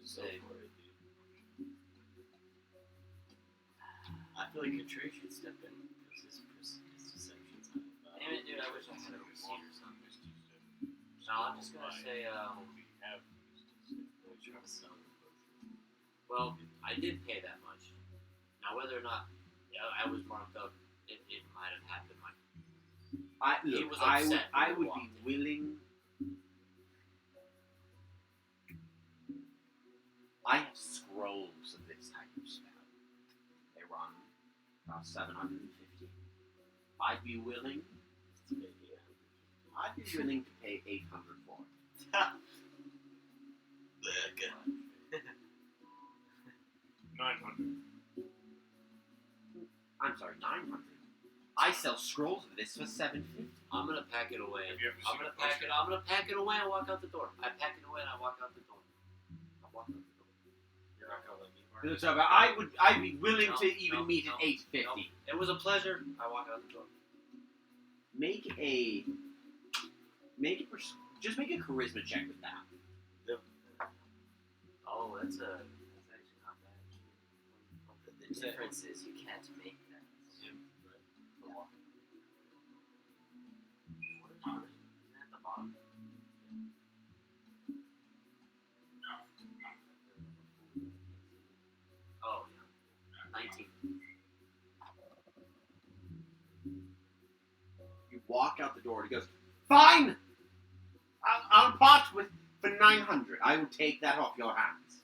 Just say for it, dude. I feel like Katray should step in because his deception's not bad. Damn it, dude. I wish I had a receipt or something. Misty Step. No, I'm just gonna say, We have Misty Step. We're trying to sell it. well, I did pay that much. Now, whether or not I was marked up, it might have happened. He was upset I when he would be walked in. willing. I have scrolls of this type of spell. They run about 750. I'd be willing. I'd be willing to pay 800 for it. 900. I'm sorry, 900. I sell scrolls of this for 750. I'm gonna pack it away. Have you ever I'm seen gonna a pack potion? it. I'm gonna pack it away and walk out the door. I pack it away and I walk out the door. I walk out the door. You're not gonna let me. So I'd be willing to even meet at 850. It was a pleasure. I walk out the door. Just make a charisma check with that. Oh, that's actually not bad. The difference is you can't make that. What is it at the bottom? Oh, yeah. 19. You walk out the door and he goes, "Fine! I'll part with for 900. I will take that off your hands.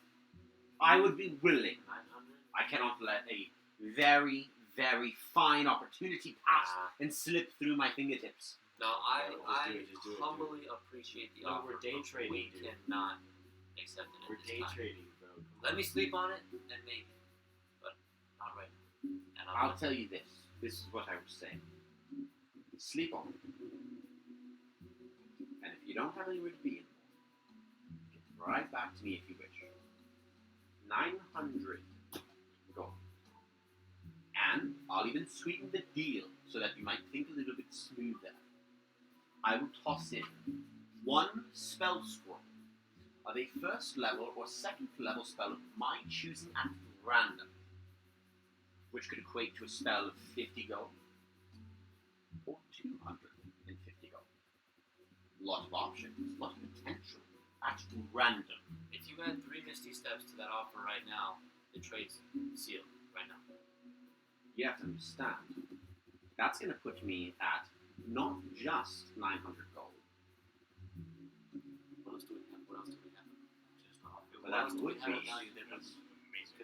I would be willing. 900? I cannot let a very, very fine opportunity pass and slip through my fingertips." No, I Just do it. humbly appreciate the No, offer. we're day but trading, We dude. cannot accept it. We're at this day time. trading, bro. Let me sleep on it and maybe, but not right now. And I'll tell you this. This is what I would say. Sleep on it. And if you don't have anywhere to be in, get right back to me if you wish. 900 gold. And I'll even sweeten the deal so that you might think a little bit smoother. I will toss in 1 spell scroll of a first level or second level spell of my choosing at random, which could equate to a spell of 50 gold or 250 gold. A lot of options, a lot of potential at random. if you add 3 Misty Steps to that offer right now, the trade's sealed right now. You have to understand, that's going to put me at not just 900 gold, What else do we have? What else do we have? Just off. but that else do would we have be now? You That's amazing.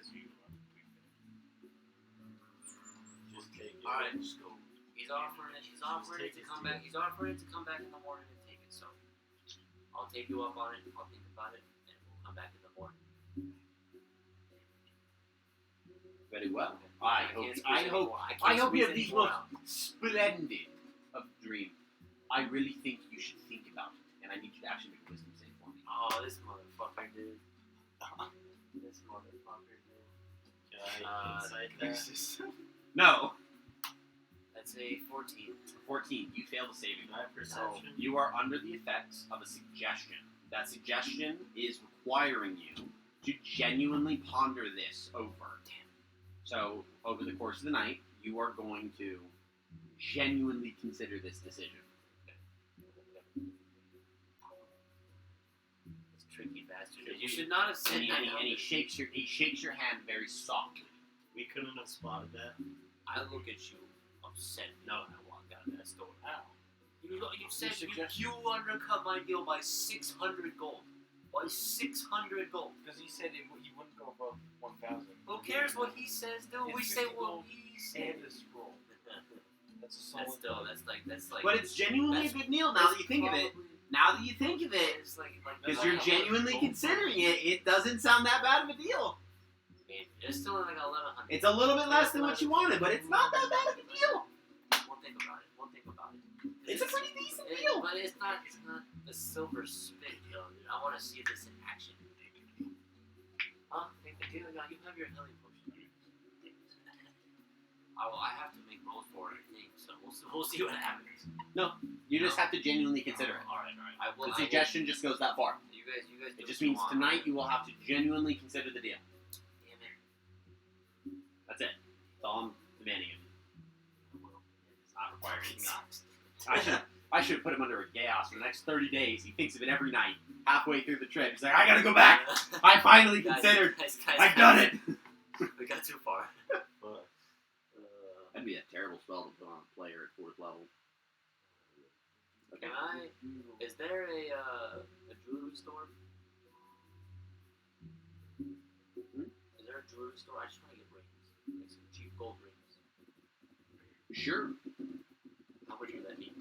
Just take it. Alright, just go. He's offering it. He's offering it to come back. He's offering it to come back in the morning and take it. So I'll take you up on it. I'll think about it, and we'll come back in the morning. very well. I hope you have these most most splendid of dreams. I really think you should think about it, and I need you to actually make a wisdom save for me. Oh, this motherfucker, dude. This motherfucker, dude. Can I insight that? No, That's a 14. 14. You fail the saving. My perception? You are under the effects of a suggestion. That suggestion is requiring you to genuinely ponder this over. So, over the course of the night, you are going to genuinely consider this decision. This tricky bastard. You should not have said And that. he shakes your hand very softly. We couldn't have spotted that. I look at you upset. No, I walk out of that store. How? You said suggestion. you undercut my deal by 600 gold. Why 600 gold? Because he said he wouldn't go above 1,000. Who cares what he says, dude? We It's say 50 what gold he says. And a scroll. That's a That's solid. still, that's like. But it's genuinely a good deal now that you think of it. Now that you think of it, It's like because you're genuinely considering it, it doesn't sound that bad of a deal. It's still like 1,100. It's a little bit less than what you wanted, but it's not that bad of a deal. We'll think about it. We'll think about it. It's a pretty decent deal. But it's not a silver spit, yo. Dude. I want to see this in action. Take the deal. You have your healing potion. I have to make rolls for it, I think. So we'll see what happens. You just have to genuinely consider it. All right. I will. The suggestion just goes that far. You guys. It just means tonight you will have to genuinely consider the deal. Damn it. That's it. That's all I'm demanding of you. It's not required anything else. I should have put him under a gas for the next 30 days. He thinks of it every night. Halfway through the trip, he's like, I gotta go back. I finally considered. Guys, I've done it. We got too far. But, That'd be a terrible spell to put on a player at 4th level. Can I? Is there a jewelry store? Is there a jewelry store? I just want to get rings, like some cheap gold rings. Sure. How much would that be?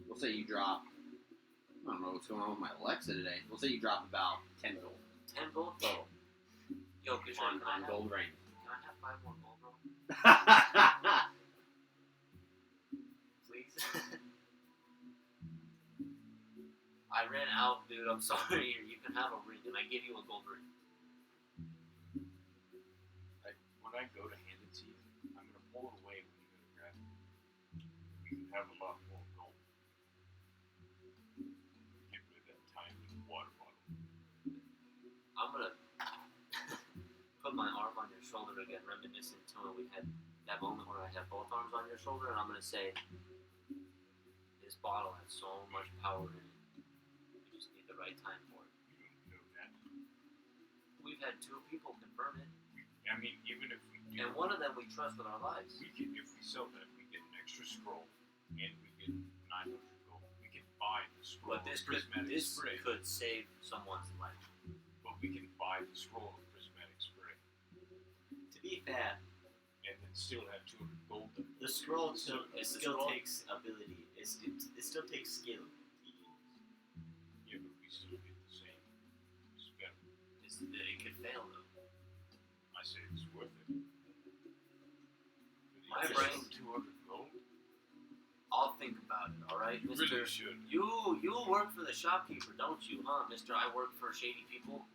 We'll say you drop. I don't know what's going on with my Alexa today. We'll say you drop about 10 gold 10 gold? total Yo, Kishore, on gold rings. Can I have 5 more gold, bro? Please. I ran out, dude. I'm sorry. You can have a ring, and I give you a gold ring. when I go to hand it to you, I'm gonna pull it away when you go to grab it. We can have a lot more gold. Get rid of that tiny water bottle. I'm gonna put my arm on your shoulder again, reminiscent to when we had that moment where I had both arms on your shoulder, and I'm gonna say, this bottle has so much power in it. We just need the right time for it. You don't know that. We've had 2 people confirm it, I mean, even if we do, and one of them we trust with our lives. we can, if we sell that, we get an extra scroll, and we get 900 gold. We can buy the scroll. But this of prismatic spray. could save someone's life. But we can buy the scroll of prismatic spray, To be fair, and then still have 200 gold. the scroll So, it the still scroll- takes ability. It still takes skill. Yeah, but we still get the same spell. It could fail though. I say it's worth it. My It's brain- 200 gold. I'll think about it. All right, You Mister. really should. You work for the shopkeeper, don't you, huh, Mister? I work for shady people.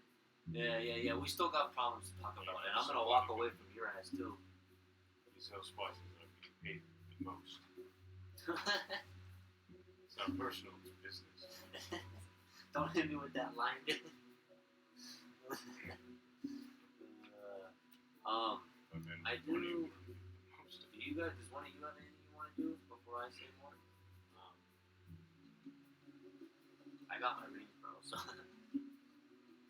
Yeah. We still got problems to talk about, and I'm gonna walk away from your ass too. These sell spices that I'm getting paid the most. It's not personal, it's business. Don't hit me with that line, dude. But then I what do- you get the most? Do you guys? Does one of you have anything you want to do before I say more? I got my ring, bro. So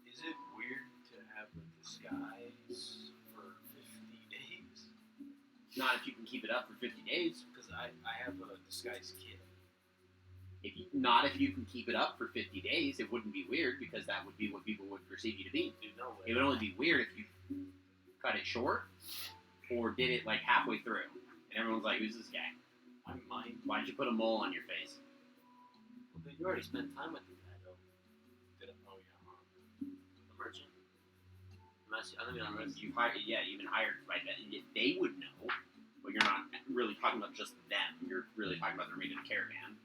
Is it weird to have a disguise for 50 days? Not if you can keep it up for 50 days. Because I have a disguise kit. Not if you can keep it up for 50 days. It wouldn't be weird because that would be what people would perceive you to be. dude, no It way. would only be weird if you cut it short or did it like halfway through. And everyone's like, who's this guy? I might. Why did you put a mole on your face? Well, dude, you already spent time with the guy, though. Oh, yeah. The merchant. I mean, unless You've hired, you've been hired by them. They would know, but you're not really talking about just them. You're really talking about the remainder of the caravan.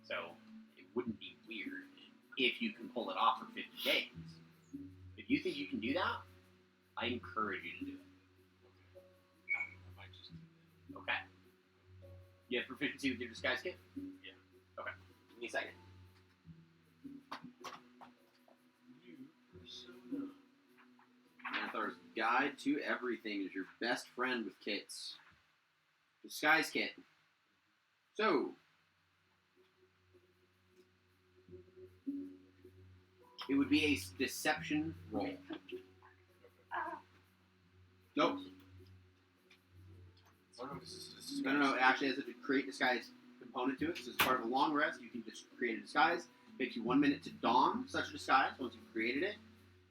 So it wouldn't be weird if you can pull it off for 50 days. If you think you can do that, I encourage you to do it. I might just do that. Okay. You have proficiency with your disguise kit? Yeah. Okay. Give me a second. Manthar's Guide to Everything is your best friend with kits. Disguise kit. So, it would be a deception roll. Nope. Oh, no, this is No. It actually has a create disguise component to it. So, as part of a long rest, you can just create a disguise. It takes you 1 minute to don such a disguise once you've created it.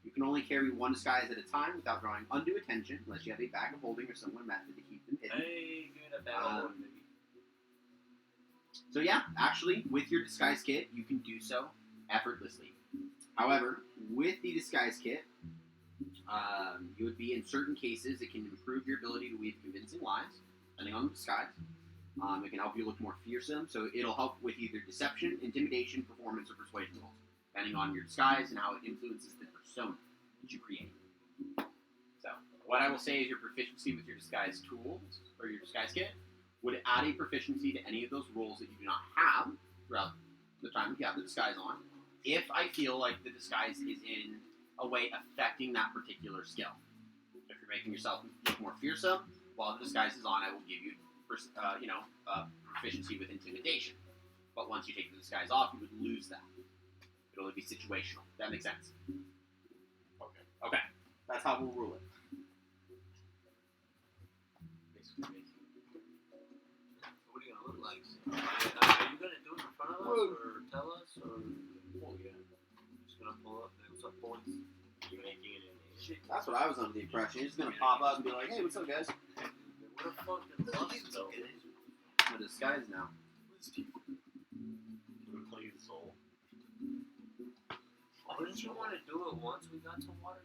You can only carry one disguise at a time without drawing undue attention, unless you have a bag of holding or similar method to keep them hidden. hey, dude, a battle one, maybe. So yeah, actually, with your disguise kit, you can do so effortlessly. However, with the disguise kit, you would be in certain cases, it can improve your ability to weave convincing lies, depending on the disguise. It can help you look more fearsome, so it'll help with either deception, intimidation, performance, or persuasion rolls, depending on your disguise and how it influences the persona that you create. So, what I will say is your proficiency with your disguise tools, or your disguise kit, would add a proficiency to any of those rolls that you do not have throughout the time that you have the disguise on, if I feel like the disguise is in a way affecting that particular skill. If you're making yourself look more fearsome while the disguise is on, I will give you, proficiency with intimidation. But once you take the disguise off, you would lose that. It'll only be situational. That makes sense. Okay. Okay. That's how we'll rule it. Basically, What are you gonna look like? Are you gonna do it in front of us, or tell us, or just gonna pull up some points? You're making it in That's what I was under the impression. You're just gonna pop up and be like, "Hey, what's up, guys?" What the fuck is lust, though? I'm a disguise now. play the soul. Wouldn't you want to do it once we got to water?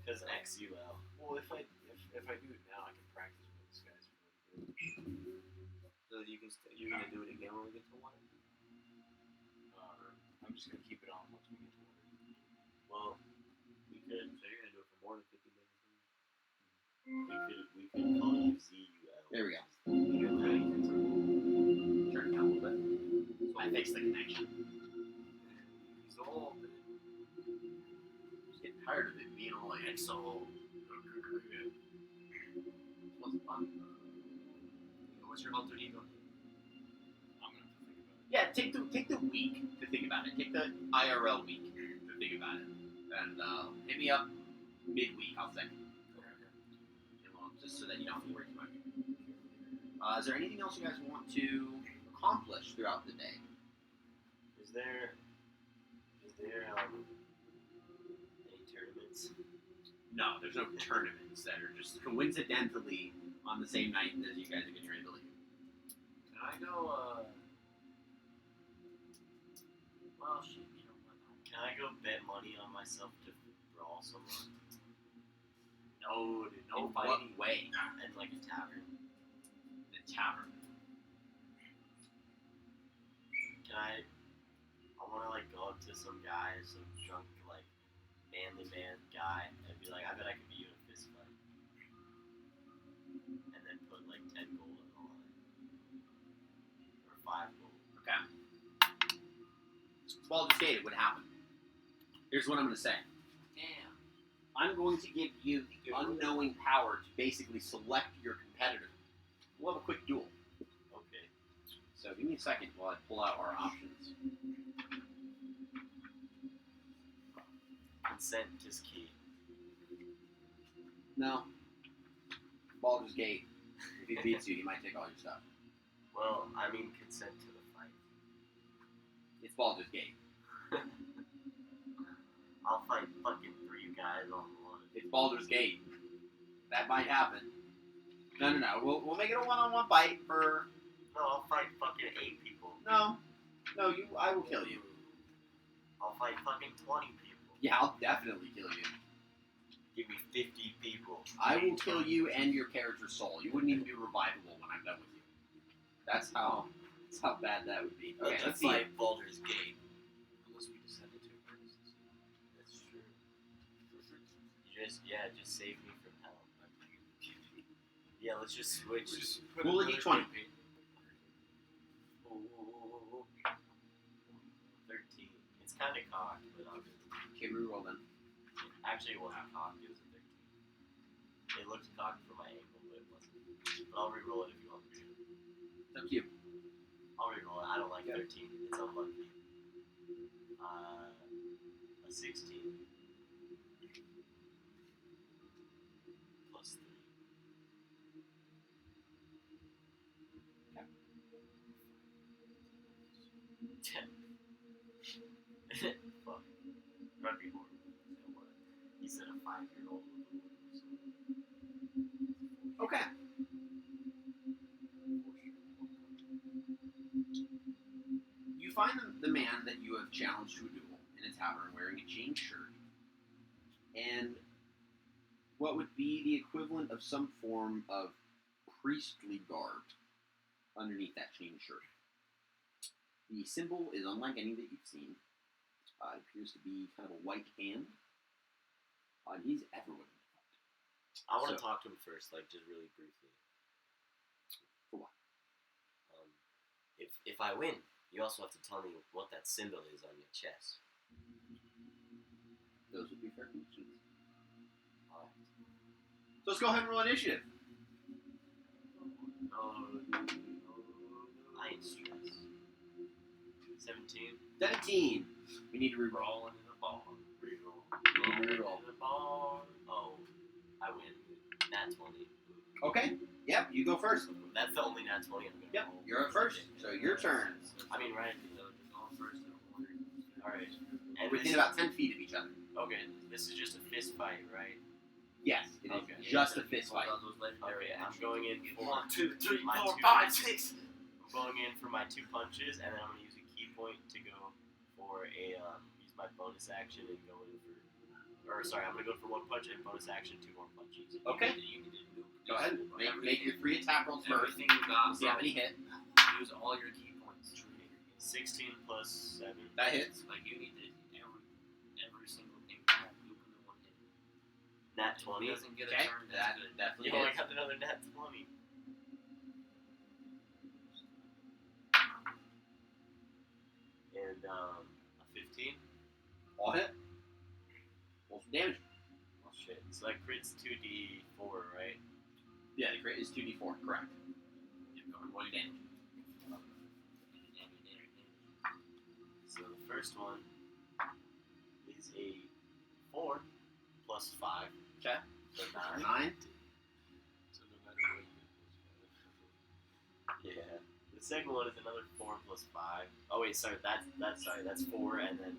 Because XUL. well, if I do it now, I can practice with this guys. So you're gonna do it again when we get to water? I'm just gonna keep it on once we get to water. Well, we could. So you're gonna do it for more than 50 minutes? We could call you ZUL. There we go. You get that? Turn it down a little bit. I fixed the connection. He's old. Just getting tired of it being all like He's so old. wasn't fun. What's your alter ego? I'm gonna have to think about it. Yeah, take the week to think about it. Take the IRL week to think about it, and hit me up midweek. I'll say, just so that you don't have to worry too much. Is there anything else you guys want to accomplish throughout the day? Is there any tournaments? No, there's no tournaments that are just coincidentally on the same night as you guys are getting ready to leave. Can I go, well, shit, you know what? Can I go bet money on myself to brawl someone? No, dude, no In fighting. what way? And like a tavern? The tavern. Can I wanna like go up to some guy, some drunk like manly man guy, and be like, I bet I could beat you in a fist fight. And then put like 10 gold on the line. Or 5 gold. Okay. Baldur's Gate, it would happen. Here's what I'm going to say. Damn. I'm going to give you the unknowing power to basically select your competitor. We'll have a quick duel. Okay. So give me a second while I pull out our options. Consent is key. No. Baldur's Gate. If he beats you, he might take all your stuff. Well, I mean consent to the fight. It's Baldur's Gate. I'll fight fucking 3 guys on one. It's Baldur's Gate. That might happen. No. We'll make it a one-on-one fight for... No, I'll fight fucking 8 people. No, I will kill you. I'll fight fucking 20 people. Yeah, I'll definitely kill you. Give me 50 people. I will kill you and your character's soul. You wouldn't even be revivable when I'm done with you. That's how bad that would be. Okay, let's see. fight Baldur's Gate. Unless we decided to. That's true. Just save me from hell. Yeah, let's just switch. Roll a d20. 13. It's kind of cocked, but I'll Okay, reroll then. actually it wasn't cocked, it was a 13. It looked cocked from my angle, but it wasn't. But I'll reroll it if you want me to. It's up to you. I'll reroll it. I don't like Yeah. 13. It's unlucky. A 16. Plus 3. Okay. 10. Fuck. That'd be horrible. You know what? He said a 5-year-old. Okay. You find the man that you have challenged to a duel in a tavern wearing a chain shirt and what would be the equivalent of some form of priestly garb underneath that chain shirt. The symbol is unlike any that you've seen. It appears to be kind of a white hand. And he's everywhere. I want to So- talk to him first, like just really briefly. For what? If I win, you also have to tell me what that symbol is on your chest. Those would be fair questions. Alright. So let's go ahead and roll initiative. I ain't stressed. 17. 17. We need to reroll. Rolling in the ball. Reroll. Reroll. In the ball. Oh, I win. Nat 20. Okay. Yep, you go first. That's the only nat 20 I'm gonna Yep, roll. you're up first. So your turn. I mean, right. Going first in order. Alright. And And within this, about 10 feet of each other. okay, this is just a fist fight, right? Yes, it is Okay. just a fist fight. Those legendary Okay, I'm actions. going in for 1, 2, 3, my 4, two 5, punches. 6. I'm going in for my 2 punches, and then I'm gonna use a key point to go for a use my bonus action and go in for. Or sorry, I'm gonna go for 1 punch and bonus action 2 more punches. Okay. You need to do. Go ahead. Make your 3 attack rolls first. Everything you got. See how many hit. Use all your key points. 16 plus 7. That hits. Like you need to every single thing you have. You can do 1 hit. Nat He 20. doesn't get a Okay, turn. that That's good. definitely Yo, I hits. got another nat 20. And a 15. All hit. Roll some damage. Oh shit. So that crits 2d4, right? Yeah, the crit is 2d4, correct. Yep, going 1 damage. So the first one is a 4 plus 5. Okay. So 9. 9. So no matter what you do, Yeah. The second one is another 4 plus 5. Oh wait, sorry, that's 4 and then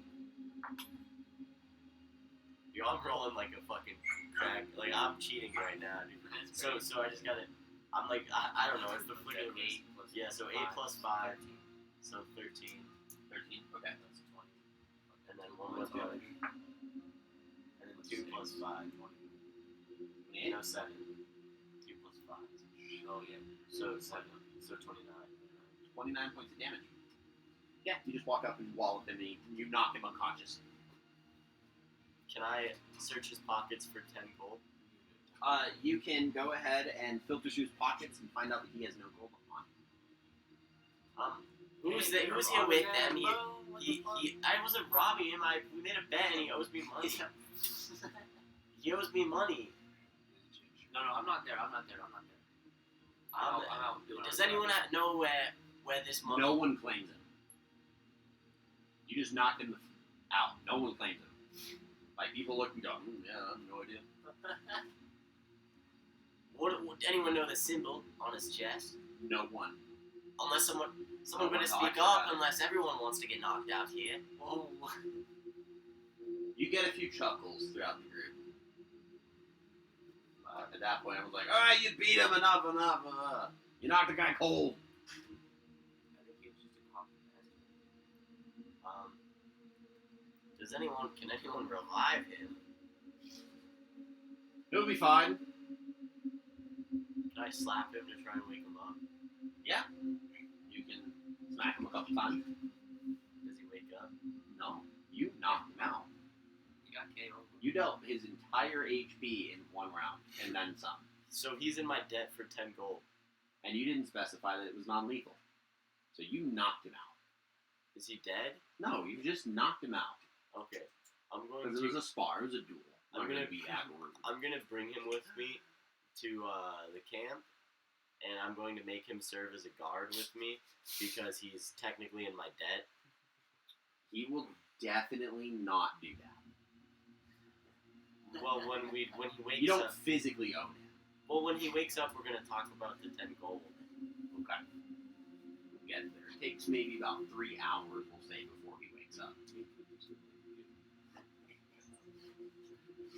yo, I'm rolling like a fucking crack. Like I'm cheating right now, dude. So I just gotta I'm like I don't know, it's the freaking 8 plus yeah, so 8 plus 5. 13. So 13. 13. Okay. That's 20. And then 1 more damage. And then 2 plus 5. 28. No 7. 2 plus 5. Oh yeah. So 7. So 29. 29 points of damage. Yeah, you just walk up and wallop him and you knock him unconscious. Can I search his pockets for 10 gold? You can go ahead and filter through his pockets and find out that he has no gold on. Who's here with them? I wasn't robbing him. We made a bet and he owes me money. He owes me money. No, I'm not there. I'm out doing Does anyone know where this money? No one claims him. You just knocked him out. No one claims him. Like, people look and go, yeah, I have no idea. Would anyone know the symbol on his chest? No one. Unless someone No better one speak talks up. about it. Unless everyone wants to get knocked out here. Oh. You get a few chuckles throughout the group. At that point, I was like, alright, you beat him, enough. You knocked the guy cold. I think he was just a cocky bastard. Can anyone revive him? He'll be fine. Can I slap him to try and wake him up? You can smack him a couple times. Does he wake up? No, you knocked him out. He got KO'd. You dealt his entire HP in one round, and then some. So he's in my debt for 10 gold. And you didn't specify that it was non-lethal. So you knocked him out. Is he dead? No, you just knocked him out. Okay. I'm going Because to. it was a spar, it was a duel. I'm gonna be that rude. I'm gonna bring him with me to the camp, and I'm going to make him serve as a guard with me because he's technically in my debt. He will definitely not do that. Well, when he wakes You don't up, physically own him. well, when he wakes up, we're gonna talk about the 10 gold. Okay. We'll get there. It takes maybe about 3 hours, we'll say, before he wakes up.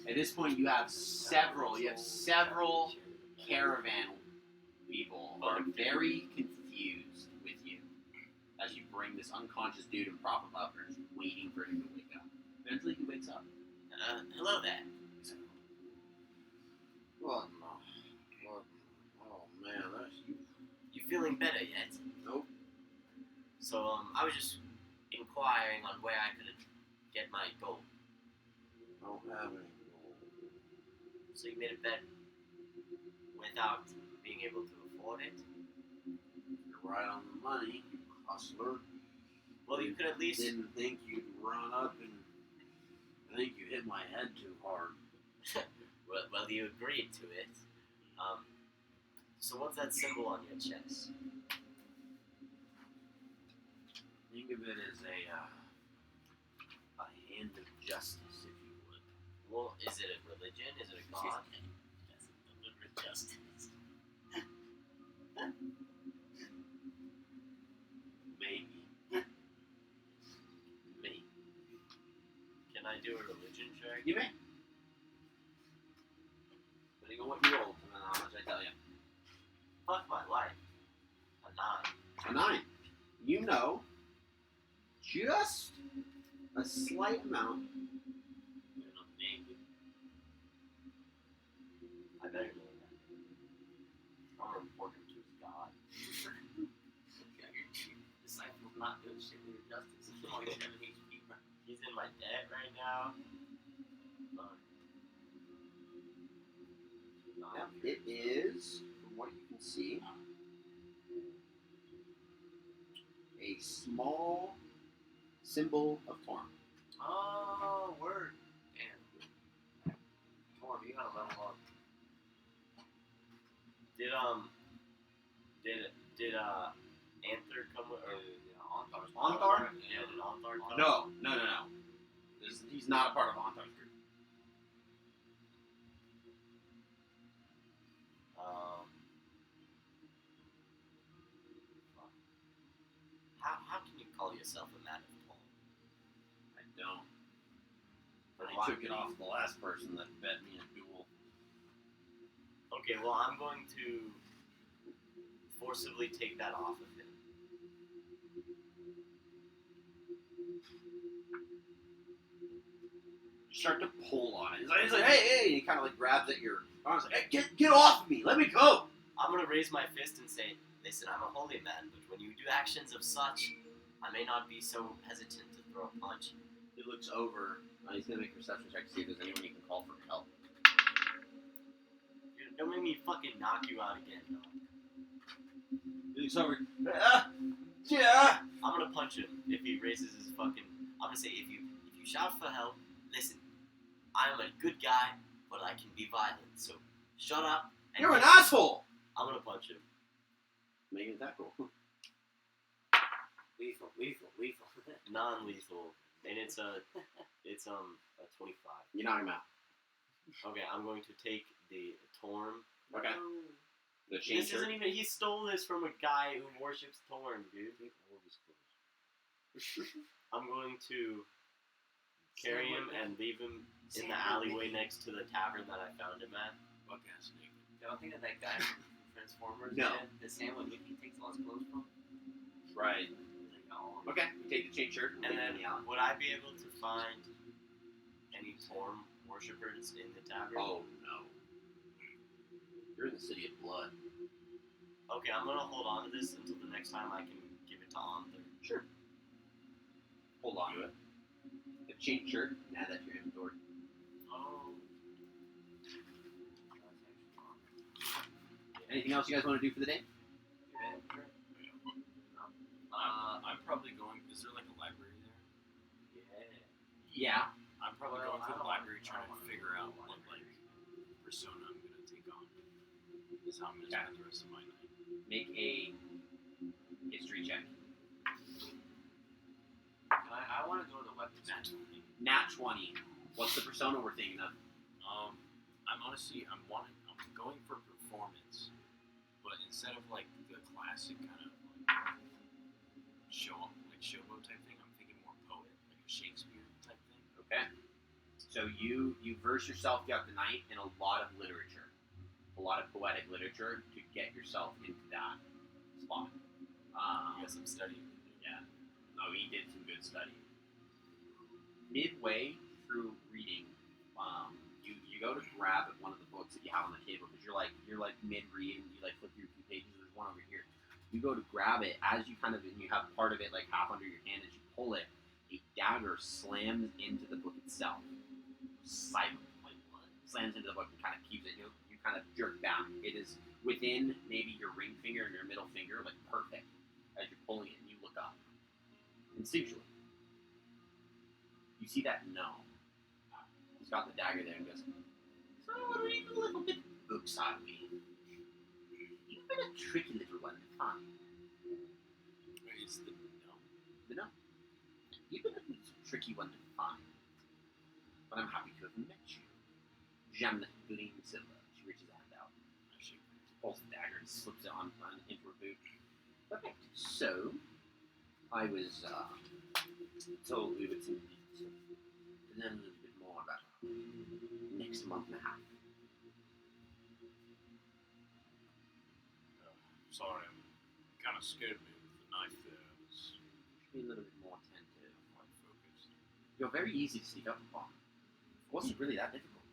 At this point, you have several caravan people who are very confused with you as you bring this unconscious dude and prop him up and are just waiting for him to wake up. Eventually, he wakes up. Hello there. What? Oh man, that's you. You feeling better yet? Nope. So I was just inquiring on where I could get my gold. Don't have any. So you made a bet without being able to afford it. You're right on the money, you hustler. Well, you could at least. Didn't think you'd run up and I think you hit my head too hard. Well, you agreed to it. So what's that symbol on your chest? Think of it as a hand of justice, if you would. Well, is it a religion? Is it a god? Yes, deliver justice. Maybe. Maybe. Can I do a religion check? You may. Depending on what you roll, and how much I tell you. Fuck my life. A 9. A 9. You know, just a slight amount. You're not maybe. I better know that. I'm important to his god. Disciple will not do shit with your justice. He's only 7 HP, bro. He's in my debt right now. It is, from what you can see, a small symbol of Torm. Oh, word. Damn. Torm, you gotta level up. Did Anther come with, or Anthar? Yeah, did Anthar come? No. He's not a part of Anthar's group. How can you call yourself a man of Torm? I don't. But Why? I took it off the last person that bet me a duel. Okay, well, I'm going to forcibly take that off of him. You start to pull on it. He's like, hey, he kind of like grabs at your arms, like, hey, get off of me, let me go. I'm gonna raise my fist and say, listen, I'm a holy man, but when you do actions of such, I may not be so hesitant to throw a punch. He looks over. He's gonna make a perception check to see if there's anyone you can call for help. Dude, don't make me fucking knock you out again, dog. He looks over. Yeah. I'm gonna punch him if he raises his fucking. I'm gonna say, if you shout for help, listen, I'm a good guy, but I can be violent, so shut up. And You're an asshole. I'm gonna punch him. Make an attack roll. Lethal. Non-lethal, and it's a 25. You knock him out. Okay, I'm going to take the Torm. Okay. The chain This shirt. isn't even. He stole this from a guy who worships Torm, dude. I'm going to carry him and leave him in the alleyway next to the tavern that I found him at. Buck ass naked. I don't think that guy from Transformers. No. The Sam when Mickey takes all his clothes from. Right. Okay. You take the chain shirt And leave it then, in the alley. would I be able to find any Torm worshippers in the tavern? Oh no. You're in the city of blood. Okay, I'm gonna hold on to this until the next time I can give it to Anther. Sure. Hold on to it. The chain shirt. Add that to your inventory. Oh. Anything else you guys want to do for the day? I'm probably going. Is there like a library there? Yeah. I'm probably going to the library trying to figure out what like persona I'm gonna take on. Is how I'm gonna spend the rest of my night. Make a history check. I want to go to the weapons. Nat 20. What's the persona we're thinking of? I'm honestly I'm going for performance, but instead of like the classic kind of like showboat type thing, I'm thinking more poet, like a Shakespeare type thing. Okay. So you verse yourself throughout the night in a lot of literature, a lot of poetic literature to get yourself into that spot. You got some study. Yeah. No, he did some good study. Midway through reading, you go to grab one of the books that you have on the table because you're like mid-read and you like flip through a few pages. There's one over here. You go to grab it as you and you have part of it like half under your hand. As you pull it, a dagger slams into the book itself. Silent, like what? Slams into the book and kind of keeps it. You kind of jerk back. It is within maybe your ring finger and your middle finger, like perfect. As you're pulling it, and you look up instinctually. You see that gnome. He's got the dagger there and goes, sorry, a little bit books on me. You've been a tricky little one to find. It's the gnome. The gnome. You've been a little tricky one to find. But I'm happy to have met you. Jamlet Gleam Silver. She reaches a hand out. She pulls the dagger and slips it on into her boot. Perfect. So, I was told we would meet to learn a little bit more about next month and a half. Sorry, you kind of scared me with the knife there. I was Should be a little bit more attentive. quite focused. You're very easy to sneak up upon. It wasn't really that difficult.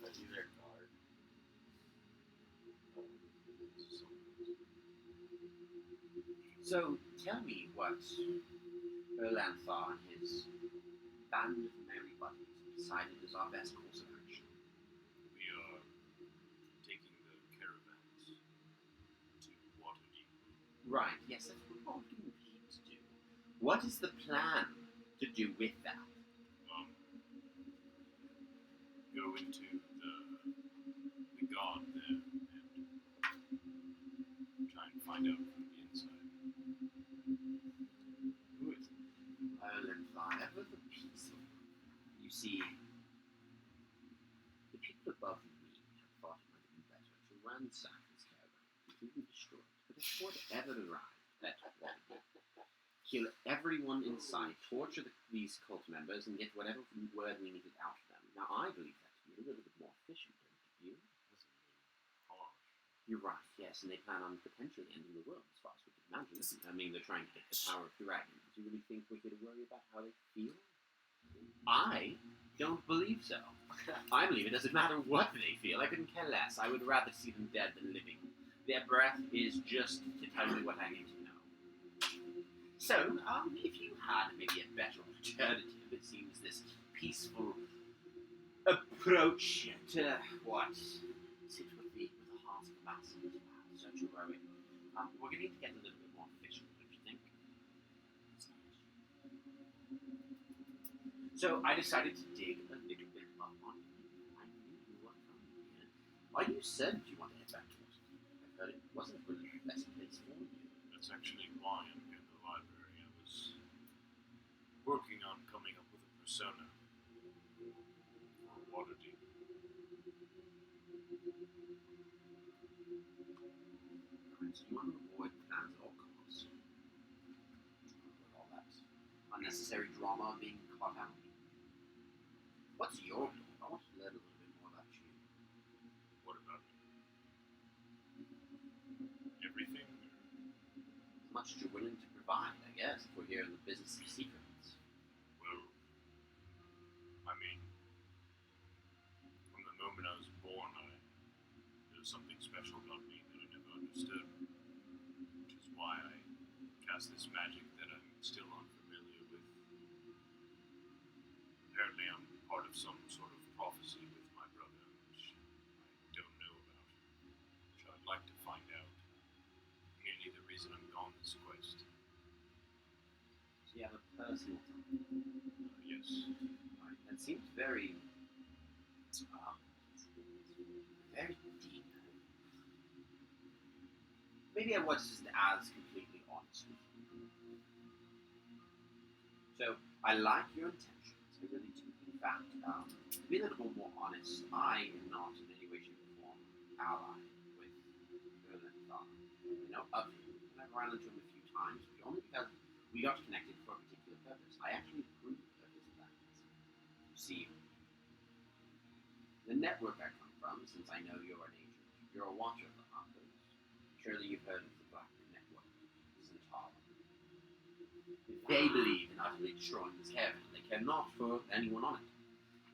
But you their guard. So, tell me what Erlanthar and his band of merry buddies decided is our best course of action. Right, yes, that's what we're getting paid to do. What is the plan to do with that? Go into the god there and try and find out from the inside. Who is it? Ireland, ever the peaceful. You see, the people above me have thought it might be better to ransack this caravan, completely destroy it. But if Hoard ever arrived, that would kill everyone inside, torture these cult members, and get whatever word we needed out of them. Now, I believe that to be a little bit more efficient, don't you? You're right, yes, and they plan on potentially ending the world, as far as we can imagine. I mean, they're trying to get the power of dragons. Do you really think we're here to worry about how they feel? I don't believe so. I believe it doesn't matter what they feel. I couldn't care less. I would rather see them dead than living. Their breath is just to tell me what I need to know. So, if you had maybe a better alternative, it seems this peaceful approach to what? Sit with the heart of the masses, perhaps, don't you worry. We're going to need to get a little bit more efficient, don't you think? So I decided to dig a little bit up on you. I knew you were coming here. Why you said you want to head back to us? I heard it wasn't really the best place for you. That's actually why I'm here in the library. I was working on coming up with a persona for Waterdeep. Right, so you want to avoid plans at all costs. Avoid all that unnecessary drama of being caught out. What's your goal? I want to learn a little bit more about you. What about everything? As much as you're willing to provide, I guess, if we're here in the business of secrets. Well, I mean, from the moment I was born, there was something special about me that I never understood, which is why I cast this magic that I'm still unfamiliar with. Apparently, I'm part of some sort of prophecy with my brother, which I don't know about, which I'd like to find out. Nearly the reason I'm on this quest. So you have a personal time. Yes. Right, that seems very, very deep. Maybe I wasn't as completely honest with you. So, I like your intentions. I really do. In fact, to be a little more honest, I am not in any way, shape, or form allied with Erlenthal. I know of him, and I've run into him a few times, but only because we got connected for a particular purpose. I actually approve the purpose of that. You see, the network I come from, since I know you're an agent, you're a watcher of the Hoppers. Surely you've heard of the Black Network, Untitled. They believe in utterly destroying this caravan. They care not for anyone on it.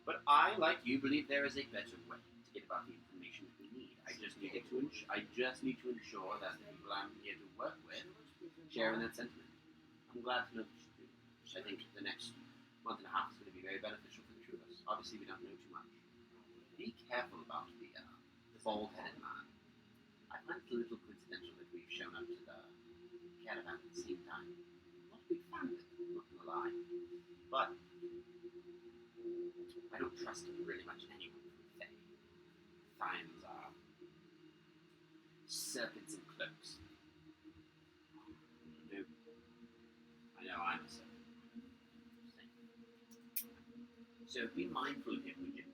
But I, like you, believe there is a better way to get about the information that we need. I just need to ensure that the people I'm here to work with share in that sentiment. I'm glad to know that you do. I think the next month and a half is going to be very beneficial for the two of us. Obviously, we don't know too much. Be careful about the bald-headed man. I find it a little coincidental that we've shown up to the caravan at the same time. Not a big fan of it, I'm not gonna lie. But I don't trust really much anyone from Fae. Thymes are serpents and cloaks. No. I know I'm a serpent. So be mindful of him, would you?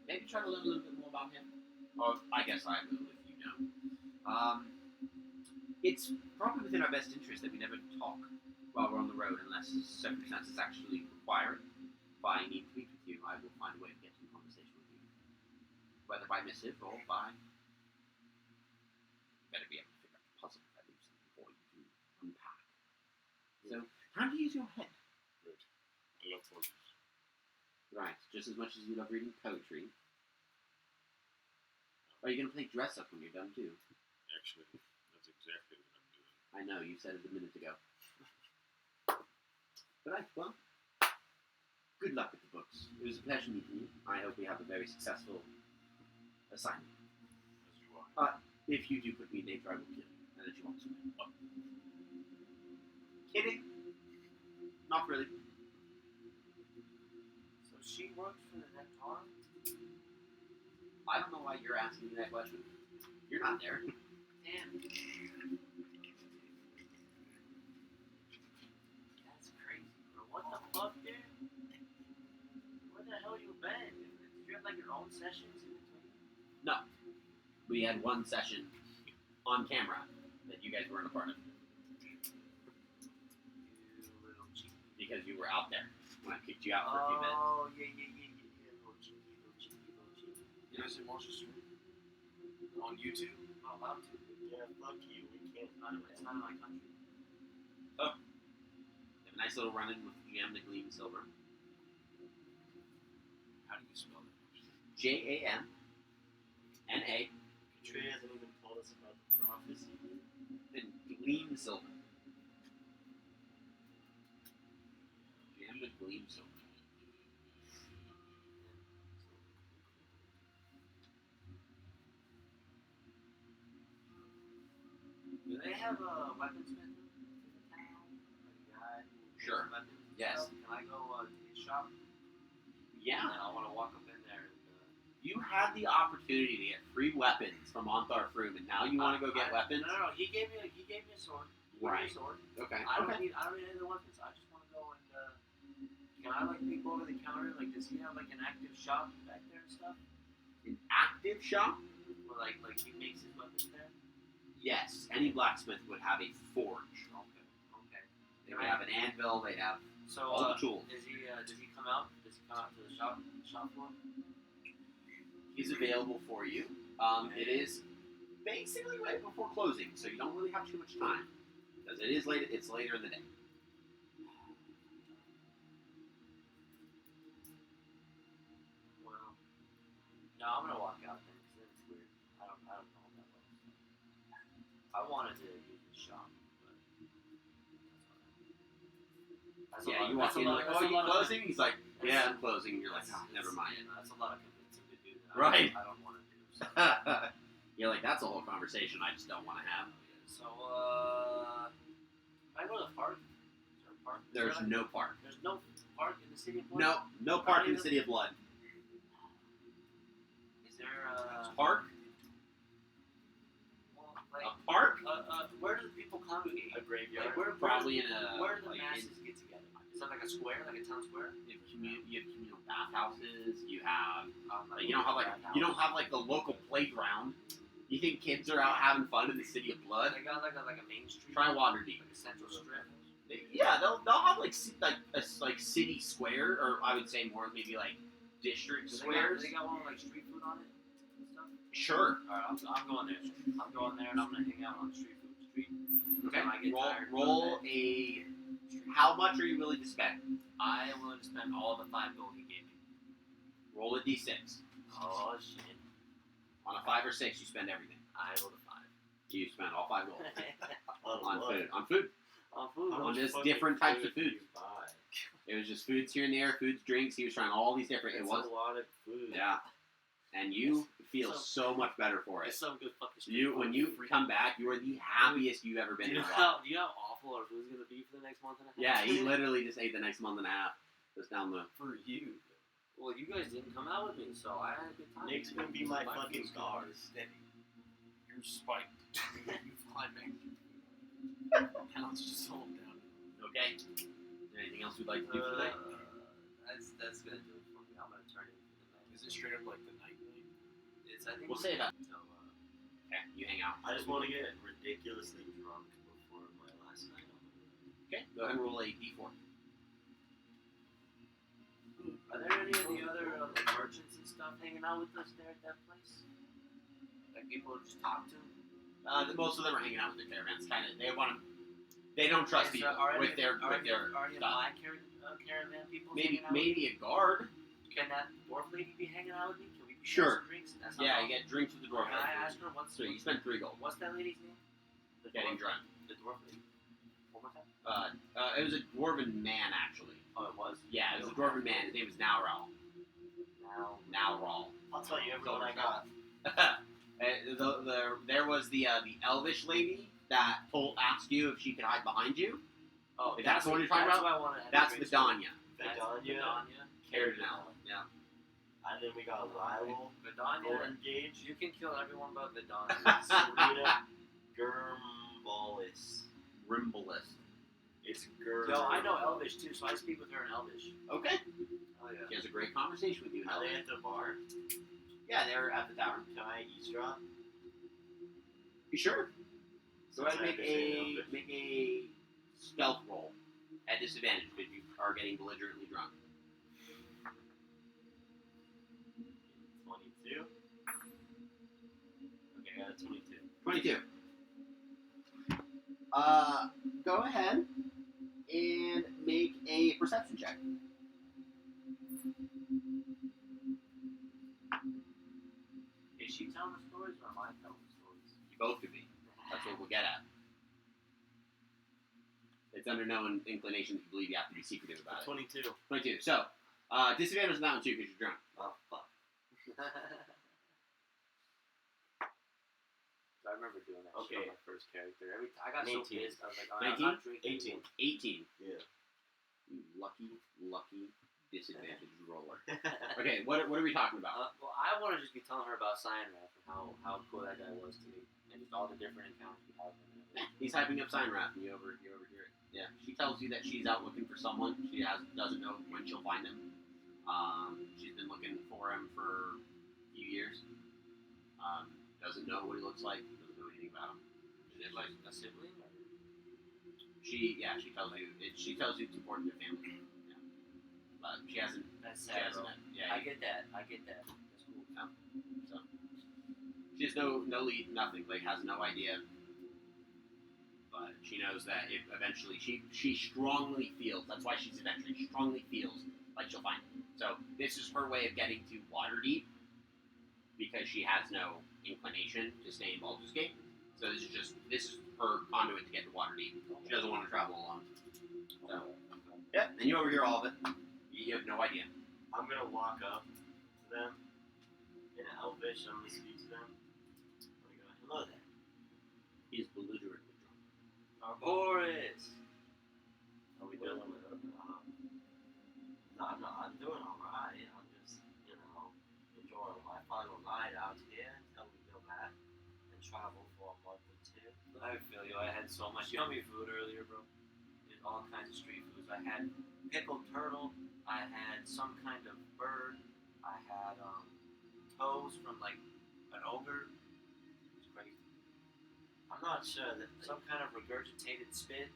Maybe try to learn a little bit more about him. Or I guess I will if you know. It's probably within our best interest that we never talk while we're on the road unless circumstances actually require it. If I need to meet with you, I will find a way to get in conversation with you. Whether by missive or by... better be able to figure out the puzzle if I leave something for you to unpack. So, how do you use your head? Good. I love puzzles. Right, just as much as you love reading poetry. Are you going to play dress up when you're done too? Actually, that's exactly what I'm doing. I know, you said it a minute ago. Right, well, good luck with the books. It was a pleasure meeting you. I hope we have a very successful assignment. As you are. If you do put me in danger, I will kill you. That then she walks away. Kidding? Not really. So she works for the Nectar? I don't know why you're asking me that question. You're not there. Damn. That's crazy, bro. What the fuck, dude? Where the hell you been? Did you have like your own sessions in between? We had one session on camera that you guys weren't a part of You little cheeky. because you were out there when I kicked you out for a few minutes. Oh, yeah. Little cheeky. You guys didn't watch the stream on YouTube? I'm not allowed to. Yeah, fuck you. We can't. It's not in my country. You have a nice little run-in with Jam the Gleam Silver. How do you spell that? Jamna. Trey hasn't even told us about the prophecy. And Gleam Silver. Jam the Gleam Silver. Do they have a weaponsmith in the town? Like a guy who makes Sure. weapons and Yes. stuff? Can I go to his shop? Yeah. And I want to walk up in there and. You had the opportunity to get free weapons from Ontharr Froom, and now you want to go get weapons? No. He gave me a sword. He gave me Right. a sword. Okay. I don't Okay. need any other weapons. I just want to go and. Can I like peek over the counter? Like, does he have like an active shop back there and stuff? An active shop? Or like he makes his weapons there? Yes. Any blacksmith would have a forge. Okay. They would have an anvil. They'd have So all the tools. does he come out? Does he come out to the shop floor? He's available for you. It is basically right before closing, so you don't really have too much time because it is late. It's later in the day. Well, no, I'm gonna walk out then because it's weird. I don't know that well. I wanted to use the shop, but that's Yeah, a you lot, walk in like, that's oh, a you lot of- closing? He's like, that's- yeah, I'm closing. And you're like, oh, never mind. Yeah, that's a lot of convincing to do that Right. I don't want to do. So, You're like, that's a whole conversation I just don't want to have. so I go to the park. Is there a park? There's no park. There's no park in the city of Blood? No park in the City of Blood. Is there Park? well, like, A park? where do the people congregate? A graveyard. Like, where Probably in a. where do the like, masses get together? Is that like a square, like a town square? You have communal bathhouses. You have Like, you don't have like the local playground. You think kids are out having fun in the City of Blood? They got like a main street. Try Waterdeep. Like a central strip. Yeah, they'll have like a city square, or I would say more maybe like district Do squares. they got one with like street food on it and stuff? Sure. Alright, I'm going there. I'm going there and I'm gonna hang out on street food street. Okay. When I get tired, Roll go to a. bed. How much are you willing to spend? I am willing to spend all the 5 gold he gave me. Roll a d6. Oh shit. On a 5 or 6, you spend everything. I rolled a 5. You spend all 5 gold on what? food. On food. On food. On much just fucking different types of do food. you buy? It was just foods here and there, foods, drinks. He was trying all these different. It's It was a lot of food. yeah, and you feel so much better for it. It's some good fucking street You food. when you come back, you are the happiest you've ever Do been you in know your life. how awful our food's gonna be for the next month and a half? Yeah, he literally just ate the next month and a half. Just down the. For you. Well, you guys didn't come out with me, so I had a good time. Nick's gonna be my fucking food's guard. gonna be steady. You're spiked. You climbing. Now it's just all down. Okay. Is there anything else we'd like to do for today? That's gonna do it for me. I'm gonna turn it into the night. Is it straight up like the night? It's I think We'll say that. So, Okay, you hang out. I just want to get ridiculously drunk before my last night on the road. Okay, go ahead and roll a d4. are there any of the other like merchants and stuff hanging out with us there at that place? Like people to just talk to? Most of them are hanging out with their caravans. Kind of, they want to. They don't trust Okay, people so are any with their of with their are any of stuff. my caravan people Maybe hanging out? maybe a guard. Can that dwarf lady be hanging out with me? Can we be Sure. some drinks? That's Yeah, not you get drinks with the dwarf. Can I ask her what's So you spend 3 gold what's that lady's name? The getting dwarf- drunk. The dwarf lady. One more time. It was a dwarven man actually. Oh, it was. Yeah, it was a dwarven man. His name was Nowral. Now. Nowral. I'll tell you everyone I got. The there was the elvish lady that asked you if she could hide behind you. Oh, If that's the one you're talking that's about, what I want to. That's Vidania. Vidania, Cardinal. Yeah. and then we got Lyle, Vidania. Golden Gage, You can kill everyone but Vidania. Serena, Gurmbolis. Rimbalist. It's Gurm. Yo, I know Elvish too, so I speak with her in Elvish. Okay. Oh yeah. She has a great conversation with you. Are they Helen. at the bar? Yeah, they're at the tavern. Can I eavesdrop? You sure? Go ahead and Since I understand Elvish. make a stealth roll at disadvantage because you are getting belligerently drunk. 22. Okay, I got a 22. 22. Go ahead and make a perception check. Is she telling the stories or am I telling the stories? You both could be. That's what we'll get at. It's under no inclination to believe you have to be secretive about it. 22. 22. So, disadvantage on that one too because you're drunk. Oh, fuck. I remember doing that shit Okay. on my first character. I got so 18. pissed. I was like, I'm 19? not drinking. 18. 18. Yeah. You lucky disadvantage roller. Okay, what are we talking about? Well, I want to just be telling her about Cyanrath and how cool that guy was to me, and just all the different encounters we had with him. He's hyping up Sign Wrath and you overhear it. Yeah, she tells you that she's out looking for someone. She doesn't know when she'll find him. She's been looking for him for a few years. Doesn't know what he looks like. Doesn't know anything about him. Is it like a sibling? Or? She tells you it's important to family. Yeah. But she hasn't. That's She sad, hasn't. bro. Yeah. I get that. That's cool. So she has no lead, nothing. Like has no idea. But she knows that if eventually she strongly feels. That's why she's adventuring. She strongly feels like she'll find him. So this is her way of getting to Waterdeep because she has no inclination to stay in Baldur's Gate. So this is her conduit to get to Waterdeep. She doesn't want to travel alone. So yeah, and you overhear all of it. You have no idea. I'm gonna walk up to them in Elvish. I'm gonna speak to them. I'm gonna go, hello there. He's belligerently drunk. Boris! How we doing? I'm doing alright. I'm just, enjoying my final night out here until we go back and travel for a month or two. I feel you. I had so much yummy food earlier, bro. Did all kinds of street foods. I had pickled turtle. I had some kind of bird. I had toes from like an ogre. It was crazy. I'm not sure that Some kind of regurgitated spit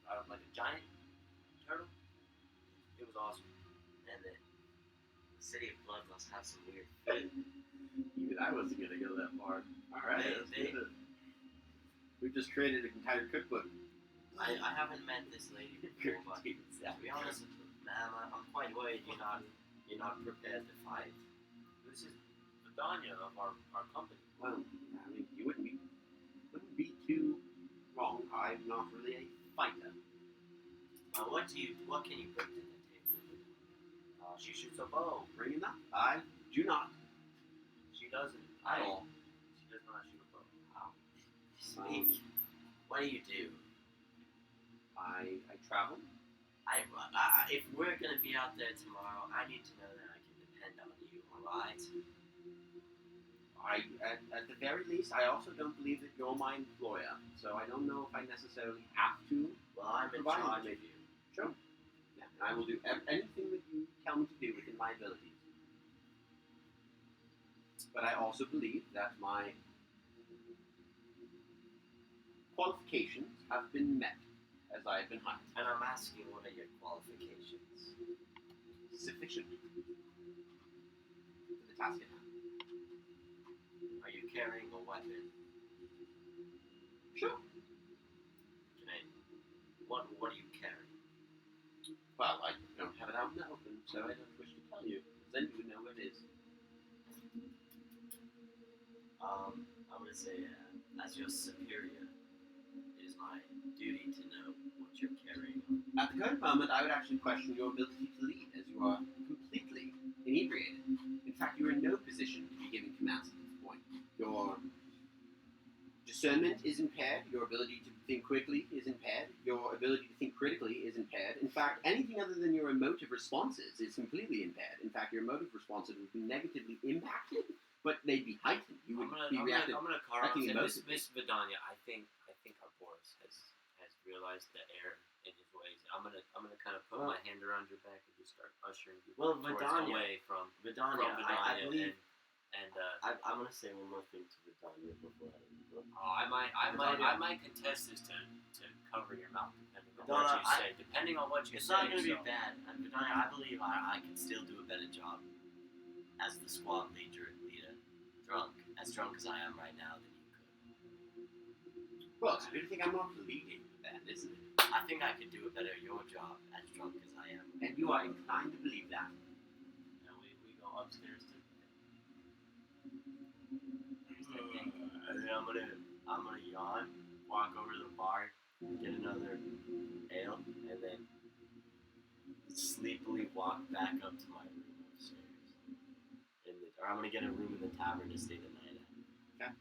out of like a giant turtle. It was awesome. and the City of Blood must have some weird food. Even I wasn't gonna go that far. All right, let's do it. We've just created an entire cookbook. I haven't met this lady before, but to be honest, ma'am, I'm quite worried you're not prepared to fight. This is Vidania of our company. Well, I mean, you wouldn't be too wrong. I'm not really a fighter. What can you bring to the table? She shoots a bow. Bring it up. I do not She doesn't. at all. She does not shoot a bow. Speak. What do you do? I travel. If we're gonna be out there tomorrow, I need to know that I can depend on you. All right. At the very least, I also don't believe that you're my employer, so I don't know if I necessarily have to. Well, I'm in Provide charge of information. you. Sure. Yeah, and I will do anything that you tell me to do within my abilities. But I also believe that my qualifications have been met as I have been hired. And I'm asking, what are your qualifications? Sufficient for the task at hand. Are you carrying a weapon? Sure. Okay. What do you carry? Well, I don't have it out in the open, so I don't wish to tell you. Then you would know what it is. I'm gonna say, as your superior, it is my duty to know what you're carrying. At the current moment, I would actually question your ability to lead, as you are completely inebriated. In fact, you are in no position to be giving commands at this point. Your discernment is impaired. Your ability to think quickly is impaired. Your ability to think critically is impaired. In fact, anything other than your emotive responses is completely impaired. In fact, your emotive responses would be negatively impacted, but they'd be heightened. You would be reacting. I'm gonna call acting say, emotively. Miss Vidania. I think our Boris has realized the error in his ways. I'm gonna kind of put my hand around your back and just start ushering you towards away from Vidania, I believe. and I'm gonna say one more thing to Vidania before I go. I might contest this to cover your mouth depending on what you say. Depending on what you It's say. not gonna be bad. Vidania, I believe I can still do a better job as the squad leader, as drunk as I am right now than you could. Well, it's a good thing I'm not leading with that, isn't it? I think I could do a better your job as drunk as I am. And you are inclined to believe that. And we go upstairs to. And then I'm gonna yawn, walk over to the bar, get another ale, and then sleepily walk back up to my room upstairs. Or I'm gonna get a room in the tavern to stay the night at. Okay.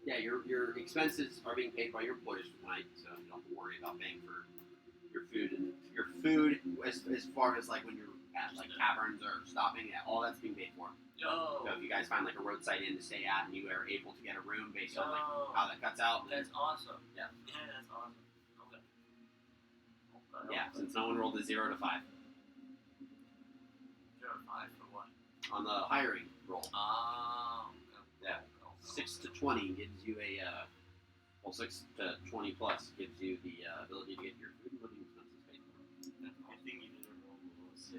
Yeah, your expenses are being paid by your employers tonight, so you don't have to worry about paying for your food as far as like when you're at like taverns or stopping. Yeah, all that's being paid for. Yo. So if you guys find like a roadside inn to stay at and you are able to get a room based on like Yo. how that cuts out, then, That's awesome. Yeah. Yeah, that's awesome. Okay. yeah, since no one rolled a 0 to 5 0 to 5 for what? on the hiring roll. Oh. Yeah. 6 to 20 gives you 6 to 20 plus gives you the ability to get your food and living expenses paid for. I think you didn't roll below 6.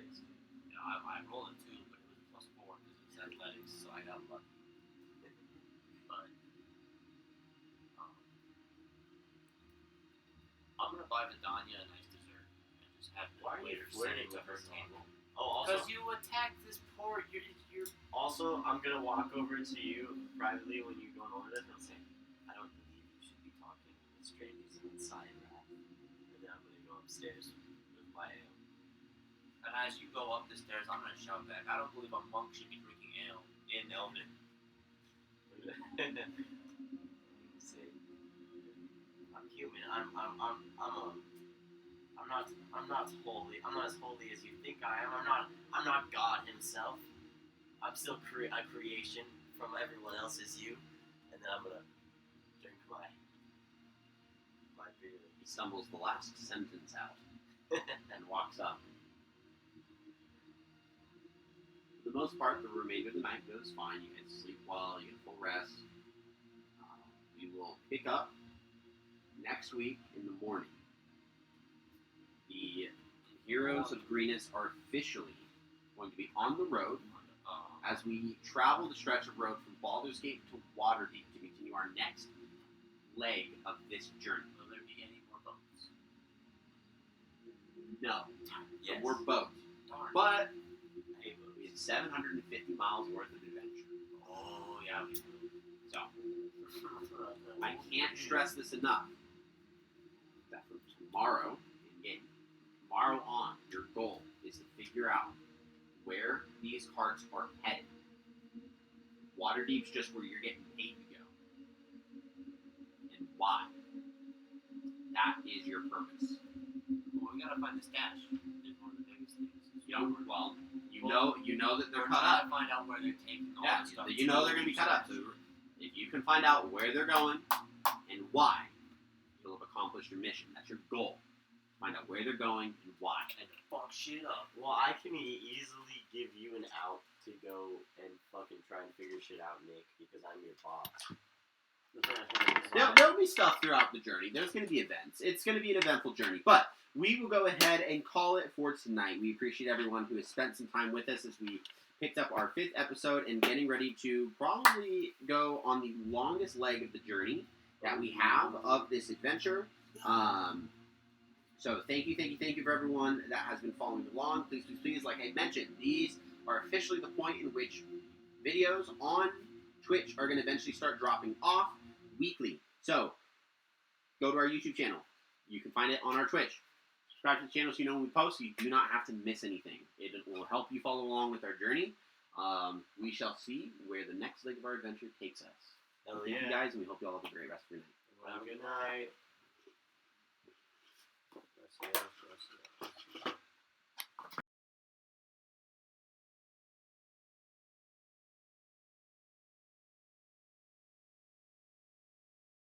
Yeah, I rolled a 2, but it was +4 because it was athletics, so I got lucky. But I'm gonna buy Vidania a nice dessert and just have the Why are you waiter send it flirting to with her us table. Oh, Because also, you attacked this poor. You're. also, I'm gonna walk over to you privately when you go and order this and say, I don't believe you should be talking with strangers inside, right? And then I'm gonna go upstairs with my ale. And as you go up the stairs, I'm gonna shout back. I don't believe a monk should be drinking ale in Elven. Say, I'm human. I'm not holy. I'm not as holy as you think I am. I'm not God himself. I'm still a creation from everyone else as you. And then I'm gonna drink my beer. He stumbles the last sentence out and walks up. For the most part, the remainder of the night goes fine. You can sleep well, you get full rest. We will pick up next week in the morning. The Heroes of Greenest are officially going to be on the road as we travel the stretch of road from Baldur's Gate to Waterdeep to continue our next leg of this journey. Will there be any more boats? No, Yes. we're both. Darn. But we have 750 miles worth of adventure. Oh yeah. So I can't stress this enough. That from tomorrow on, your goal is to figure out where these carts are headed. Waterdeep's just where you're getting paid to go. And why. That is your purpose. Well, we gotta find the stash. It's one of the biggest things. You know that they're we're cut trying up. to find out where they're taking all Yeah, the stuff. you know they're going to be cut up. So if you can find out where they're going and why, you'll have accomplished your mission. That's your goal. Find out where they're going and why. And fuck shit up. Well, I can easily give you an out to go and fucking try and figure shit out, Nick, because I'm your boss. There'll be stuff throughout the journey. There's going to be events. It's going to be an eventful journey. But we will go ahead and call it for tonight. We appreciate everyone who has spent some time with us as we picked up our 5th episode and getting ready to probably go on the longest leg of the journey that we have of this adventure. So thank you for everyone that has been following along. Please, like I mentioned, these are officially the point in which videos on Twitch are going to eventually start dropping off weekly. So go to our YouTube channel. You can find it on our Twitch. Subscribe to the channel so you know when we post. So you do not have to miss anything. It will help you follow along with our journey. We shall see where the next leg of our adventure takes us. Hell Thank you yeah. guys, and we hope you all have a great rest of your night. Have a good night. Rest it up, rest it up.